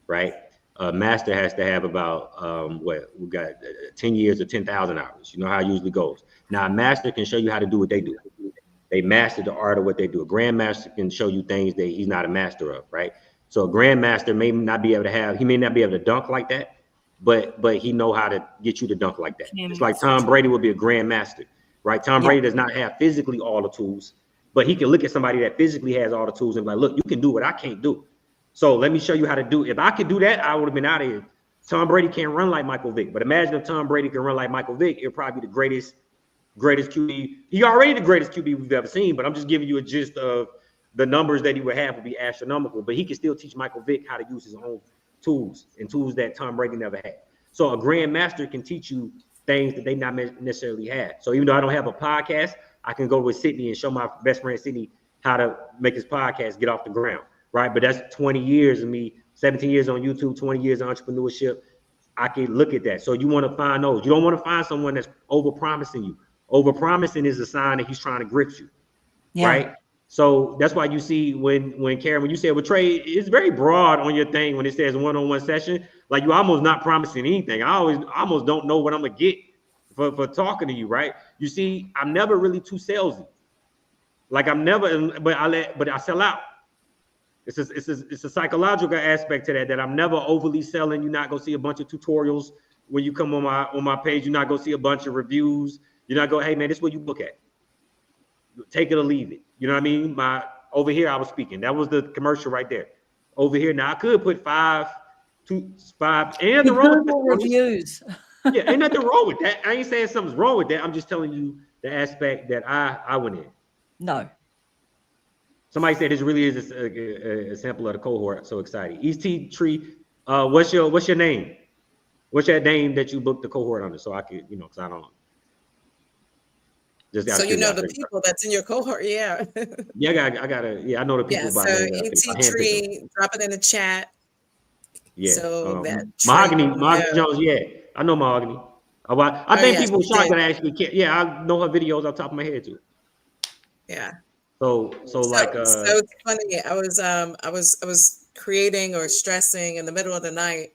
right? A master has to have about we got 10 years or 10,000 hours. You know how it usually goes. Now a master can show you how to do what they do. They master the art of what they do. A grandmaster can show you things that he's not a master of, right? So a grandmaster may not be able to dunk like that, but he know how to get you to dunk like that. It's like Tom Brady would be a grandmaster. Right, Tom Brady does not have physically all the tools, but he can look at somebody that physically has all the tools and be like, look, you can do what I can't do. So let me show you how to do. If I could do that, I would have been out of here. Tom Brady can't run like Michael Vick, but imagine if Tom Brady can run like Michael Vick, it'll probably be the greatest QB. He already the greatest QB we've ever seen, but I'm just giving you a gist of the numbers that he would have would be astronomical. But he can still teach Michael Vick how to use his own tools and tools that Tom Brady never had. So a grandmaster can teach you things that they not necessarily had. So even though I don't have a podcast, I can go with Sydney and show my best friend Sydney how to make his podcast get off the ground, right? But that's 20 years of me, 17 years on YouTube, 20 years of entrepreneurship. I can look at that. So you want to find those. You don't want to find someone that's over-promising you. Over-promising is a sign that he's trying to grift you, right? So that's why you see when Karen, when you say, well, Trey, it's very broad on your thing when it says one-on-one session. Like you almost not promising anything. I almost don't know what I'm gonna get for talking to you, right? You see, I'm never really too salesy. Like I'm never, but I sell out. It's a psychological aspect to that I'm never overly selling. You're not gonna see a bunch of tutorials when you come on my page. You're not gonna see a bunch of reviews. You're not going, hey man, this is what you look at. Take it or leave it. You know what I mean? Over here I was speaking. That was the commercial right there. Over here now I could put 5, 2, 5, and the reviews. Yeah, ain't nothing wrong with that. I ain't saying something's wrong with that. I'm just telling you the aspect that I went in. No. Somebody said this really is a sample of the cohort. So exciting. East T Tree. What's your name? What's that name that you booked the cohort under? So I could, because I don't. So you know the people that's in your cohort, yeah. Yeah, I gotta. Yeah, I know the people. Yeah, so ET Tree, drop it in the chat. Yeah. So that Mahogany Jones. Yeah, I know Mahogany. I think people shocked that I actually can't. Yeah, I know her videos off the top of my head too. Yeah. So like. So it's funny. I was creating or stressing in the middle of the night.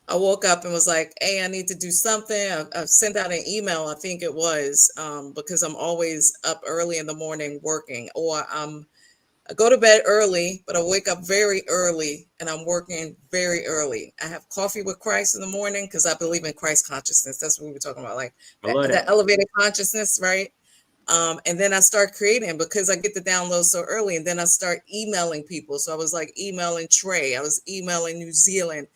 I woke up and was like, hey, I need to do something. I sent out an email, I think it was, because I'm always up early in the morning working, or I go to bed early, but I wake up very early and I'm working very early. I have coffee with Christ in the morning because I believe in Christ consciousness. That's what we were talking about, like that elevated consciousness, right? And then I start creating because I get the download so early, and then I start emailing people. So I was like emailing Trey. I was emailing New Zealand.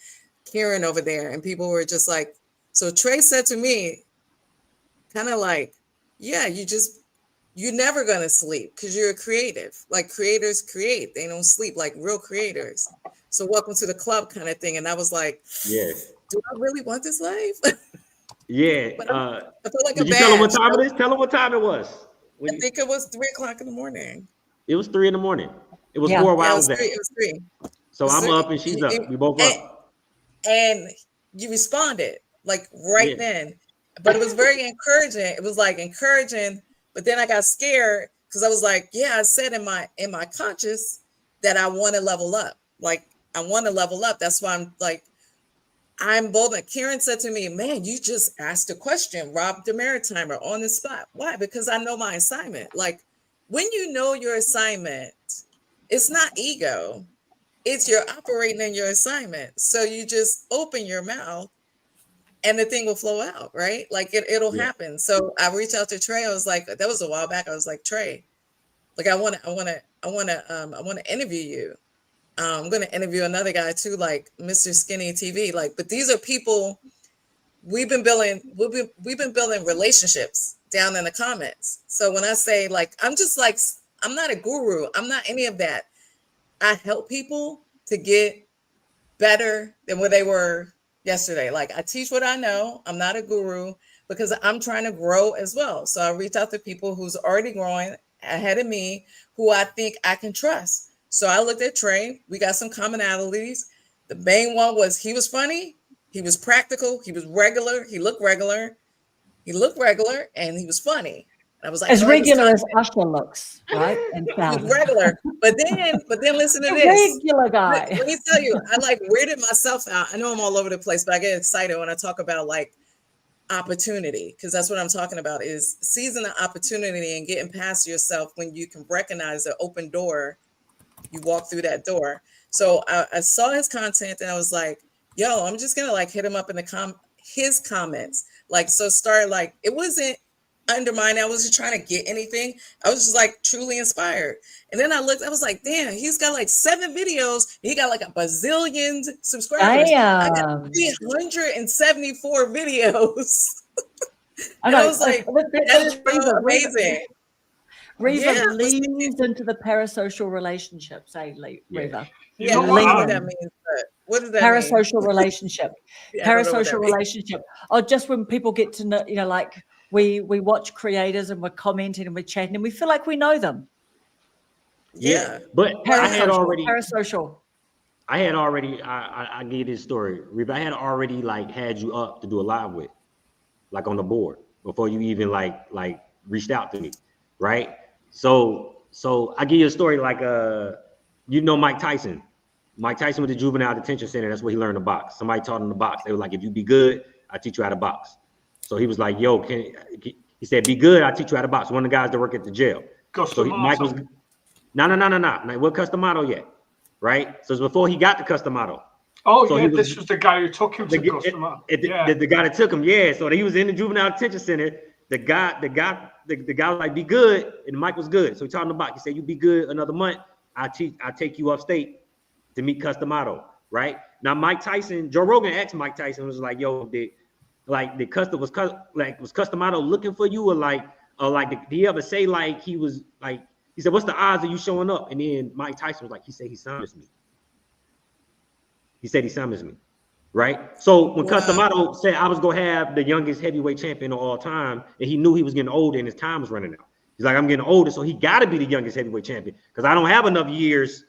Karen over there, and people were just like, so Trey said to me, kind of like, yeah, you're never gonna sleep because you're a creative. Like creators create, they don't sleep, like real creators. So welcome to the club kind of thing. And I was like, yeah, do I really want this life? Yeah. I feel like did you tell them what time it is? Tell them what time it was. I think it was 3:00 in the morning. It was 3 in. It was 4 while I was there. It was 3. So I'm up and she's up. We both up. And you responded like then, but it was very encouraging. It was like encouraging, but then I got scared because I was like, yeah, I said in my conscious that I want to level up. Like I want to level up. That's why I'm bold. Karen said to me, man, you just asked a question, Rob the Maritimer, on the spot. Why? Because I know my assignment. Like when you know your assignment, it's not ego. It's you're operating in your assignment. So you just open your mouth and the thing will flow out, right? Like it'll happen. So I reached out to Trey. I was like, that was a while back. I was like, Trey, like I want to interview you. I'm going to interview another guy too, like Mr. Skinny TV. Like, but these are people we've been building relationships down in the comments. So when I say like, I'm just like I'm not a guru. I'm not any of that. I help people to get better than where they were yesterday. Like I teach what I know. I'm not a guru because I'm trying to grow as well. So I reach out to people who's already growing ahead of me, who I think I can trust. So I looked at Trey. We got some commonalities. The main one was he was funny. He was practical. He was regular. He looked regular. And he was funny. I was like, as regular as Usher looks, right? And sounds regular. But then listen to this. Regular guy. Let me tell you, I like weirded myself out. I know I'm all over the place, but I get excited when I talk about like opportunity, because that's what I'm talking about, is seizing the opportunity and getting past yourself. When you can recognize the open door, you walk through that door. So I saw his content and I was like, yo, I'm just gonna like hit him up in his comments. Like, so start like, it wasn't undermining. I wasn't trying to get anything. I was just like truly inspired. And then I looked, I was like, damn, he's got like 7 videos. He got like a bazillion subscribers. I got 374 videos. I was like, that's amazing. Reva leans into the parasocial relationships, Reva. Yeah, I don't know what that means, but what does that mean? Parasocial relationship. Parasocial relationship. Oh, just when people get to know, like we watch creators and we're commenting and we're chatting and we feel like we know them. Yeah, but I had already parasocial. I gave this story, Reva. I had already like had you up to do a live with, like on the board, before you even like reached out to me, right? So I give you a story like Mike Tyson. Mike Tyson with the juvenile detention center. That's where he learned to box. Somebody taught him to box. They were like, if you be good, I teach you how to box. So he was like, yo, he said, be good, I teach you how to box. One of the guys that work at the jail. So Mike was no. What Customato yet? Right? So it's before he got to Customato. Oh, so this was the guy who took him to Customato. The guy that took him, yeah. So he was in the juvenile detention center. The guy was like, be good, and Mike was good. So he taught him to box. He said, you be good another month, I take you upstate to meet Customato, right? Now Mike Tyson, Joe Rogan asked Mike Tyson, was like, yo, was Customato looking for you, or did he ever say like he was like, he said, what's the odds of you showing up? And then Mike Tyson was like, he said he summons me. He said he summons me, right? So when Customato said I was gonna have the youngest heavyweight champion of all time, and he knew he was getting older and his time was running out. He's like, I'm getting older, so he got to be the youngest heavyweight champion because I don't have enough years,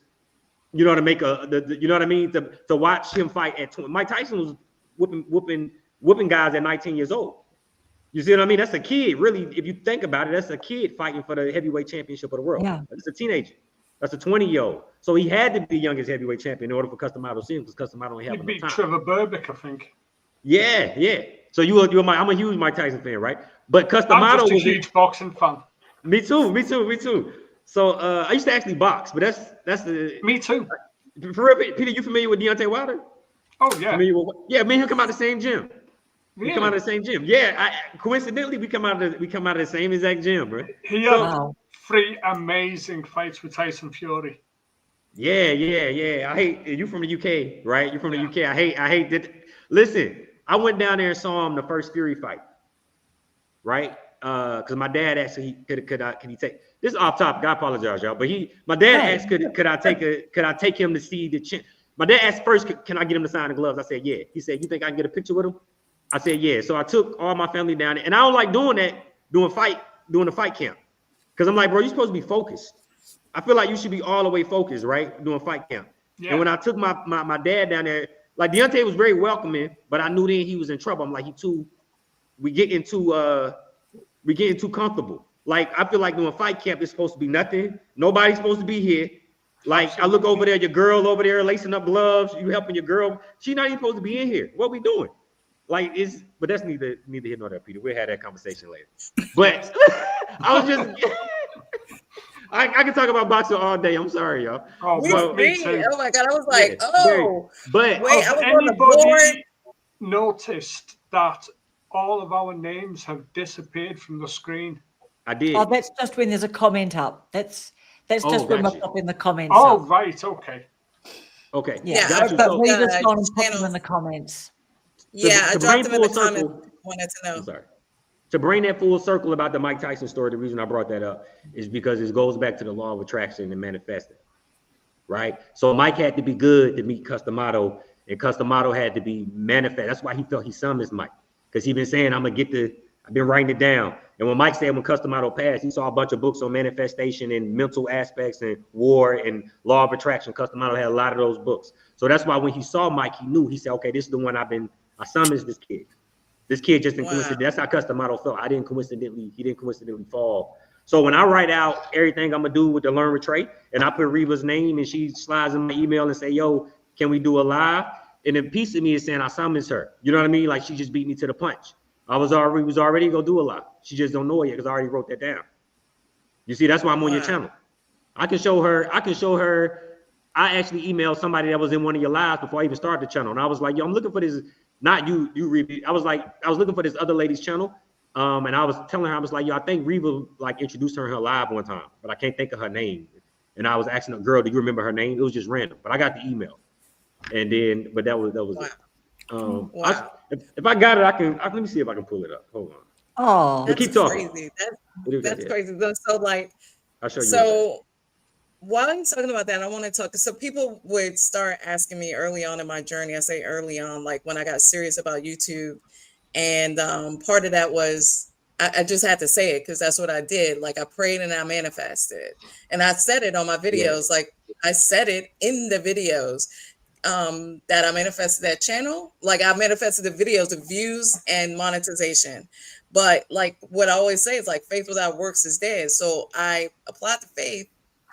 to make to watch him fight at 20. Mike Tyson was whooping guys at 19 years old. You see what I mean? That's a kid, really. If you think about it, that's a kid fighting for the heavyweight championship of the world. Yeah. That's a teenager. That's a 20-year-old. So he had to be the youngest heavyweight champion in order for Customato to see him, because Customato only had enough time. He beat Trevor Burbick, I think. Yeah. So I'm a huge Mike Tyson fan, right? But Customato was a huge boxing fan. Me too. So I used to actually box, but that's the. Me too. For real, Peter, you familiar with Deontay Wilder? Oh yeah. Me and him come out of the same gym. Really? We come out of the same gym. Yeah, coincidentally, we come out of the same exact gym, bro. He had 3 amazing fights with Tyson Fury. Yeah. I hate you from the UK, right? You're from the UK. I hate that. Listen, I went down there and saw him the first Fury fight, right? Because my dad asked he could he take this is off topic. I apologize, y'all. But my dad asked could I take him to see the champ? My dad asked first, can I get him to sign the gloves? I said, yeah. He said, you think I can get a picture with him? I said, yeah. So I took all my family down there, and I don't like doing that, doing the fight camp. Because I'm like, bro, you're supposed to be focused. I feel like you should be all the way focused, right? Doing fight camp. Yeah. And when I took my dad down there, like Deontay was very welcoming, but I knew then he was in trouble. I'm like, we getting too comfortable. Like, I feel like doing fight camp is supposed to be nothing. Nobody's supposed to be here. Like, I look over there, your girl over there lacing up gloves. You helping your girl. She's not even supposed to be in here. What we doing? Like, but that's neither here nor there, Peter. We'll have that conversation later. But I was just, I can talk about boxing all day. I'm sorry, y'all. Oh, me too. Oh my God. I was like, but wait, I was on the board. Noticed that all of our names have disappeared from the screen. I did. Oh, that's just when there's a comment up. That's just when we're up in the comments. Oh, right. Okay. Yeah, but we just gone and put them in the comments. Yeah, I dropped them in the comments. Wanted to know. I'm sorry. to bring that full circle about the Mike Tyson story, the reason I brought that up is because it goes back to the law of attraction and manifesting, right? So Mike had to be good to meet Customato, and Customato had to be manifest. That's why he felt he summoned Mike, because he been saying, I've been writing it down. And when Mike said when Customato passed, he saw a bunch of books on manifestation and mental aspects and war and law of attraction. Customato had a lot of those books. So that's why when he saw Mike, he knew, he said, okay, this is the one I summoned this kid. This kid just didn't coincidentally, that's how Customato felt. He didn't coincidentally fall. So when I write out everything I'm gonna do with the Learn with Trey, and I put Reva's name and she slides in my email and say, yo, can we do a live? And a piece of me is saying I summons her. You know what I mean? Like she just beat me to the punch. We was already gonna do a live. She just don't know it yet because I already wrote that down. You see, that's why I'm on your channel. I can show her. I actually emailed somebody that was in one of your lives before I even started the channel. And I was like, yo, I'm looking for this, not you Reva. I was looking for this other lady's channel. And I was telling her, I was like, yo, I think Reva like introduced her in her live one time, but I can't think of her name. And I was asking the girl, do you remember her name? It was just random, but I got the email. And then, but that was it. If I got it, let me see if I can pull it up. Hold on. Oh, that's keep talking. Crazy. That's crazy. So like, I'll show you. So while I'm talking about that, I want to talk. So people would start asking me early on in my journey. I say early on, like when I got serious about YouTube, and part of that was I just had to say it because that's what I did. Like I prayed and I manifested, and I said it on my videos. Yeah. Like I said it in the videos. That I manifested that channel, like I manifested the videos, the views and monetization. But like what I always say is like faith without works is dead. So I applied the faith,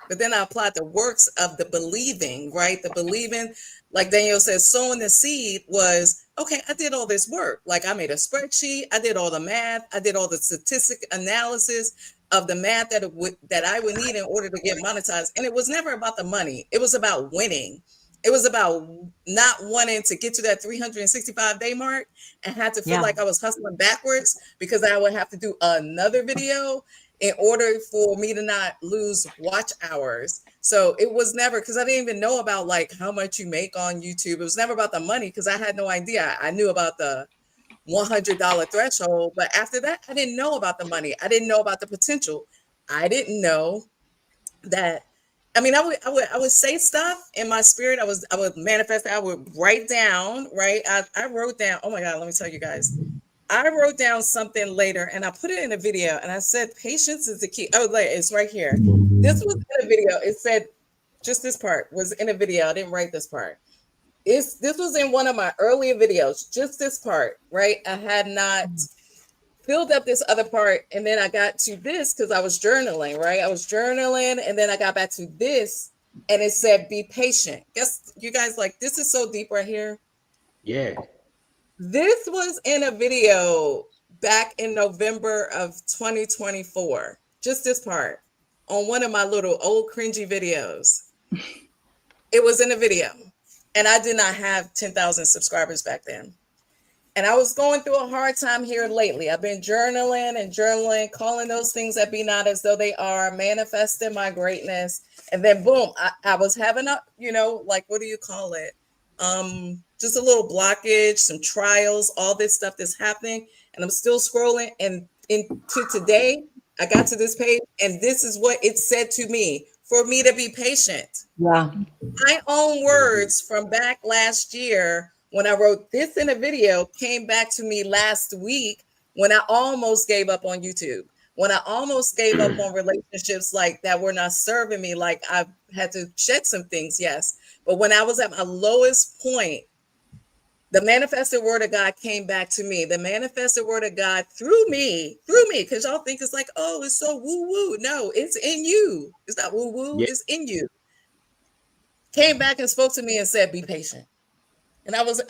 but then I applied the works of the believing, right? The believing, like Daniel says, sowing the seed was, okay, I did all this work. Like I made a spreadsheet, I did all the math, I did all the statistic analysis of the math that I would need in order to get monetized. And it was never about the money. It was about winning. It was about not wanting to get to that 365-day mark and had to feel like I was hustling backwards because I would have to do another video in order for me to not lose watch hours. So it was never, because I didn't even know about like how much you make on YouTube. It was never about the money because I had no idea. I knew about the $100 threshold, but after that, I didn't know about the money. I didn't know about the potential. I didn't know that. I mean, I would say stuff in my spirit. I would manifest it. I would write down, right? I wrote down, oh my God, let me tell you guys. I wrote down something later and I put it in a video and I said, patience is the key. Oh, it's right here. This was in a video. It said, just this part was in a video. I didn't write this part. This was in one of my earlier videos, just this part, right? I had not filled up this other part, and then I got to this because I was journaling, right? I was journaling, and then I got back to this, and it said, be patient. Guess you guys like, this is so deep right here. Yeah. This was in a video back in November of 2024. Just this part on one of my little old cringy videos. It was in a video, and I did not have 10,000 subscribers back then. And I was going through a hard time here lately. I've been journaling, calling those things that be not as though they are, manifesting my greatness. And then boom, I was having a, like, what do you call it? Just a little blockage, some trials, all this stuff that's happening. And I'm still scrolling. And into today, I got to this page and this is what it said to me, for me to be patient. Yeah. My own words from back last year when I wrote this in a video came back to me last week when I almost gave up on YouTube, when I almost gave up on relationships like that were not serving me. Like I've had to shed some things, yes. But when I was at my lowest point, the manifested word of God came back to me. The manifested word of God through me, because y'all think it's like, oh, it's so woo-woo. No, it's in you. It's not woo-woo, it's in you. Came back and spoke to me and said, be patient. And it was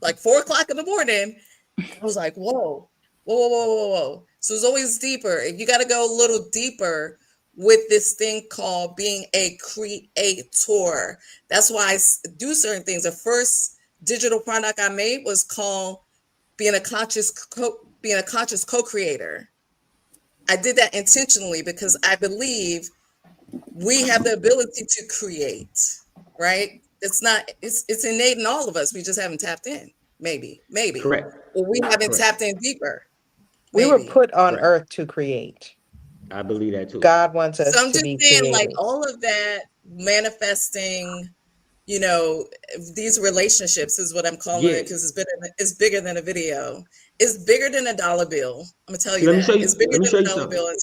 like 4:00 in the morning. I was like, whoa. So it's always deeper. You got to go a little deeper with this thing called being a creator. That's why I do certain things. The first digital product I made was called being a conscious co-creator. I did that intentionally because I believe we have the ability to create, right? It's innate in all of us. We just haven't tapped in. Maybe. Correct. Or we haven't tapped in deeper. We were maybe. put on Right. earth to create. I believe that too. God wants us So I'm to just be saying, like creative. all of that manifesting, you know, these relationships is what I'm calling it, because it's bigger than a video. It's bigger than a dollar bill. I'm gonna tell you Let me that. show you. It's bigger Let me than show a you dollar something. bill.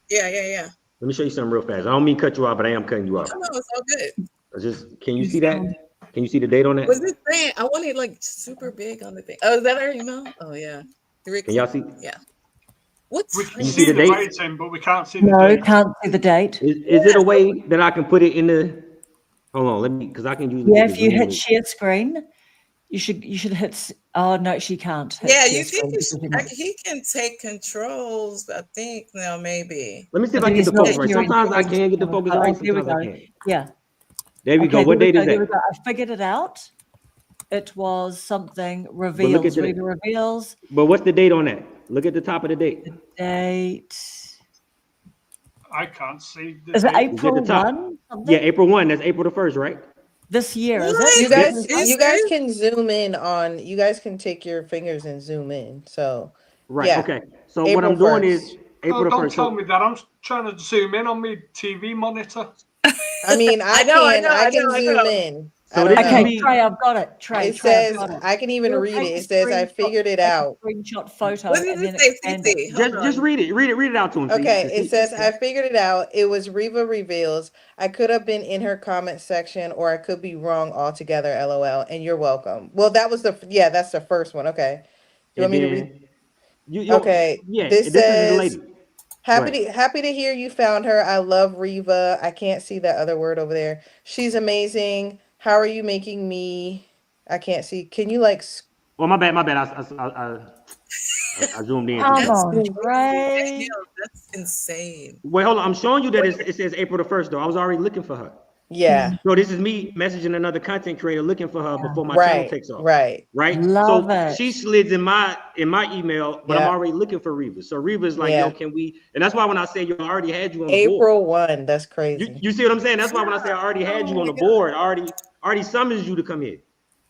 Yeah. Let me show you something real fast. I don't mean to cut you off, but I am cutting you off. No, it's all good. Just can you see that? Can you see the date on that? Was it saying? I want it like super big on the thing. Oh, is that our email? Oh yeah. Can y'all see? Yeah. What's We can You see see the the date? writing, but we can't see the No, date. can't see the date. Is it a way that I can put it in the? Hold on, let me, because I can usually Yeah, get the if you Zoom hit link. share screen, you should hit. Oh no, she can't. Hit Yeah, share you screen think because you're not- he can take controls, I think now maybe. Let me see if I I think get the he's not focus right. sharing Sometimes I screen. can get the focus right. There we Sometimes I go. can't. Yeah. There we go. What date is There we that? go. I figured it out. It was something look at reveals. the- Reva reveals But what's the date on that? Look at the top of the date. the date. I can't see the Is it date. April the top? 1? Something? Yeah, April 1. That's April the 1st, right? This year, is What? it? You guys, Is you guys it? can zoom in on. You guys can take your fingers and zoom in. So Right. yeah, Okay. So what April I'm doing is 1st. April Oh, the don't 1st. tell me that. I'm trying to zoom in on my TV monitor. I mean, I can zoom know. in. So I don't this is Okay, know. me. Trey, I've got it. Trey, It Trey, I've says got it. I can even We'll read take it. a It says I screenshot- figured it take a out. Screenshot photo What does and then it say, expand it. CC? Hold Just on. read it. Read it out to him. Okay, See? it says I figured it out. It was Reva reveals. I could have been in her comment section, or I could be wrong altogether. LOL. And you're welcome. Well, that was that's the first one. Okay. Do you want me to read? You Okay. yeah. This This is the says lady. Go happy to hear you found her. I love Reva. I can't see that other word over there. She's amazing. How are you making me? I can't see. Can you like? Well, my bad. I zoomed in too Come close. on, Trey. Damn, that's insane. Wait, hold on. I'm showing you that it says April the 1st, though. I was already looking for her. Yeah. So this is me messaging another content creator looking for her before my channel Right. takes off. Right. Right. Love So it. she slides in my email, but I'm Yeah. already looking for Reva. So Reva's like, Yeah. yo, can we? And that's why when I say you already had you on the board. April 1. That's crazy. You see what I'm saying? That's why when I say I already had you on the board, I already summons you to come in.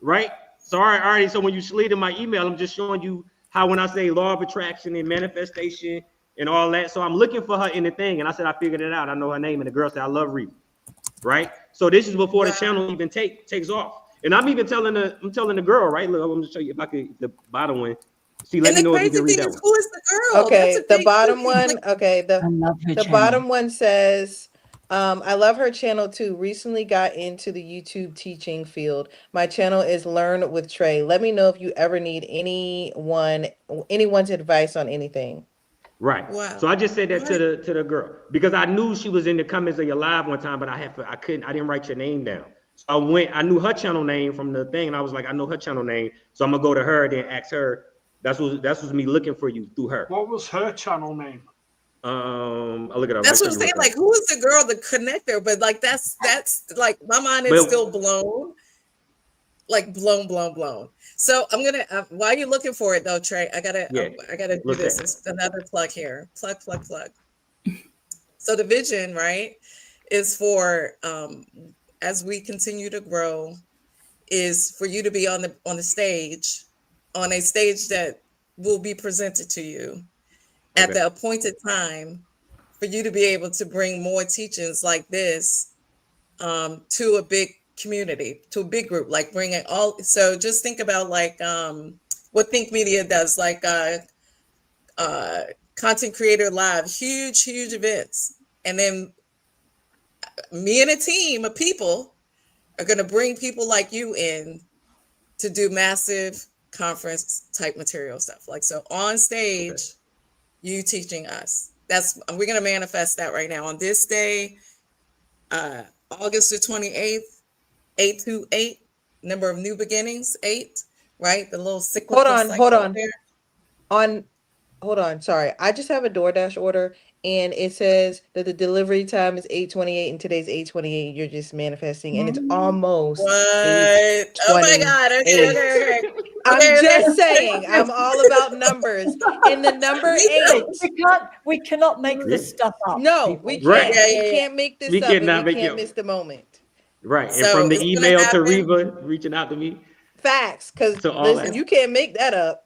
Right. So already. So when you slid in my email, I'm just showing you how when I say law of attraction and manifestation and all that. So I'm looking for her in the thing. And I said, I figured it out. I know her name. And the girl said, I love Reva. Right. So this is before the channel even takes off. And I'm even telling the girl, right? Look, I'm gonna show you if I could, the bottom one. See, let me know if you can read that one. Who is the girl? Okay, That's a the big bottom thing. one. Like, Okay, I love her the channel. bottom one says, I love her channel too. Recently got into the YouTube teaching field. My channel is Learn with Trey. Let me know if you ever need anyone's advice on anything. Right. Wow. So I just said that to the girl because I knew she was in the comments of your live one time, but I didn't write your name down. So I knew her channel name from the thing, and I was like, I know her channel name, so I'm gonna go to her and then ask her. That's what me looking for you through her. What was her channel name? I'll look it up. that's what I'm saying. Like, who is the girl, the connector? But like, that's like my mind is still blown. Like blown. So I'm gonna while you're looking for it though, Trey, I gotta do this. It's another plug here. Plug. So the vision, right, is for as we continue to grow, is for you to be on a stage that will be presented to you at the appointed time, for you to be able to bring more teachings like this to a big community, to a big group, like bring it all. So just think about like what Think Media does, like Content Creator Live, huge events. And then me and a team of people are going to bring people like you in to do massive conference type material stuff. Like, so on stage, you teaching us. We're going to manifest that right now on this day, August the 28th, 828, number of new beginnings, 8, right? The little cyclical Hold on. there. Hold on. Sorry. I just have a DoorDash order and it says that the delivery time is 8:28 and today's 8:28. You're just manifesting and it's almost What? Oh my God. Okay. I'm just saying, I'm all about numbers. And the number 8. We cannot make this stuff up. No, people. we can't. Right. We can't make this up and we can't miss the moment. Right. And So from the it's gonna email to happen. Reva reaching out to me. Facts. Because So all listen, that. you can't make that up.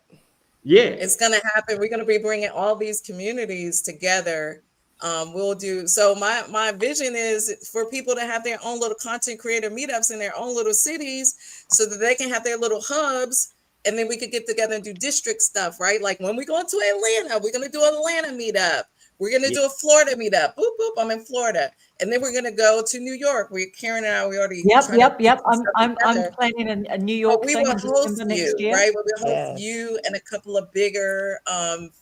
Yeah. It's going to happen. We're going to be bringing all these communities together. We'll do, so my vision is for people to have their own little content creator meetups in their own little cities so that they can have their little hubs, and then we could get together and do district stuff, right? Like when we go into Atlanta, we're going to do an Atlanta meetup. We're going to do a Florida meetup. Boop, boop, I'm in Florida. And then we're going to go to New York. Karen and I, we already. Yep. I'm planning a New York we thing will in host December next you, year. right? We'll host you and a couple of bigger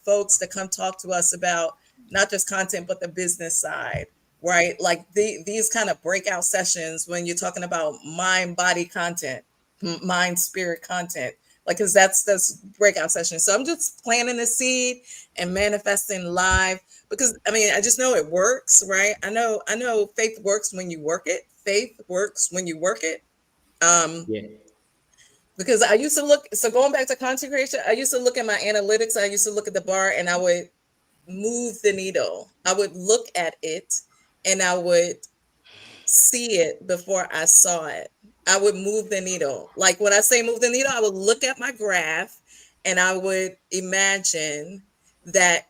folks to come talk to us about not just content, but the business side, right? Like these kind of breakout sessions when you're talking about mind, body content, mind, spirit content, like, because that's breakout sessions. So I'm just planting the seed and manifesting live, because I mean, I just know it works, right? I know faith works when you work it. Faith works when you work it. Because I used to look, so going back to content creation, I used to look at my analytics. I used to look at the bar and I would move the needle. I would look at it and I would see it before I saw it. I would move the needle. Like when I say move the needle, I would look at my graph and I would imagine that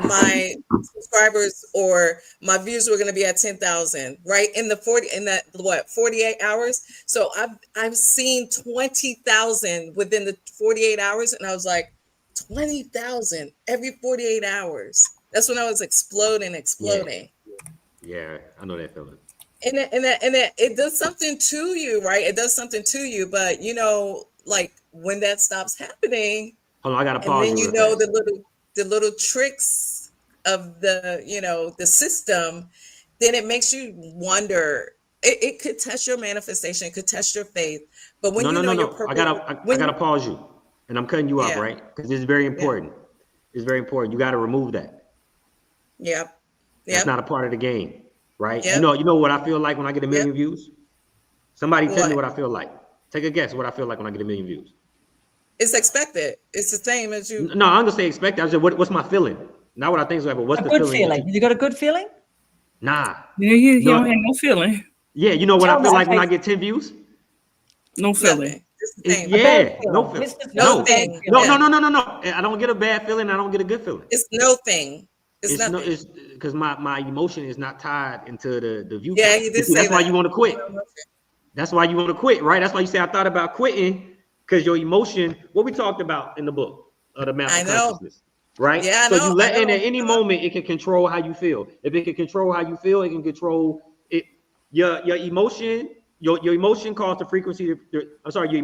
my subscribers or my views were going to be at 10,000, right? In the 48 hours. So I've seen 20,000 within the 48 hours. And I was like, 20,000 every 48 hours. That's when I was exploding. Yeah, I know that feeling. And it does something to you, right? It does something to you, but you know, like when that stops happening, hold on, I gotta pause. And then you know the little tricks of the system, then it makes you wonder. It could test your manifestation, it could test your faith. But when your purpose, I gotta pause you, and I'm cutting you off, right? Because it's very important. It's very important. You got to remove that. Yep. That's not a part of the game, right? Yep. You know what I feel like when I get a million views? Somebody tell me what I feel like. Take a guess what I feel like when I get a million views. It's expected. It's the same as you. No, I'm gonna say expected. I said, what's my feeling? Not what I think is like, but what's the good feeling? You got a good feeling? Nah. Yeah, you don't have no feeling. Yeah, you know what I feel like when I get 10 views? No feeling. No feeling. No thing. No. I don't get a bad feeling. I don't get a good feeling. It's no thing. It's nothing. It's because my emotion is not tied into the view. Yeah, you did say that's why you want to quit. That's why you want to quit, right? That's why you say I thought about quitting, because your emotion, what we talked about in the book, the Master Consciousness, right? Yeah, so you let in at any moment, it can control how you feel. If it can control how you feel, it can control it. Your emotion, your emotion causes the frequency. Your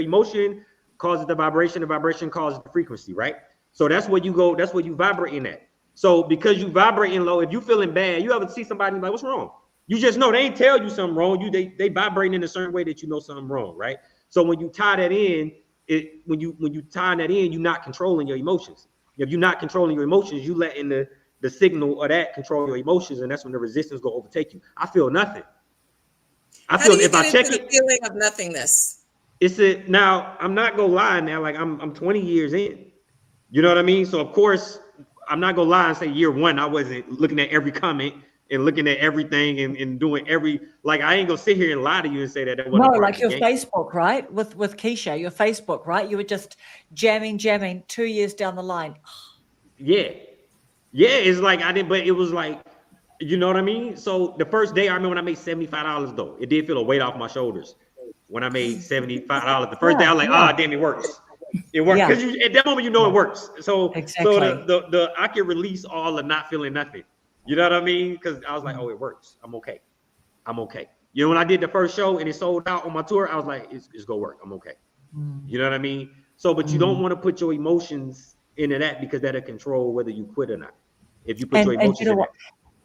emotion causes the vibration causes the frequency, right? So that's where you go. That's where you vibrating at. So because you vibrating low, if you feeling bad, you ever see somebody like, what's wrong? You just know they ain't tell you something wrong. They vibrating in a certain way that you know something wrong, right? So when you tie that in, when you tie that in, you're not controlling your emotions. If you're not controlling your emotions, you letting the signal of that control your emotions, and that's when the resistance go overtake you. I feel nothing. I feel if I check it, feeling of nothingness. Now I'm not gonna lie now. Like I'm 20 years in. You know what I mean? So of course I'm not gonna lie and say year one I wasn't looking at every comment and looking at everything and doing every, like, I ain't gonna sit here and lie to you and say that wasn't no, like your Facebook, right? With Keisha, your Facebook, right? You were just jamming 2 years down the line. Yeah, it's like I didn't, but it was like, you know what I mean? So the first day I remember when I made $75 though, it did feel a weight off my shoulders when I made $75. The first day I was like, damn, it works. It works because at that moment you know it works. So exactly. So the I can release all the not feeling nothing. You know what I mean? Because I was like, oh, it works. I'm okay. You know, when I did the first show and it sold out on my tour, I was like, it's gonna work. I'm okay. You know what I mean? So, but you don't want to put your emotions into that because that'll control whether you quit or not. If you put your emotions in that.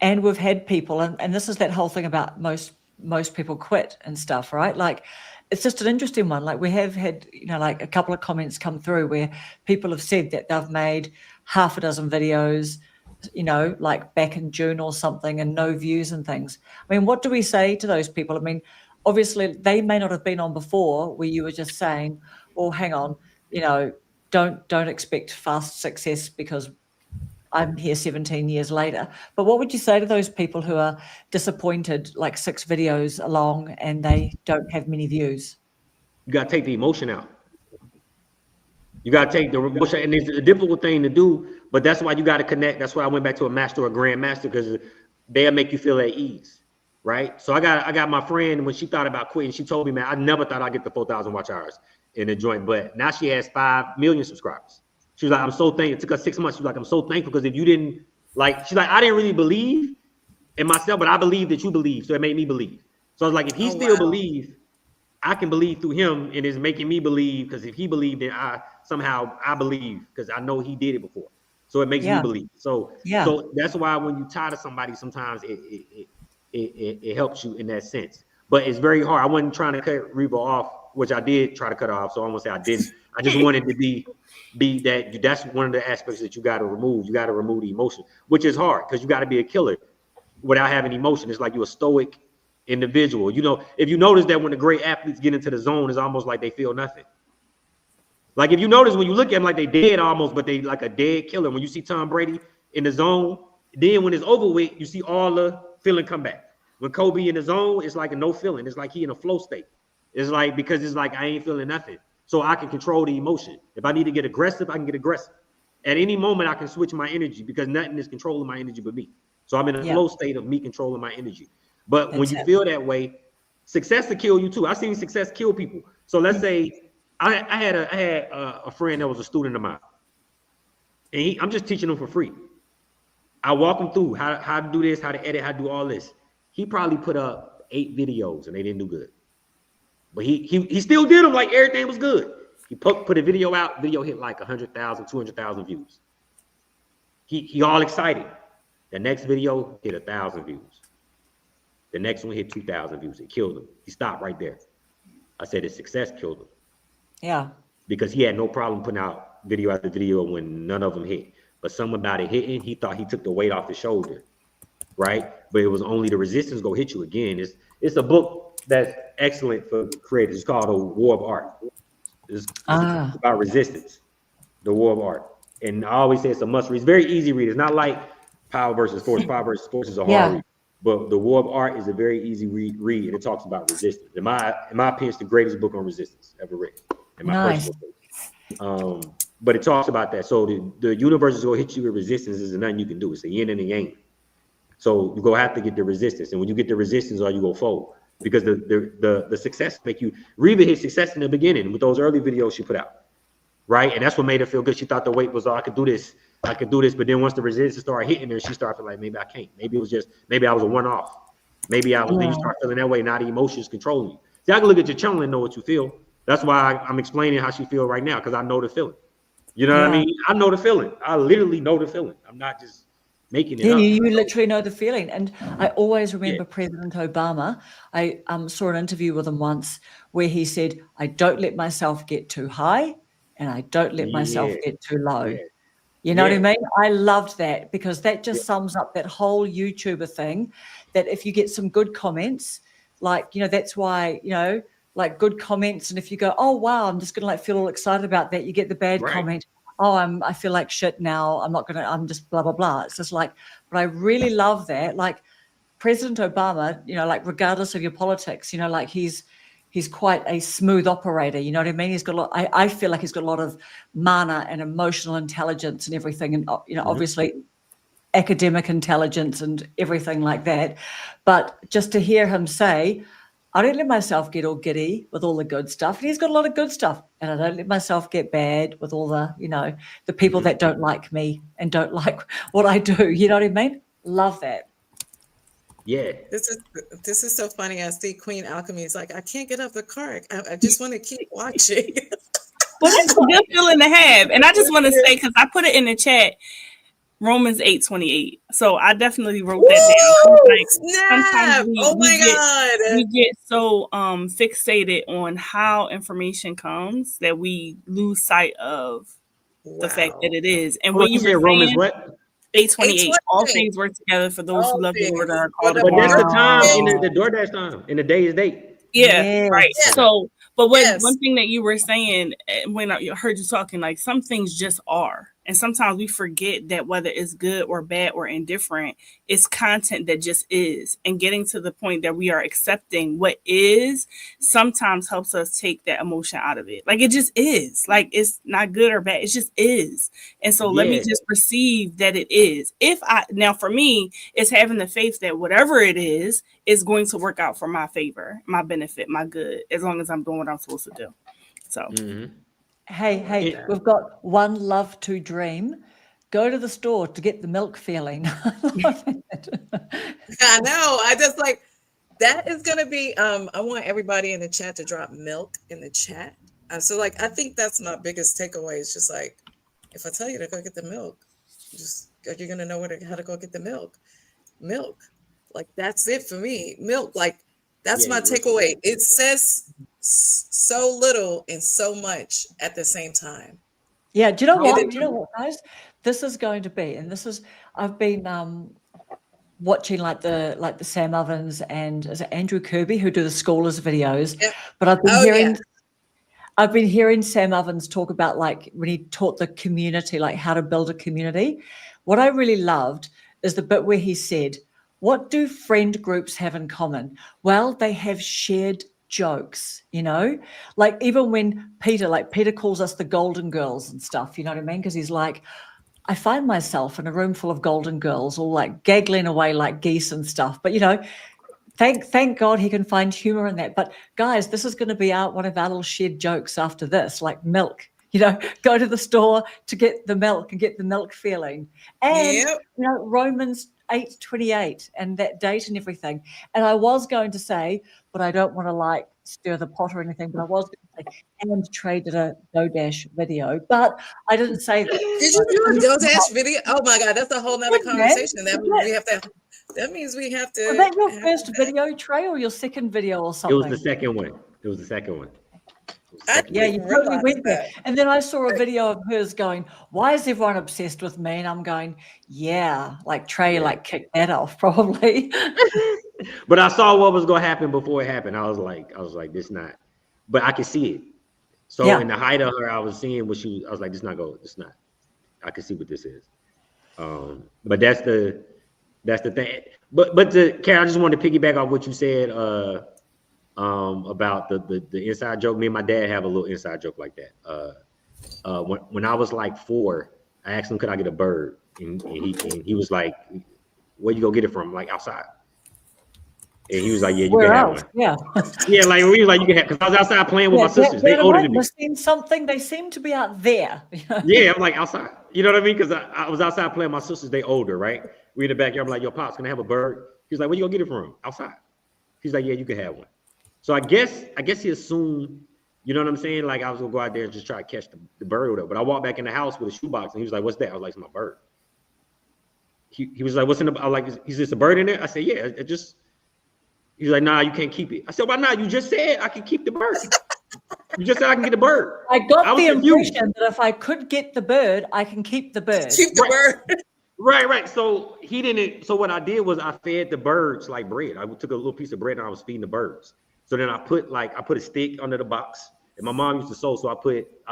And we've had people, and this is that whole thing about most people quit and stuff, right? Like, it's just an interesting one. Like we have had, like a couple of comments come through where people have said that they've made half a dozen videos, like back in June or something, and no views and things. I mean, what do we say to those people? I mean, obviously they may not have been on before where you were just saying, well, hang on, don't expect fast success because I'm here 17 years later. But what would you say to those people who are disappointed, like 6 videos along and they don't have many views? You got to take the emotion out. You got to take the bush, and it's a difficult thing to do, but that's why you got to connect. That's why I went back to a master or a grand master, because they'll make you feel at ease, right? So I got my friend, when she thought about quitting, she told me, man, I never thought I'd get the 4,000 watch hours in the joint, but now she has 5 million subscribers. She was like, I'm so thankful. It took her 6 months. She was like, I'm so thankful, because if you didn't, like, she's like, I didn't really believe in myself, but I believe that you believe, so it made me believe. So I was like, if he still believes, I can believe through him, and it's making me believe, because if he believed, then I believe, because I know he did it before. So it makes me believe. So that's why when you tie to somebody, sometimes it helps you in that sense. But it's very hard. I wasn't trying to cut Reba off, which I did try to cut her off. So I won't say I didn't. I just wanted to be that's one of the aspects that you got to remove. You got to remove the emotion, which is hard, because you got to be a killer without having emotion. It's like you're a stoic individual. You know, if you notice that when the great athletes get into the zone, it's almost like they feel nothing. Like if you notice, when you look at them, like they dead almost, but they like a dead killer. When you see Tom Brady in the zone, then when it's over with, you see all the feeling come back. When Kobe in the zone, it's like a no feeling. It's like he in a flow state. It's like, because it's like I ain't feeling nothing. So I can control the emotion. If I need to get aggressive, I can get aggressive. At any moment, I can switch my energy, because nothing is controlling my energy but me. So I'm in a flow state of me controlling my energy. But when you feel that way, success will kill you too. I've seen success kill people. So let's say I had a friend that was a student of mine, and I'm just teaching him for free. I walk him through how to do this, how to edit, how to do all this. He probably put up 8 videos and they didn't do good, but he still did them like everything was good. He put a video out, video hit like 100,000, 200,000 views. He all excited. The next video hit 1,000 views. The next one hit 2,000 views. It killed him. He stopped right there. I said his success killed him. Yeah. Because he had no problem putting out video after video when none of them hit. But something about it hitting, he thought he took the weight off his shoulder, right? But it was only the resistance go hit you again. It's a book that's excellent for creators. It's called The War of Art. It's about resistance, The War of Art. And I always say it's a must read. It's very easy read. It's not like Power versus Force. Power versus Force is a hard read. But The War of Art is a very easy read, and it talks about resistance. In my opinion, it's the greatest book on resistance ever written. In my personal opinion. But it talks about that. So the universe is going to hit you with resistance. There's nothing you can do. It's a yin and a yang. So you're going to have to get the resistance. And when you get the resistance, or you go fold. Because the success make you. Reba hit success in the beginning with those early videos she put out. Right? And that's what made her feel good. She thought the weight was, I could do this. I could do this. But then once the resistance started hitting her, she started feeling like, maybe I can't. Maybe it was just, maybe I was a one-off. Maybe I was, then you start feeling that way. Now the emotions controlling you. See, I can look at your channel and know what you feel. That's why I'm explaining how she feel right now, because I know the feeling. You know what I mean? I know the feeling. I literally know the feeling. I'm not just making it up. You literally know the feeling. And I always remember President Obama. I saw an interview with him once where he said, I don't let myself get too high and I don't let myself get too low. You know what I mean? I loved that, because that just sums up that whole YouTuber thing, that if you get some good comments, like, you know, that's why, you know, like good comments. And if you go, oh, wow, I'm just going to like feel all excited about that. You get the bad comment. Oh, I feel like shit now. I'm just blah, blah, blah. It's just like, but I really love that. Like President Obama, you know, like regardless of your politics, you know, like he's quite a smooth operator. You know what I mean? He's got a lot, I feel like he's got a lot of mana and emotional intelligence and everything. And, you know, obviously academic intelligence and everything like that. But just to hear him say, I don't let myself get all giddy with all the good stuff. And he's got a lot of good stuff. And I don't let myself get bad with all the, you know, the people that don't like me and don't like what I do. You know what I mean? Love that. Yeah. This is so funny. I see Queen Alchemy is like, I can't get off the cart. I just want to keep watching. Well, that's a good feeling to have. And I just want to say, because I put it in the chat, Romans 8:28. So I definitely wrote that down. Like, sometimes we get so fixated on how information comes that we lose sight of the fact that it is. And when you were Romans saying, what? 8:28. All things work together for those who love the Lord and are called. But that's the time in the DoorDash time, in the day is date. Yeah, right. Yeah. So, but one thing that you were saying when I heard you talking, like some things just are. And sometimes we forget that whether it's good or bad or indifferent, it's content that just is. And getting to the point that we are accepting what is sometimes helps us take that emotion out of it. Like it just is. Like it's not good or bad. It just is. And so let me just perceive that it is. Now for me, it's having the faith that whatever it is going to work out for my favor, my benefit, my good, as long as I'm doing what I'm supposed to do. So. Hey, we've got one love to dream. Go to the store to get the milk feeling. I know. I just like, that is going to be, I want everybody in the chat to drop milk in the chat. So like, I think that's my biggest takeaway. It's just like, if I tell you to go get the milk, you're going to know how to go get the milk. Like, that's it for me. Milk. Like, that's my takeaway. It says so little and so much at the same time. Yeah. Do you know what? Do you know what, guys? This is going to be, and this is, I've been watching like the Sam Ovens and is it Andrew Kirby who do the Schoolers videos. Yep. But I've been hearing Sam Ovens talk about like when he taught the community, like how to build a community. What I really loved is the bit where he said, what do friend groups have in common? Well, they have shared jokes, you know, like even when Peter calls us the Golden Girls and stuff, you know what I mean? Because he's like, I find myself in a room full of golden girls all like giggling away like geese and stuff. But, you know, thank God he can find humor in that. But guys, this is going to be one of our little shared jokes after this, like milk. You know, go to the store to get the milk and get the milk feeling. And, you know, Romans 8:28 and that date and everything. And I was going to say, but I don't want to like stir the pot or anything, but I was going to say, and traded a DoorDash video, but I didn't say that. Did you do a DoorDash video? Oh my God, that's a whole nother conversation. That means we have to. Was that your first video, Trey, or your second video or something? It was the second one. Yeah, you totally went there. And then I saw a video of hers going, why is everyone obsessed with me? And I'm going, yeah, like Trey, like kicked that off probably. But I saw what was going to happen before it happened. I was like, this not, but I could see it. So in the height of her, I was seeing what I was like, this not. I could see what this is. But that's the thing. But Karen, I just wanted to piggyback off what you said, about the inside joke. Me and my dad have a little inside joke like that. When I was like 4, I asked him, could I get a bird? And he was like, where you go get it from? Like outside. And he was like, yeah, you can have one. Yeah. Yeah, like we was like, you can have, because I was outside playing with my sisters. They older than me. Seen something, they seem to be out there. Yeah, I'm like outside. You know what I mean? Because I was outside playing with my sisters. They older, right? We in the backyard. I'm like, yo, Pops, can I have a bird? He's like, where you gonna get it from? Outside. He's like, yeah, you can have one. So I guess he assumed, you know what I'm saying? Like I was gonna go out there and just try to catch the bird or whatever. But I walked back in the house with a shoebox and he was like, what's that? I was like, it's my bird. He was like, what's in the, I was like, is this a bird in there? I said, yeah, it just, he's like, nah, you can't keep it. I said, why not? You just said I can keep the bird. You just said I can get the bird. I got the impression that if I could get the bird, I can keep the bird. Keep the bird. Right. So he didn't. So what I did was I fed the birds like bread. I took a little piece of bread and I was feeding the birds. So then I put a stick under the box. And my mom used to sew, so I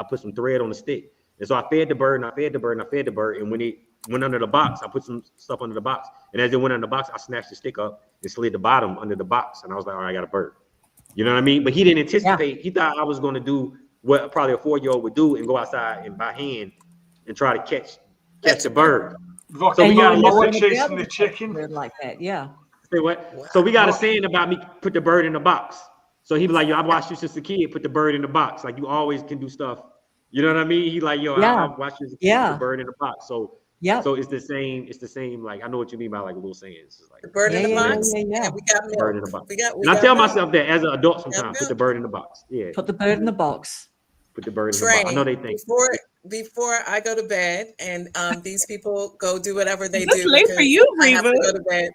put some thread on the stick. And so I fed the bird and I fed the bird and I fed the bird. And when it went under the box, I put some stuff under the box. And as it went under the box, I snatched the stick up and slid the bottom under the box. And I was like, all right, I got a bird. You know what I mean? But he didn't anticipate. Yeah. He thought I was going to do what probably a 4-year-old would do and go outside and by hand and try to catch the bird. So we got Laura chasing the chicken like that. Yeah. Say what? Wow. So we got a saying about me put the bird in the box. So he be like, yo, I watched you since a kid, put the bird in the box. Like you always can do stuff. You know what I mean? He like, yo, I watched you since a kid, put the bird in the box. So so it's the same. Like I know what you mean by like a little saying. It's like the bird in the box. Yeah, we got milk. Bird in the box. And I tell myself that as an adult sometimes, put the bird in the box. Yeah. Put the bird in the box. Put the bird in the box. I know they think before I go to bed and these people go do whatever they do. It's late for you, I have to go to bed.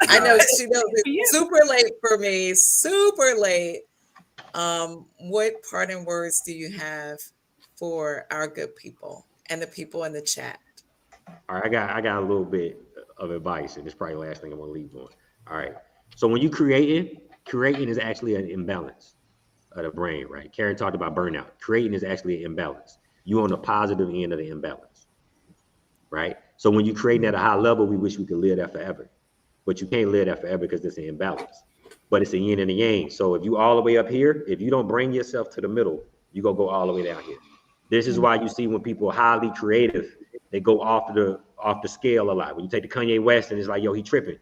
I know she knows it's super late for me. Super late. What parting words do you have for our good people and the people in the chat? All right, I got a little bit of advice, and it's probably the last thing I want to leave on. All right. So when you creating is actually an imbalance of the brain, right? Karen talked about burnout. Creating is actually an imbalance. You on the positive end of the imbalance. right? So when you're creating at a high level, we wish we could live that forever, but you can't live that forever because it's an imbalance. But it's a yin and a yang. So if you all the way up here, if you don't bring yourself to the middle, you gonna go all the way down here. This is why you see when people are highly creative, they go off the scale a lot. When you take the Kanye West and it's like, yo, he tripping,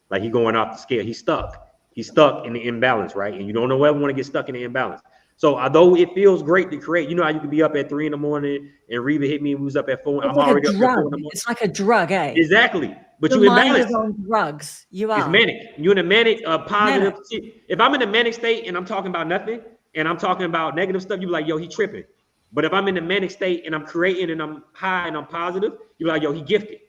like he going off the scale. He's stuck in the imbalance, right? And you don't ever want to get stuck in the imbalance. So although it feels great to create, you know how you can be up at 3 a.m. and Reba hit me and we was up at 4. I'm already up at 4 in the morning. It's like a drug, eh? Exactly. But Your you mind imbalance. is on drugs. You are. It's manic. You're in a manic, positive. See, if I'm in a manic state and I'm talking about nothing and I'm talking about negative stuff, you're like, yo, he tripping. But if I'm in a manic state and I'm creating and I'm high and I'm positive, you're like, yo, he gifted.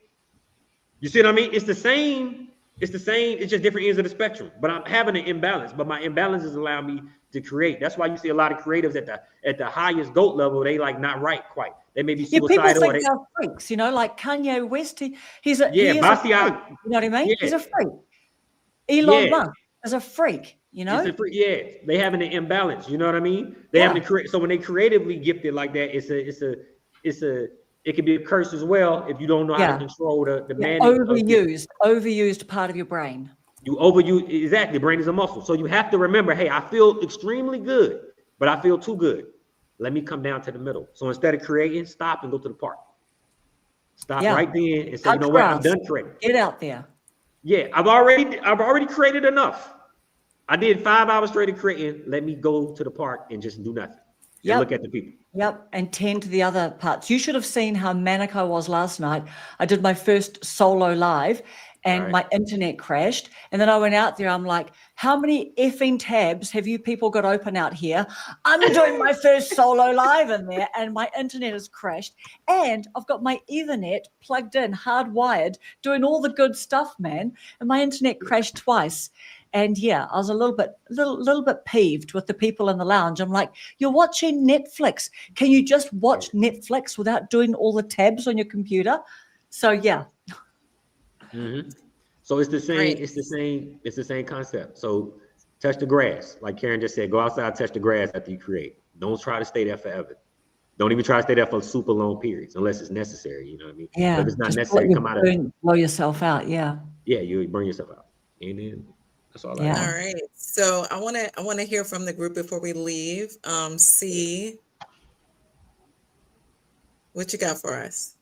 You see what I mean? It's the same. It's just different ends of the spectrum. But I'm having an imbalance. But my imbalances allow me to create. That's why you see a lot of creatives at the highest GOAT level. They like not right quite. They may be suicidal. Yeah, people think they're freaks, you know, like Kanye West. He's a freak. You know what I mean? Yeah. He's a freak. Elon Musk is a freak. You know, they having an imbalance. You know what I mean? They having to create. So when they creatively gifted like that, it can be a curse as well if you don't know how to control the man. Overused part of your brain. You overuse exactly. Brain is a muscle, so you have to remember. Hey, I feel extremely good, but I feel too good. Let me come down to the middle. So instead of creating, stop and go to the park. Stop right then and say, you know what? I'm done creating. Get out there. Yeah, I've already created enough. I did 5 hours straight of creating. Let me go to the park and just do nothing. And look at the people. Yep, and tend to the other parts. You should have seen how manic I was last night. I did my first solo live and my internet crashed. And then I went out there. I'm like, how many effing tabs have you people got open out here? I'm doing my first solo live in there and my internet has crashed. And I've got my Ethernet plugged in, hardwired, doing all the good stuff, man. And my internet crashed twice. And I was a little bit peeved with the people in the lounge. I'm like, you're watching Netflix. Can you just watch Netflix without doing all the tabs on your computer? So Mm-hmm. So it's the same. Right. It's the same concept. So touch the grass, like Karen just said. Go outside, touch the grass after you create. Don't try to stay there forever. Don't even try to stay there for super long periods unless it's necessary. You know what I mean? Yeah. But if it's not necessary, come out of it. Blow yourself out. Yeah. Yeah, you burn yourself out, and then. All right. All right. So I want to hear from the group before we leave. C, what you got for us?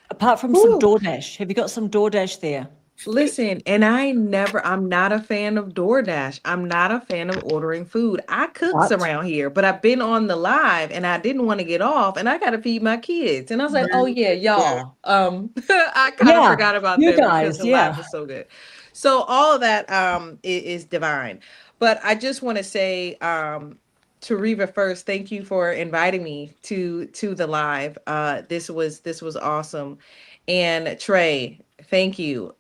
Apart from some DoorDash, have you got some DoorDash there? Listen, and I'm not a fan of DoorDash. I'm not a fan of ordering food. I cooks around here, but I've been on the live and I didn't want to get off and I got to feed my kids. And I was like, oh yeah, y'all. I kind of forgot about that because the live was so good. So all of that is divine. But I just want to say to Reva first, thank you for inviting me to the live. This was awesome. And Trey, thank you.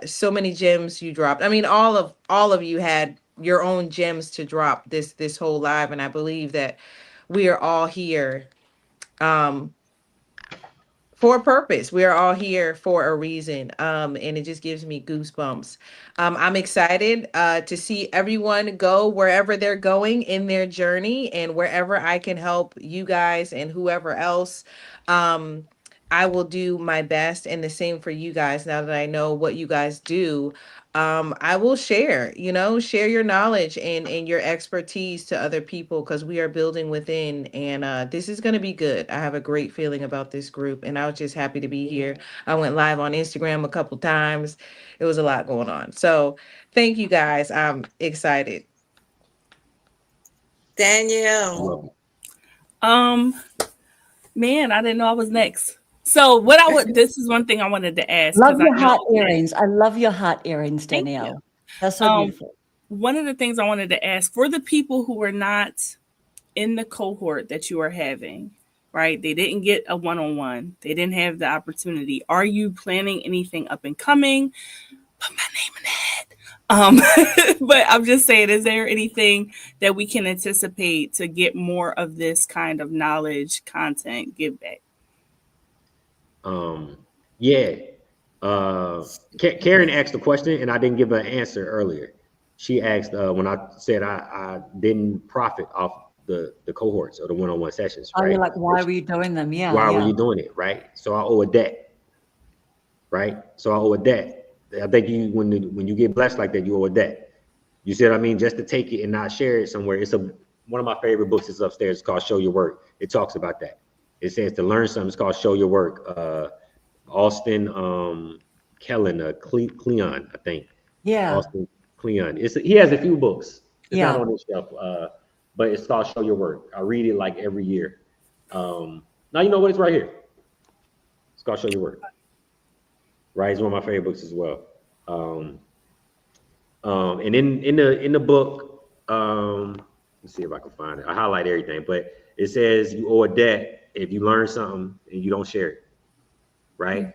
So many gems you dropped. I mean, all of you had your own gems to drop this whole live. And I believe that we are all here for a purpose. We are all here for a reason. And it just gives me goosebumps. I'm excited to see everyone go wherever they're going in their journey and wherever I can help you guys and whoever else. I will do my best, and the same for you guys. Now that I know what you guys do, I will share your knowledge and your expertise to other people because we are building within, and this is going to be good. I have a great feeling about this group, and I was just happy to be here. I went live on Instagram a couple times. It was a lot going on. So thank you guys. I'm excited. Danielle. Man, I didn't know I was next. So this is one thing I wanted to ask. Love your heart earrings. I love your heart earrings, Danielle. That's so beautiful. One of the things I wanted to ask for the people who are not in the cohort that you are having, right? They didn't get a one-on-one. They didn't have the opportunity. Are you planning anything up and coming? Put my name in the hat. But I'm just saying, is there anything that we can anticipate to get more of this kind of knowledge, content, give back? Karen asked a question and I didn't give her an answer earlier. She asked when I said I didn't profit off the cohorts or the one-on-one sessions. Right? You're like, why were you doing them? Yeah. Why were you doing it? Right. So I owe a debt. right? So I owe a debt. I think when you get blessed like that, you owe a debt. You see what I mean? Just to take it and not share it somewhere. One of my favorite books is upstairs. It's called Show Your Work. It talks about that. It says to learn something. It's called Show Your Work. Austin Kellen, Cleon, I think. Yeah. Austin Cleon. He has a few books. It's Yeah. not on this shelf, but it's called Show Your Work. I read it like every year. Now you know what? It's right here. It's called Show Your Work. Right, it's one of my favorite books as well. And in the book, let's see if I can find it. I highlight everything, but it says you owe a debt if you learn something and you don't share it. Right. Mm-hmm.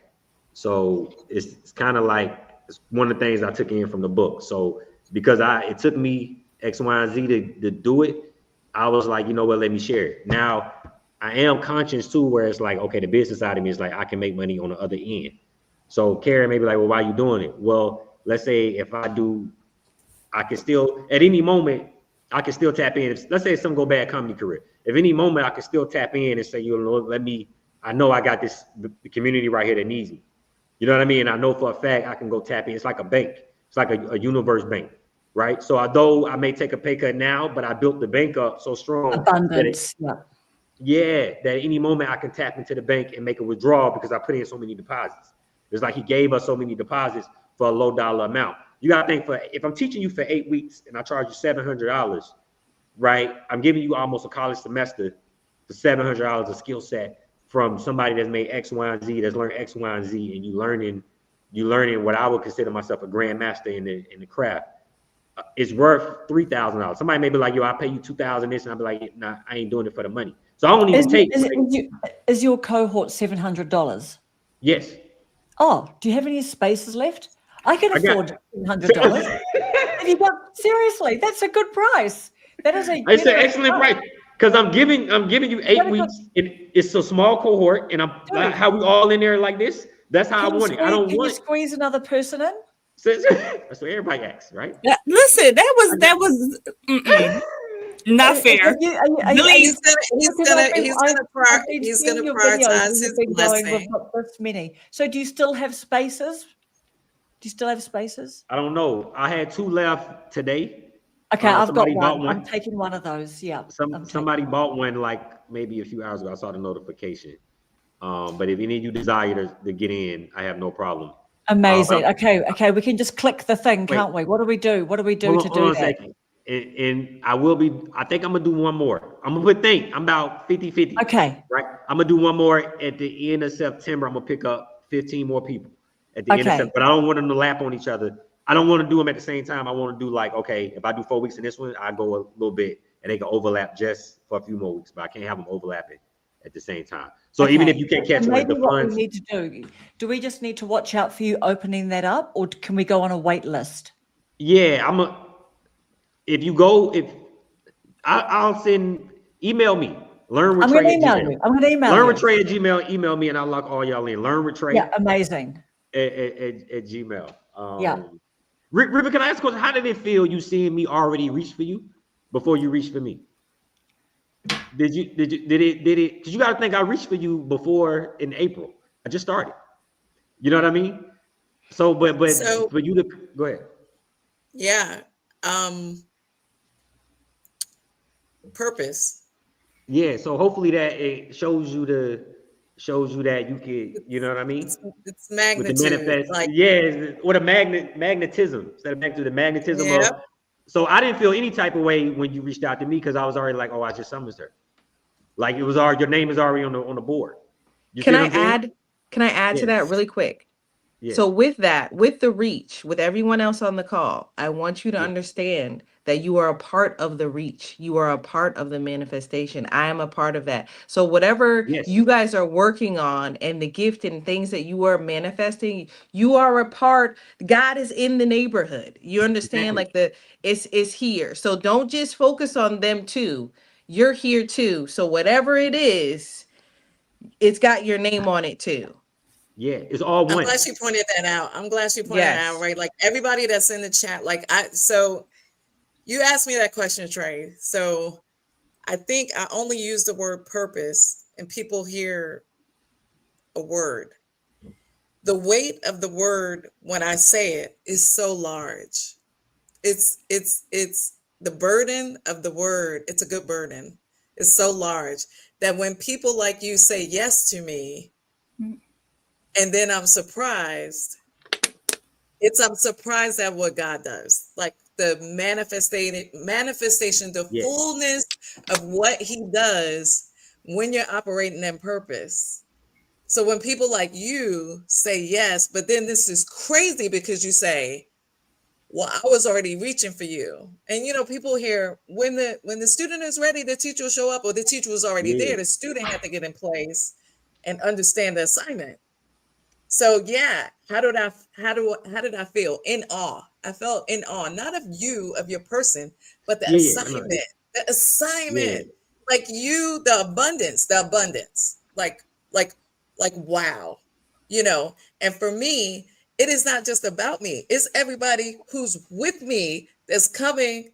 So it's kind of like it's one of the things I took in from the book. So because it took me X, Y, and Z to do it, I was like, you know what, let me share it. Now I am conscious too, where it's like, okay, the business side of me is like I can make money on the other end. So Karen may be like, well, why are you doing it? Well, let's say if I do, I can still, at any moment, I can still tap in. Let's say something go bad comedy career. If any moment I can still tap in and say, you know, I know I got the community right here that needs me. You know what I mean? I know for a fact I can go tap in. It's like a bank. It's like a universe bank, right? So although I may take a pay cut now, but I built the bank up so strong. Abundance, that at any moment I can tap into the bank and make a withdrawal because I put in so many deposits. It's like he gave us so many deposits for a low dollar amount. You got to think if I'm teaching you for 8 weeks and I charge you $700, right? I'm giving you almost a college semester for $700 a skill set from somebody that's made X, Y, and Z, that's learned X, Y, and Z, and you learning what I would consider myself a grandmaster in the craft. It's worth $3,000. Somebody may be like, yo, I'll pay you $2,000 this, and I'll be like, nah, I ain't doing it for the money. So I don't even take. Is your cohort $700? Yes. Oh, do you have any spaces left? I can afford $700. Seriously, that's a good price. That is it's an excellent price because I'm giving you 8 weeks. It's a small cohort, and how we all in there like this. That's how I want it. I don't want. Can you squeeze another person in? That's what everybody asks, right? Listen, that was not fair. He's gonna prioritize his blessing. This many. So do you still have spaces? I don't know. I had 2 left today. Okay, I've got one. I'm taking one of those. Yeah. Somebody bought one like maybe a few hours ago. I saw the notification. But if any of you desire to get in, I have no problem. Amazing. Okay. We can just click the thing, can't we? What do we do? What do we do to do that? And I think I'm gonna do one more. I'm about 50-50. Okay. Right. I'm gonna do one more at the end of September. I'm gonna pick up 15 more people at the end of September, but I don't want them to lap on each other. I don't want to do them at the same time. I want to do like, okay, if I do 4 weeks in this one, I go a little bit and they can overlap just for a few more weeks, but I can't have them overlapping at the same time. So even if you can't catch them, maybe what we need to do we just need to watch out for you opening that up, or can we go on a wait list? Yeah, I'll send, email me. Learn with Trey. I'm gonna email you. Learn with Trey at Gmail. Email me and I'll lock all y'all in. Learn with Trey. Yeah, amazing. At Gmail. Yeah. River, can I ask a question? How did it feel you seeing me already reach for you before you reached for me? Did it? Because you got to think I reached for you before in April. I just started. You know what I mean? So, but for you to go ahead. Yeah. Purpose. Yeah. So hopefully that it shows you that you can, you know what I mean? It's magnitude. What a magnetism. Instead of back to the magnetism of. So I didn't feel any type of way when you reached out to me because I was already like, oh, I just summoned her. Like it was already, your name is already on the board. Can I add to that really quick? Yeah. So with the reach, with everyone else on the call, I want you to understand that you are a part of the reach. You are a part of the manifestation. I am a part of that. So whatever you guys are working on and the gift and things that you are manifesting, you are a part. God is in the neighborhood. You understand? Exactly. Like it's here. So don't just focus on them too. You're here too. So whatever it is, it's got your name on it too. Yeah, it's all one. I'm glad you pointed that out. That out, right? Like everybody that's in the chat, so you asked me that question, Trey. So I think I only use the word purpose and people hear a word. the weight of the word when I say it is so large. It's the burden of the word. It's a good burden. It's so large that when people like you say yes to me, and then I'm surprised, I'm surprised at what God does. Like the manifestation, the fullness of what he does when you're operating in purpose. So when people like you say yes, but then this is crazy because you say, well, I was already reaching for you. And people hear when the student is ready, the teacher will show up, or the teacher was already there. The student had to get in place and understand the assignment. So yeah, how did I feel? In awe. I felt in awe, not of you, of your person, but the assignment. The assignment. Like the abundance, like wow. And for me, it is not just about me. It's everybody who's with me that's coming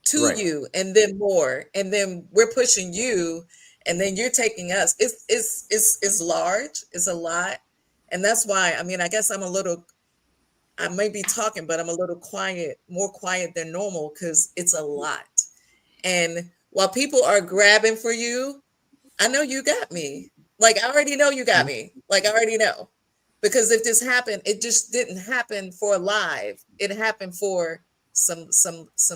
to you, and then more, and then we're pushing you, and then you're taking us. It's large. It's a lot. And that's why, I guess I may be talking, but I'm a little quiet, more quiet than normal, because it's a lot. And while people are grabbing for you, I know you got me. Like, I already know you got me. Like, I already know. Because if this happened, it just didn't happen for live. It happened for some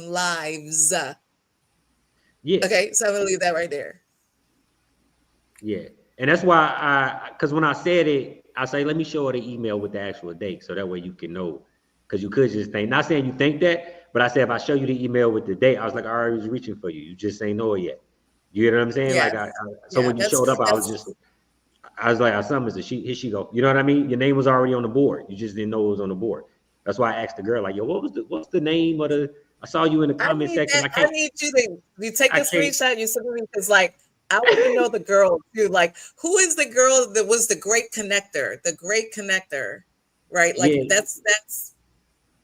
lives. Okay, so I'm gonna leave that right there. Yeah. And that's why because when I said it, I say, let me show her the email with the actual date, so that way you can know. Because you could just think, not saying you think that, but I said, if I show you the email with the date, I was like, I already was reaching for you. You just ain't know it yet. You know what I'm saying? Yes. Like, so when you showed up, I was like, here she go. You know what I mean? Your name was already on the board. You just didn't know it was on the board. That's why I asked the girl, like, yo, what's the name of I saw you in the comment section. I need you to take the screenshot you sent me, because like, I want to know the girl too. Like, who is the girl that was the great connector? The great connector, right? Like that's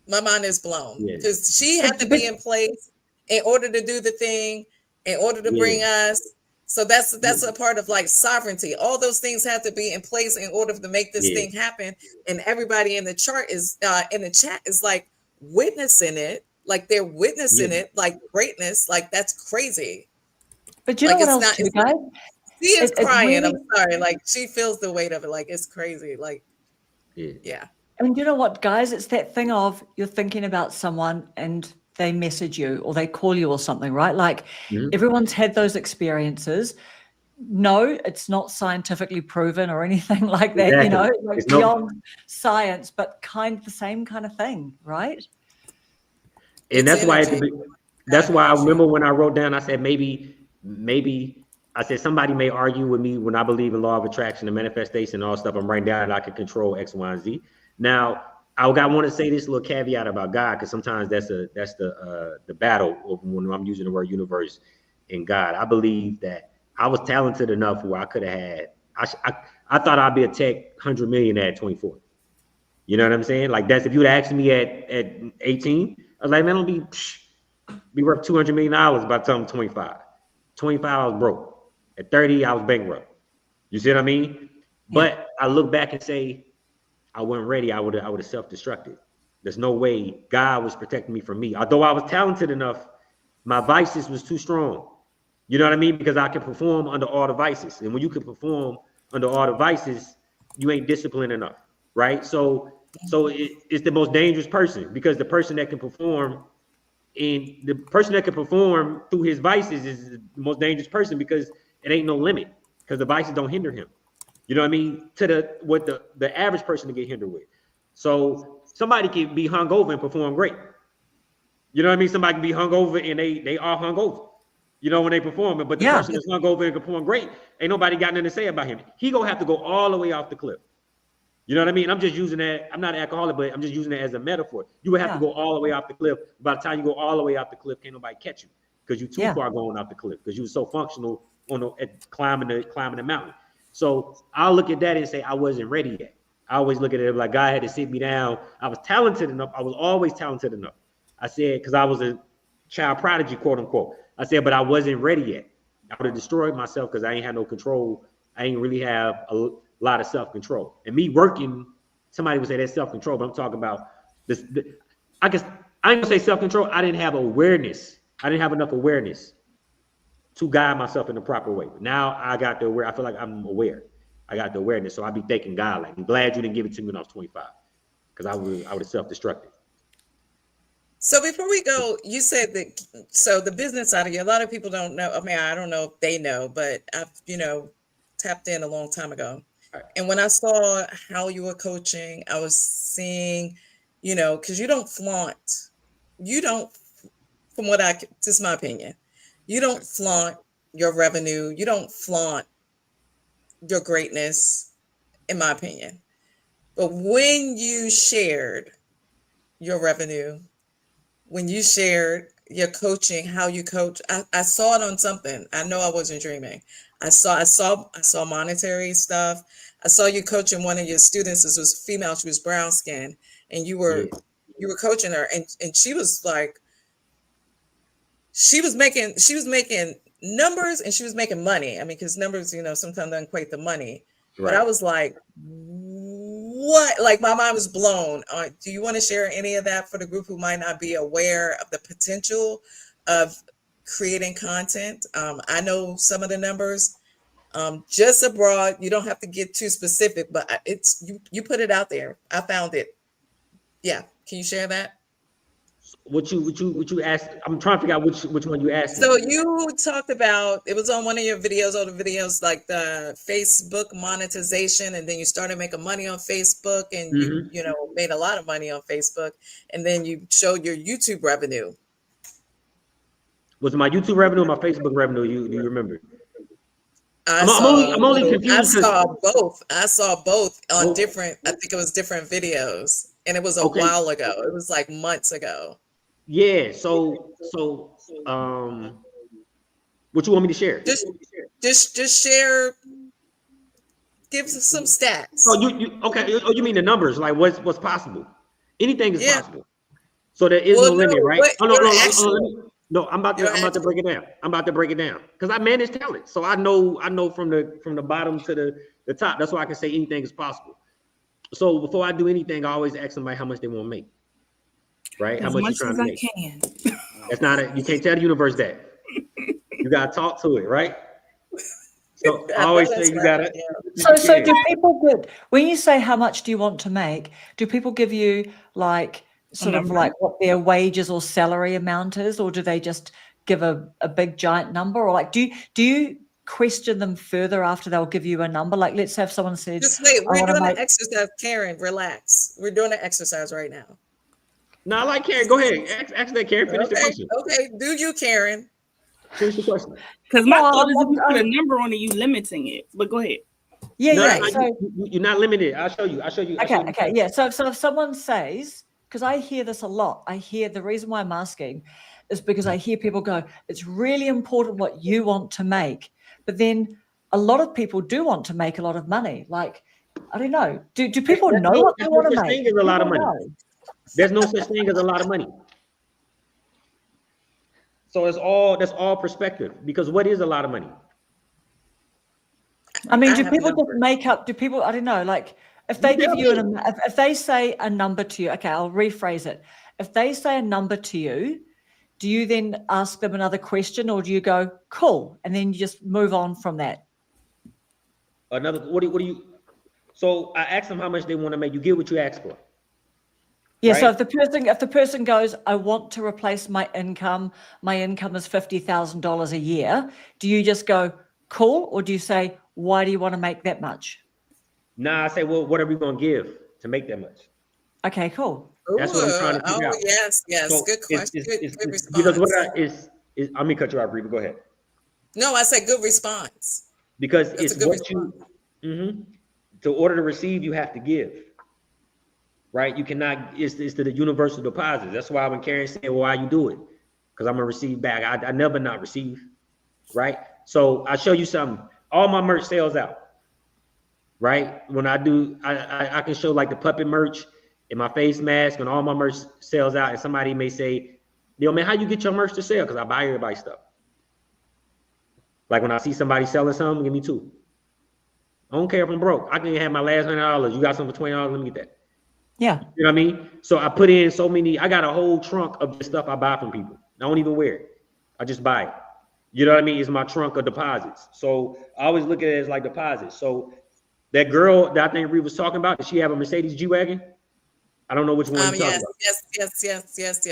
my mind is blown, because she had to be in place in order to do the thing, in order to bring us. So that's a part of like sovereignty. All those things have to be in place in order to make this thing happen. And everybody in the chat is like witnessing it, like they're witnessing it, like greatness, like that's crazy. But you know what else too, guys? She is crying. I'm sorry. Like, she feels the weight of it. Like, it's crazy. Like, yeah. And you know what, guys? It's that thing of you're thinking about someone and they message you or they call you or something, right? Like, everyone's had those experiences. No, it's not scientifically proven or anything like that, like beyond science, but the same kind of thing, right? And that's why I remember when I wrote down, I said, maybe I said, somebody may argue with me when I believe in law of attraction and manifestation and all stuff. I'm writing down that I can control X, Y, and Z. Now, I want to say this little caveat about God, because sometimes that's the battle when I'm using the word universe and God. I believe that I was talented enough where I could have had. I thought I'd be a tech 100 million at 24. You know what I'm saying? Like, that's if you would ask me at 18, I was like, man, I'll be worth $200 million by the time I'm 25. 25, I was broke. At 30, I was bankrupt. You see what I mean? But I look back and say, I wasn't ready. I would have self-destructed. There's no way God was protecting me from me. Although I was talented enough, my vices was too strong. You know what I mean? Because I can perform under all the vices. And when you can perform under all the vices, you ain't disciplined enough, right? So it's the most dangerous person, because the person that can perform through his vices is the most dangerous person, because it ain't no limit, because the vices don't hinder him. You know what I mean? To what the average person to get hindered with. So somebody can be hungover and perform great. You know what I mean? Somebody can be hungover and they are hungover, when they perform it. But the person that's hungover and perform great, ain't nobody got nothing to say about him. He gonna have to go all the way off the cliff. You know what I mean? I'm just using that. I'm not an alcoholic, but I'm just using it as a metaphor. You would have to go all the way off the cliff. By the time you go all the way off the cliff, can't nobody catch you, because you're too far going off the cliff, because you were so functional at climbing the mountain. So I'll look at that and say I wasn't ready yet. I always look at it like God had to sit me down. I was talented enough. I was always talented enough. I said, because I was a child prodigy, quote unquote. I said, but I wasn't ready yet. I would have destroyed myself because I ain't had no control. I ain't really have a lot of self-control. And me working somebody would say that's self-control, but I'm talking about this. I guess I ain't gonna say self-control. I didn't have awareness. I didn't have enough awareness to guide myself in the proper way. Now I got the aware. I feel like I'm aware. I got the awareness. So I be thanking God. Like, I'm glad you didn't give it to me when I was 25, because I would have self-destructed. So before we go, you said that, so the business side of you, a lot of people don't know. I mean, I don't know if they know, but I've, tapped in a long time ago. And when I saw how you were coaching, I was seeing, because you don't flaunt, from what this is my opinion, you don't flaunt your revenue. You don't flaunt your greatness, in my opinion. But when you shared your revenue, when you shared your coaching, how you coach, I saw it on something. I know I wasn't dreaming. I saw monetary stuff. I saw you coaching one of your students. This was female. She was brown skin, and you were coaching her, and she was like, she was making numbers, and she was making money. I mean, because numbers, sometimes don't equate the money. Right. But I was like, what? Like, my mind was blown. Do you want to share any of that for the group who might not be aware of the potential of creating content? I know some of the numbers, just abroad. You don't have to get too specific, but it's you put it out there. I found it. Yeah. Can you share that? What you asked? I'm trying to figure out which one you asked. So you talked about, it was on one of your videos, older videos, like the Facebook monetization, and then you started making money on Facebook, and you made a lot of money on Facebook, and then you showed your YouTube revenue. Was it my YouTube revenue or my Facebook revenue? Do you remember? I'm only confused. I saw both on different. I think it was different videos, and it was a while ago. It was like months ago. Yeah. So, what you want me to share? Just share. Give some stats. Oh, okay? Oh, you mean the numbers? Like what's possible? Anything is possible. So there is no limit, right? No, I'm about to break it down. I'm about to break it down because I manage talent, so I know from the bottom to the top. That's why I can say anything is possible. So before I do anything, I always ask somebody how much they want to make. Right? How much you trying to make? That's not you can't tell the universe that. You gotta talk to it, right? So I always say you gotta. So do people when you say how much do you want to make? Do people give you like sort of like what their wages or salary amount is, or do they just give a big giant number? Or like do you question them further after they'll give you a number? Like, let's say if someone says, just wait, we're doing an exercise. Karen, relax. We're doing an exercise right now. No, I like Karen. Go ahead. Ask that, Karen. Finish the question. Okay, do you, Karen? Finish the question. Because my thought is if you put a number on it, you limiting it. But go ahead. Yeah. So you're not limited. I'll show you. Okay. Yeah. So if someone says, because I hear this a lot, the reason why I'm asking is because I hear people go, it's really important what you want to make. But then a lot of people do want to make a lot of money. Like, I don't know. Do people know what they want to make? There's a lot of money. There's no such thing as a lot of money. So that's all perspective, because what is a lot of money? I mean, do people just make up, I don't know, like if they give you if they say a number to you, okay, I'll rephrase it. If they say a number to you, do you then ask them another question, or do you go, cool, and then you just move on from that? What do you, so I ask them how much they want to make. You get what you ask for. Yeah, right? So if the person goes, I want to replace my income is $50,000 a year, do you just go, cool, or do you say, why do you want to make that much? Nah, I say, well, what are we going to give to make that much? Okay, cool. That's what I'm trying to figure out. Yes, so good question. Good response. Because let me cut you off, Reba. Go ahead. No, I said good response. Because that's it's what response. To order to receive, you have to give. Right? You cannot, it's to the universal deposit. That's why when Karen said, well, why you do it? Because I'm going to receive back. I never not receive. Right? So I'll show you something. All my merch sells out. Right? When I do, I can show like the puppet merch and my face mask, and all my merch sells out. And somebody may say, yo, man, how you get your merch to sell? Because I buy everybody's stuff. Like when I see somebody selling something, give me two. I don't care if I'm broke. I can have my last $100. You got something for $20, let me get that. Yeah. You know what I mean? So I put in so many, I got a whole trunk of the stuff I buy from people. I don't even wear it. I just buy it. You know what I mean? It's my trunk of deposits. So I always look at it as like deposits. So that girl that I think Reed was talking about, does she have a Mercedes G-Wagon? I don't know which one you're talking about. Yes.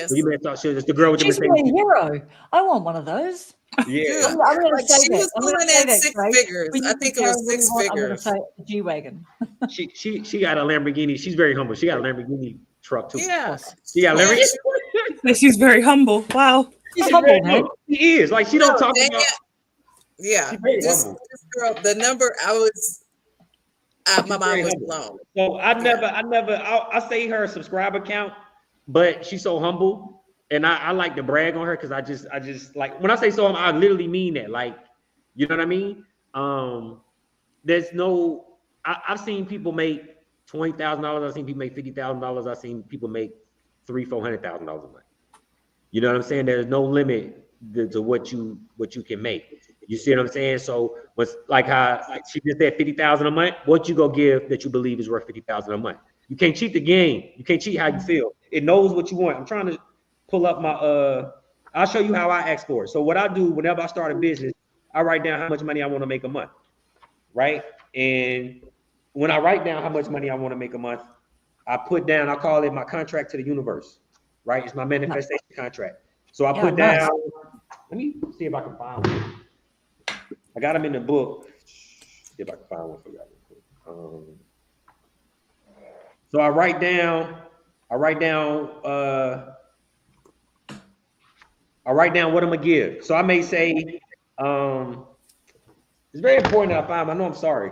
So you may have thought it's the girl with the She's Mercedes. my hero. I want one of those. Yeah. I'm going to Like say she that. was I'm going pulling to say in that, six Craig. figures. When I you think it compare was what you six want, I'm going to figures. say G-Wagon. She got a Lamborghini. She's very humble. She got a Lamborghini truck too. Yeah. She got a Yeah. Lamborghini. She's very humble. Wow. She's humble, man. She is. Like, she don't talk Dang about. it. Yeah. She's very This humble. girl, the number my mind very was humble. blown. So I say her subscriber count, but she's so humble, and I like to brag on her because I just like when I say so, I literally mean that. Like, you know what I mean? There's no. I've seen people make $20,000. I've seen people make $50,000. I've seen people make $300,000-$400,000 a month. You know what I'm saying? There's no limit to what you can make. You see what I'm saying? So what's like how she just said 50,000 a month. What you go give that you believe is worth 50,000 a month? You can't cheat the game. You can't cheat how you feel. It knows what you want. I'm trying to pull up my I'll show you how I ask for it. So what I do whenever I start a business, I write down how much money I want to make a month, right? And when I write down how much money I want to make a month, I put down. I call it my contract to the universe, right? It's my manifestation contract. So I put down. Nice. Let me see if I can find one. I got them in the book. See if I can find one for you. So I write down what I'm gonna give. So I may say, it's very important that I find. I know I'm sorry.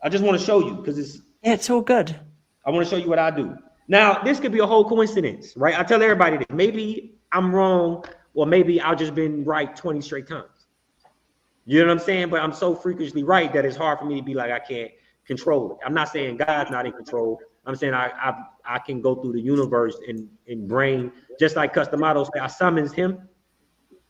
I just want to show you because it's all good. I want to show you what I do. Now, this could be a whole coincidence, right? I tell everybody that maybe I'm wrong, or maybe I've just been right 20 straight times. You know what I'm saying? But I'm so freakishly right that it's hard for me to be like, I can't control it. I'm not saying God's not in control. I'm saying I can go through the universe and bring, just like Customato said, I summons him.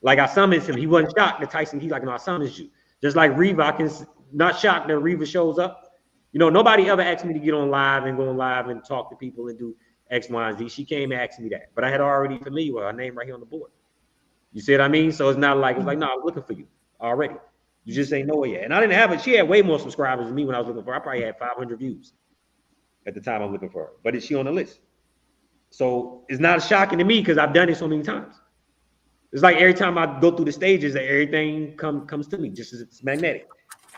Like I summons him. He wasn't shocked that Tyson, he's like, no, I summons you. Just like Reva, I can not shocked that Reva shows up. You know, nobody ever asked me to get on live and go on live and talk to people and do X, Y, and Z. She came and asked me that. But I had already familiar with her name right here on the board. You see what I mean? So it's not like, it's like, no, I was looking for you already. You just ain't know it yet. And I didn't have it. She had way more subscribers than me when I was looking for her. I probably had 500 views at the time I was looking for her. But is she on the list? So it's not shocking to me because I've done it so many times. It's like every time I go through the stages, that everything comes to me, just as it's magnetic.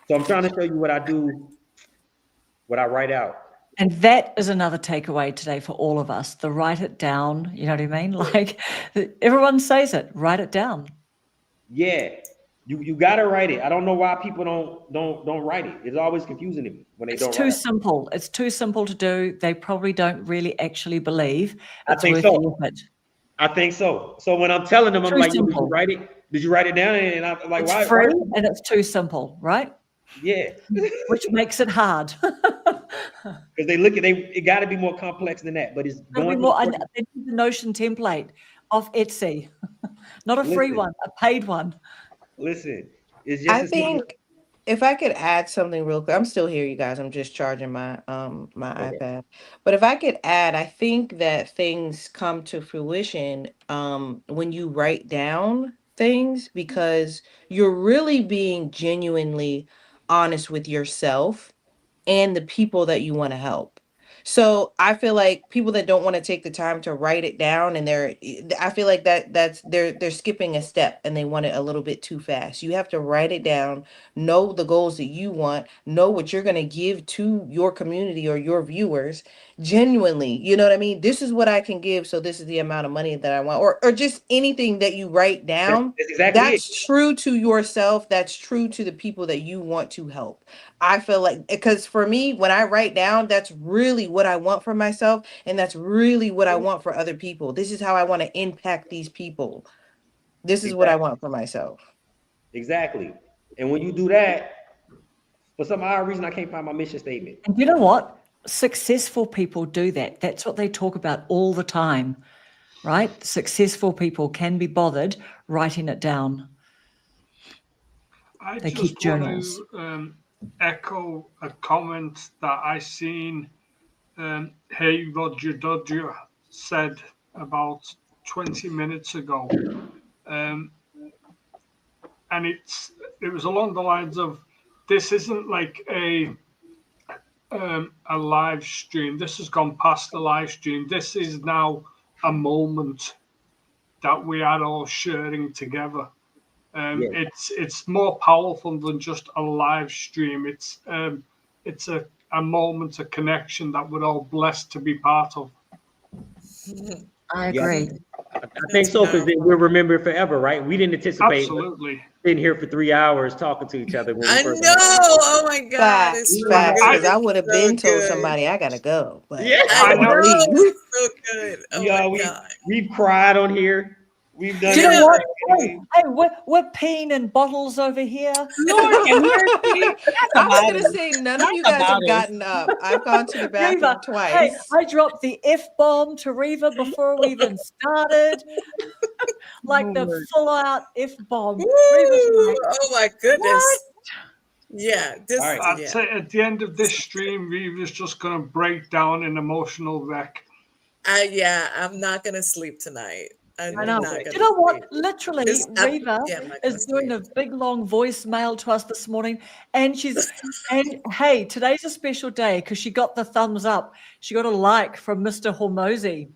So I'm trying to show you what I do, what I write out. And that is another takeaway today for all of us, the write it down. You know what I mean? Like everyone says it, write it down. Yeah, you gotta write it. I don't know why people don't write it. It's always confusing to me when they don't. It's too simple. It's too simple to do. They probably don't really actually believe it's worth the effort. I think so. So when I'm telling them, I'm like, did you write it? Did you write it down? And I'm like, it's free and it's too simple, right? Yeah. Which makes it hard. Because they look at it got to be more complex than that. But it's going more. They need the Notion template off Etsy, not a free one, a paid one. Listen, it's just. I think if I could add something real quick, I'm still here, you guys. I'm just charging my my iPad. But if I could add, I think that things come to fruition when you write down things, because you're really being genuinely honest with yourself and the people that you want to help. So I feel like people that don't want to take the time to write it down, and I feel like they're skipping a step and they want it a little bit too fast. You have to write it down, know the goals that you want, know what you're going to give to your community or your viewers genuinely. You know what I mean? This is what I can give, so this is the amount of money that I want, or just anything that you write down. That's true to yourself. That's true to the people that you want to help. I feel like, because for me, when I write down, that's really what I want for myself. And that's really what I want for other people. This is how I want to impact these people. This is what I want for myself. Exactly. And when you do that, for some odd reason, I can't find my mission statement. And you know what? Successful people do that. That's what they talk about all the time, right? Successful people can be bothered writing it down. They keep journals. Echo a comment that I seen Hey Roger Dodger said about 20 minutes ago. And it was along the lines of, this isn't like a live stream. This has gone past the live stream. This is now a moment that we are all sharing together. It's more powerful than just a live stream. It's a moment, a connection that we're all blessed to be part of. I agree. I think so, because we'll remember it forever, right? We didn't anticipate sitting here for 3 hours talking to each other. I know. Oh my God. Facts, because I would have been told somebody I gotta go. But yeah, I know. It's so good. Oh my God. We've cried on here. We've done. Do you know what? Hey, we're peeing in bottles over here. Lord have mercy. I was gonna say none of you guys have gotten up. I've gone to the bathroom Reva, twice. hey, I dropped the F-bomb to Reva before we even started. Like the full-out F-bomb. Reva's like, Oh my goodness. Yeah. I'd say at the end of this stream, Reva's just going to break down in emotional wreck. I'm not going to sleep tonight. I know. You know what? Literally, Reva is doing a big long voicemail to us this morning, and hey, today's a special day because she got the thumbs up. She got a like from Mr. Hormozy.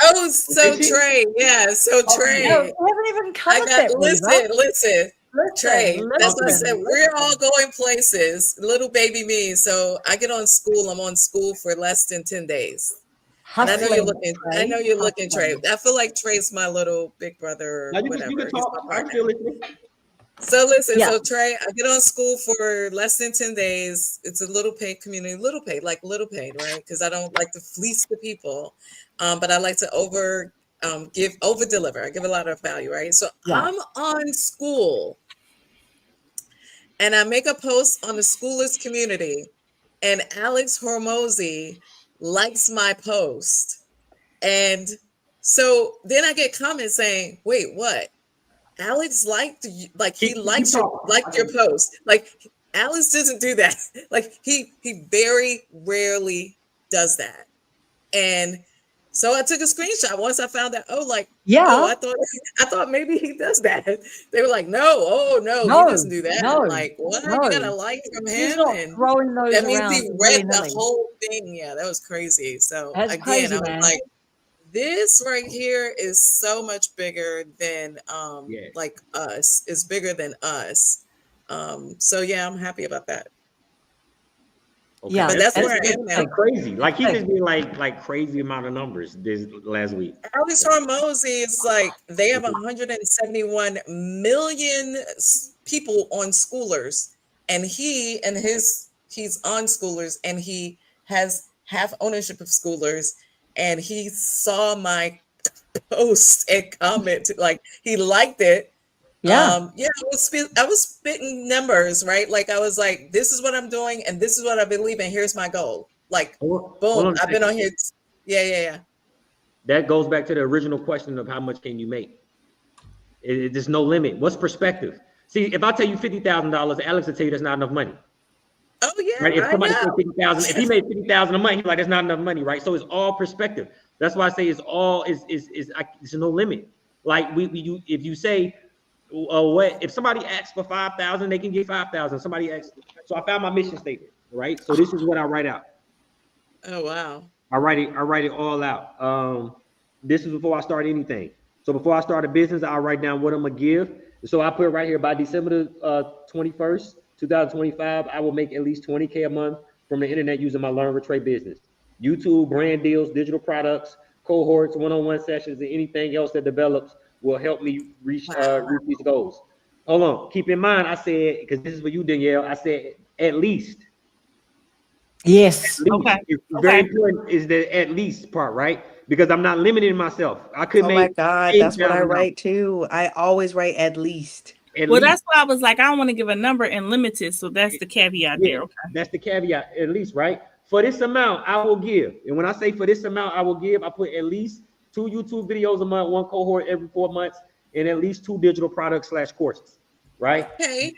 Oh, so Trey, Trey. No, we haven't even covered that. Listen, Trey. That's what I said. We're all going places. Little baby me. So I get on school. I'm on school for less than 10 days. And I know you're looking. Trey. I know you're looking, Trey. I feel like Trey's my little big brother. Or whatever. You can talk. I feel it. So listen, so Trey, I get on school for less than 10 days. It's a little paid community, little paid, right? Because I don't like to fleece the people, but I like to over deliver. I give a lot of value, right? So I'm on school, and I make a post on the schoolers community, and Alex Hormozy likes my post, and so then I get comments saying, "Wait, what? Alex liked your post. Like Alex doesn't do that. Like he very rarely does that." And so I took a screenshot once I found that. I thought maybe he does that. They were like, no, he doesn't do that. I'm like, what? You got a like from him? He's not throwing those that means around he read the whole thing. Yeah, that was crazy. So That's crazy, I was like, this right here is so much bigger than like us. It's bigger than us. So yeah, I'm happy about that. Okay. Yeah, but that's where I am now. Crazy. Like he just been like crazy amount of numbers this last week. Alex Hormozy is like, they have 171 million people on Schoolers, and he's on Schoolers, and he has half ownership of Schoolers, and he saw my post and comment, like he liked it. I was spitting numbers, right? Like I was like, this is what I'm doing, and this is what I believe in. Here's my goal. Like, boom, I've been on here. Yeah. That goes back to the original question of how much can you make? There's no limit. What's perspective? See, if I tell you $50,000, Alex will tell you that's not enough money. Oh yeah, right? If somebody said 50,000, if he made 50,000 a month, he's like, that's not enough money, right? So it's all perspective. That's why I say there's no limit. Like if you say, what if somebody asks for 5,000, they can get 5,000. Somebody asks. So I found my mission statement, right? So this is what I write out. Oh wow. I write it all out. This is before I start anything. So before I start a business, I'll write down what I'm gonna give. So I put right here, by December 21st, 2025, I will make at least 20K a month from the internet using my Learn with Trey business. YouTube, brand deals, digital products, cohorts, one-on-one sessions, and anything else that develops will help me reach these goals. Hold on. Keep in mind, I said, because this is for you, Danielle, I said at least. Yes. At least. Okay. It's very important is the at least part, right? Because I'm not limiting myself. I could make. Oh my God, that's what I write too. I always write at least. That's why I was like, I don't want to give a number and limited. So that's the caveat there. Okay. That's the caveat, at least, right? For this amount, I will give. And when I say for this amount, I will give, I put at least 2 YouTube videos a month, 1 cohort every 4 months, and at least 2 digital products / courses, right? Okay.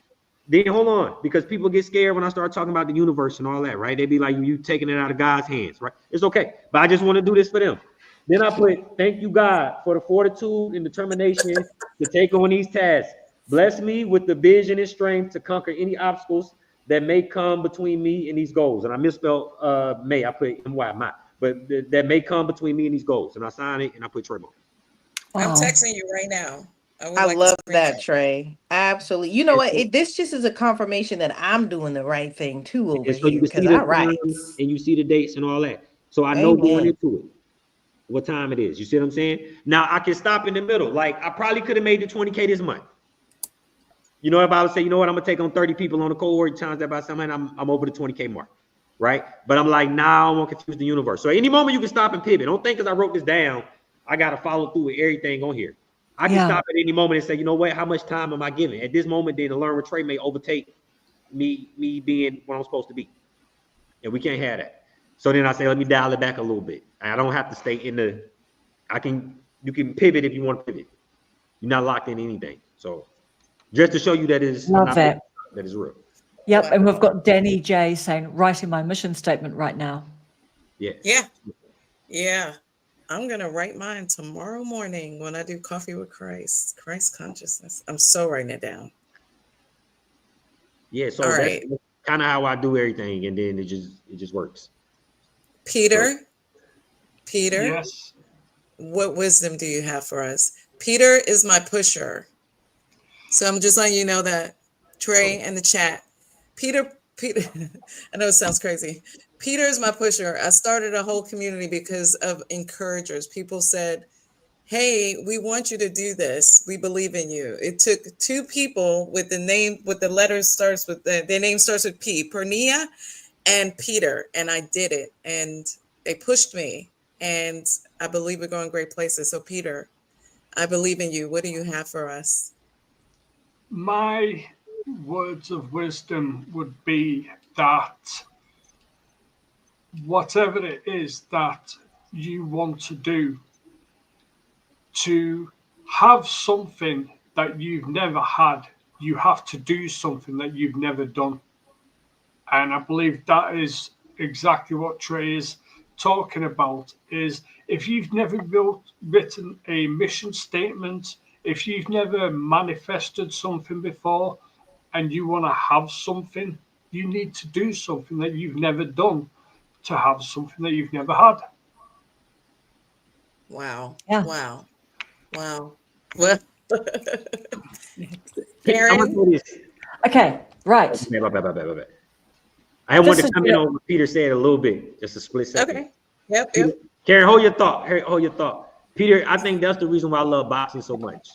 Then hold on, because people get scared when I start talking about the universe and all that, right? They be like, you taking it out of God's hands, right? It's okay, but I just want to do this for them. Then I put, thank you, God, for the fortitude and determination to take on these tasks. Bless me with the vision and strength to conquer any obstacles that may come between me and these goals. And I misspelled may, I put M-Y, my, but that may come between me and these goals. And I sign it and I put Trayvon. I'm texting you right now. I love that, Trey. Absolutely. You know what? This just is a confirmation that I'm doing the right thing too over so here, because I write. And you see the dates and all that. So I know going into it what time it is. You see what I'm saying? Now I can stop in the middle. Like I probably could have made the 20K this month. You know, if I would say, you know what, I'm gonna take on 30 people on the cohort, times that by something, I'm over the 20K mark, right? But I'm like, nah, I won't confuse the universe. So any moment you can stop and pivot. Don't think because I wrote this down, I gotta follow through with everything on here. I can stop at any moment and say, you know what, how much time am I giving? At this moment, then to learn with Trey may overtake me being what I'm supposed to be. And we can't have that. So then I say, let me dial it back a little bit. I don't have to stay in the, you can pivot if you want to pivot. You're not locked in anything. So just to show you that is that is real. Yep, and we've got Danny J saying, writing my mission statement right now. Yeah. I'm going to write mine tomorrow morning when I do Coffee with Christ consciousness. I'm so writing it down. Yeah, so that's kind of how I do everything, and then it just works. Peter, yes. What wisdom do you have for us? Peter is my pusher. So I'm just letting you know that. Trey in the chat. Peter, I know it sounds crazy. Peter is my pusher. I started a whole community because of encouragers. People said, hey, we want you to do this. We believe in you. It took two people with the name, with the letters starts with, their name starts with P, Pernia and Peter. And I did it. And they pushed me. And I believe we're going great places. So Peter, I believe in you. What do you have for us? My words of wisdom would be that whatever it is that you want to do, to have something that you've never had, you have to do something that you've never done. And I believe that is exactly what Trey is talking about, is if you've never written a mission statement, if you've never manifested something before and you want to have something, you need to do something that you've never done to have something that you've never had. Wow. Yeah. Wow. Well, Karen? Okay, right. I wanted to come in on what Peter said a little bit, just a split second. Okay. Yep. Karen, hold your thought. Peter, I think that's the reason why I love boxing so much.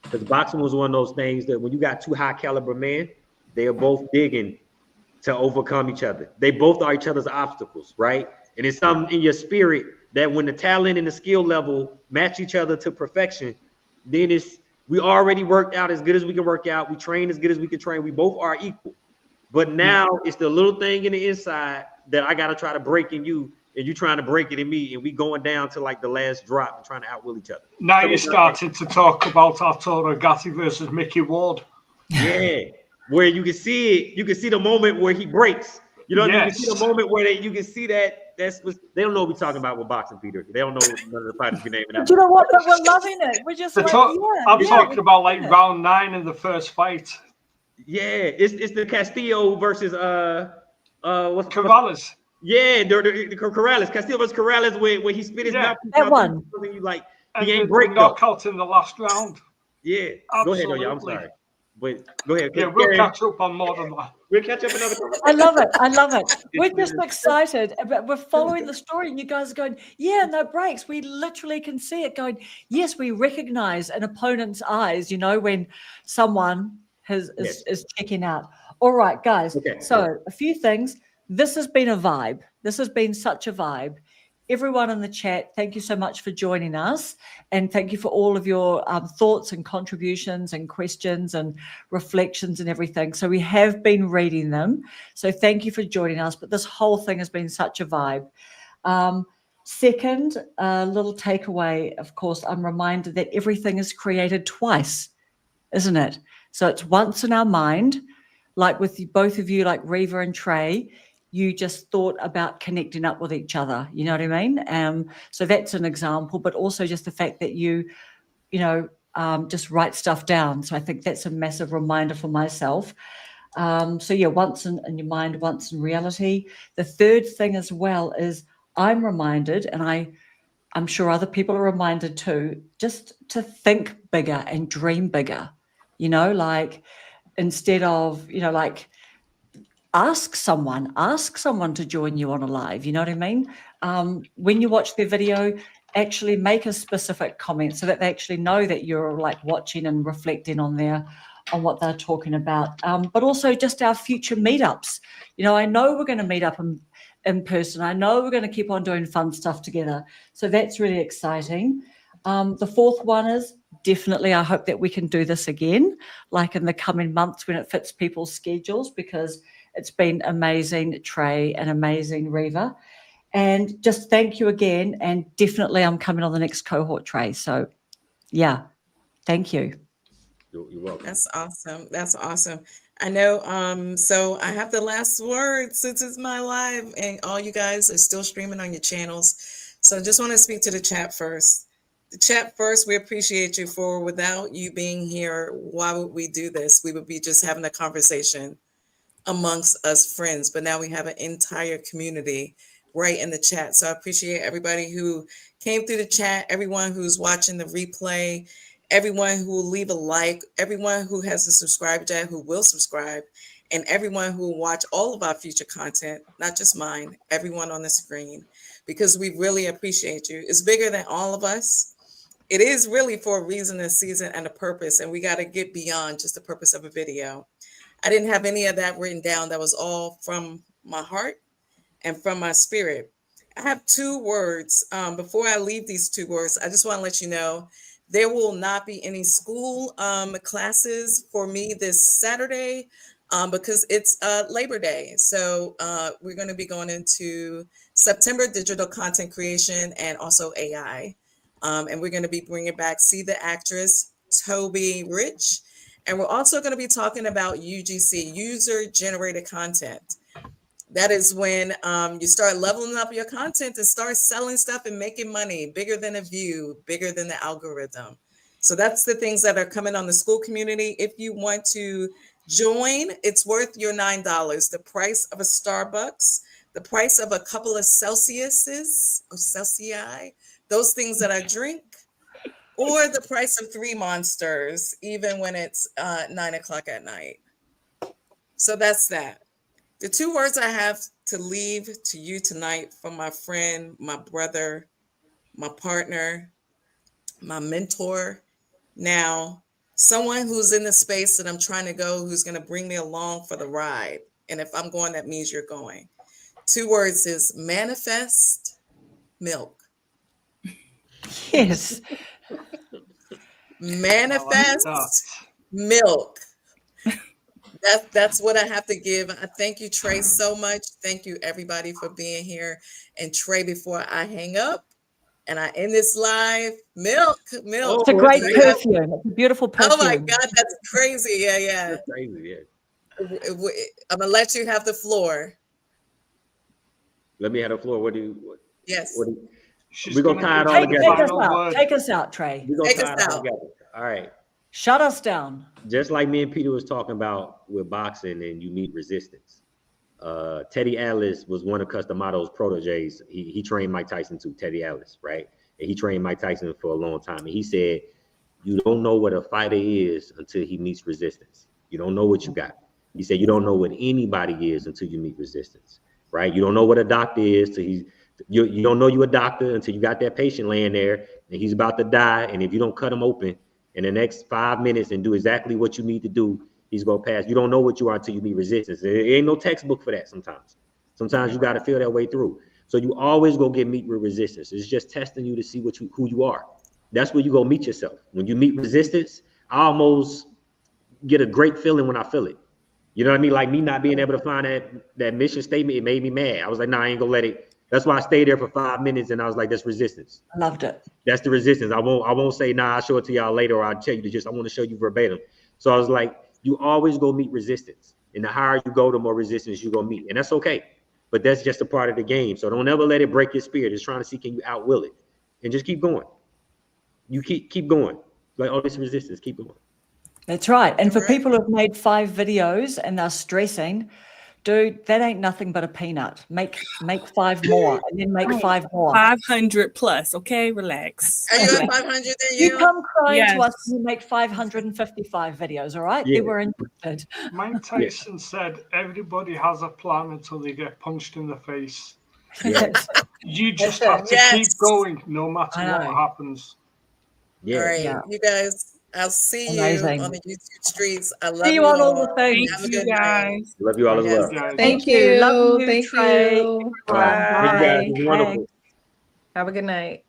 Because boxing was one of those things that when you got two high caliber men, they are both digging to overcome each other. They both are each other's obstacles, right? And it's something in your spirit that when the talent and the skill level match each other to perfection, then we already worked out as good as we can work out. We train as good as we can train. We both are equal. But now it's the little thing in the inside that I got to try to break in you, and you trying to break it in me, and we going down to like the last drop and trying to outwill each other. Now you're starting to talk about Arturo Gatti versus Mickey Ward. Yeah, where you can see it. You can see the moment where he breaks. You know what I mean? You can see the moment where you can see that. They don't know what we're talking about with boxing, Peter. They don't know none of the fighters be naming out. Do you know what? But we're loving it. We're just like, I'm talking about like round 9 in the first fight. Yeah, it's the Castillo versus what's Corrales. Yeah, the Corrales, Castillo versus Corrales, where he spit his mouth. That one. You like and he ain't break knockout in the last round. Yeah, absolutely. Go ahead, I'm sorry, but go ahead. Yeah, we'll catch up on more than that. We'll catch up another time. I love it. We're just excited. We're following the story, and you guys are going, yeah, no breaks. We literally can see it going, yes, we recognize an opponent's eyes, when someone is checking out. All right, guys. Okay. So a few things. This has been a vibe. This has been such a vibe. Everyone in the chat, thank you so much for joining us. And thank you for all of your thoughts and contributions and questions and reflections and everything. So we have been reading them. So thank you for joining us. But this whole thing has been such a vibe. Second, little takeaway, of course, I'm reminded that everything is created twice, isn't it? So it's once in our mind, like with both of you, like Reva and Trey, you just thought about connecting up with each other. You know what I mean? So that's an example, but also just the fact that you know, just write stuff down. So I think that's a massive reminder for myself. So yeah, once in your mind, once in reality. The third thing as well is I'm reminded, and I'm sure other people are reminded too, just to think bigger and dream bigger, you know, like instead of, you know, like ask someone to join you on a live, you know what I mean? When you watch their video, actually make a specific comment so that they actually know that you're like watching and reflecting on what they're talking about. But also just our future meetups. You know, I know we're going to meet up in person. I know we're going to keep on doing fun stuff together. So that's really exciting. The fourth one is definitely, I hope that we can do this again, like in the coming months when it fits people's schedules, because it's been amazing, Trey, and amazing, Reva. And just thank you again. And definitely I'm coming on the next cohort, Trey. So yeah, thank you. You're welcome. That's awesome. That's awesome. I know. So I have the last word since it's my live, and all you guys are still streaming on your channels. So I just want to speak to the chat first. The chat first, we appreciate you for. Without you being here, why would we do this? We would be just having a conversation amongst us friends, but now we have an entire community right in the chat. So I appreciate everybody who came through the chat, everyone who's watching the replay, everyone who will leave a like, everyone who hasn't subscribed yet, who will subscribe, and everyone who will watch all of our future content, not just mine, everyone on the screen, because we really appreciate you. It's bigger than all of us. It is really for a reason, a season, and a purpose, and we got to get beyond just the purpose of a video. I didn't have any of that written down. That was all from my heart and from my spirit. I have 2 words. Before I leave these 2 words, I just want to let you know there will not be any school classes for me this Saturday because it's Labor Day. So we're going to be going into September digital content creation and also AI. And we're going to be bringing back See the Actress, Toby Rich. And we're also going to be talking about UGC, user-generated content. That is when you start leveling up your content and start selling stuff and making money, bigger than a view, bigger than the algorithm. So that's the things that are coming on the school community. If you want to join, it's worth your $9. The price of a Starbucks, the price of a couple of Celsiuses or Celsius, those things that I drink, or the price of 3 Monsters, even when it's 9 o'clock at night. So that's that. The 2 words I have to leave to you tonight from my friend, my brother, my partner, my mentor, now someone who's in the space that I'm trying to go, who's going to bring me along for the ride. And if I'm going, that means you're going. 2 words is manifest milk. Yes. Manifest milk. That's what I have to give. I thank you, Trey, so much. Thank you, everybody, for being here. And Trey, before I hang up and I end this live, milk. It's a great perfume. It's a beautiful perfume. Oh my God, that's crazy. Yeah. That's crazy, yeah. I'm gonna let you have the floor. Let me have the floor. Yes. We're going to tie it all together. Take us out, Trey. Take us out. All right. Shut us down. Just like me and Peter was talking about with boxing and you meet resistance. Teddy Atlas was one of Cus D'Amato's proteges. He trained Mike Tyson too, Teddy Atlas, right? And he trained Mike Tyson for a long time. And he said, you don't know what a fighter is until he meets resistance. You don't know what you got. He said, you don't know what anybody is until you meet resistance, right? You don't know what a doctor is till you don't know you're a doctor until you got that patient laying there and he's about to die. And if you don't cut him open in the next 5 minutes and do exactly what you need to do, he's going to pass. You don't know what you are until you meet resistance. There ain't no textbook for that sometimes. Sometimes you got to feel that way through. So you always go meet with resistance. It's just testing you to see who you are. That's where you go meet yourself. When you meet resistance, I almost get a great feeling when I feel it. You know what I mean? Like me not being able to find that mission statement, it made me mad. I was like, nah, I ain't gonna let it. That's why I stayed there for 5 minutes and I was like, that's resistance. I loved it. That's the resistance. I won't say, nah, I'll show it to y'all later or I'll tell you to I want to show you verbatim. So I was like, you always go meet resistance. And the higher you go, the more resistance you're gonna meet. And that's okay. But that's just a part of the game. So don't ever let it break your spirit. It's trying to see, can you outwill it? And just keep going. You keep going. Like, oh, this resistance, keep going. That's right. And for Right. people who've made 5 videos and they're stressing, dude, that ain't nothing but a peanut. Make 5 more, and then make 5 more. 500 plus. Okay, relax. Are you Okay. at 500 then? You come crying Yes. to us when you make 555 videos, all right? Yeah. Then we're interested. Mike Tyson said everybody has a plan until they get punched in the face. Yeah. You just That's have it. to Yes. keep going no matter I what know. happens. Yeah. All right, Yeah. you guys, I'll see Amazing. you on the YouTube streets. I love See you you on all all. the things. Have a Thank good you night. guys. Love you all as Yes. well. Guys. Thank you. you. Love you, Thank Trey. you. All right. Bye. Thank you guys. It was wonderful. Thanks. Have a good night.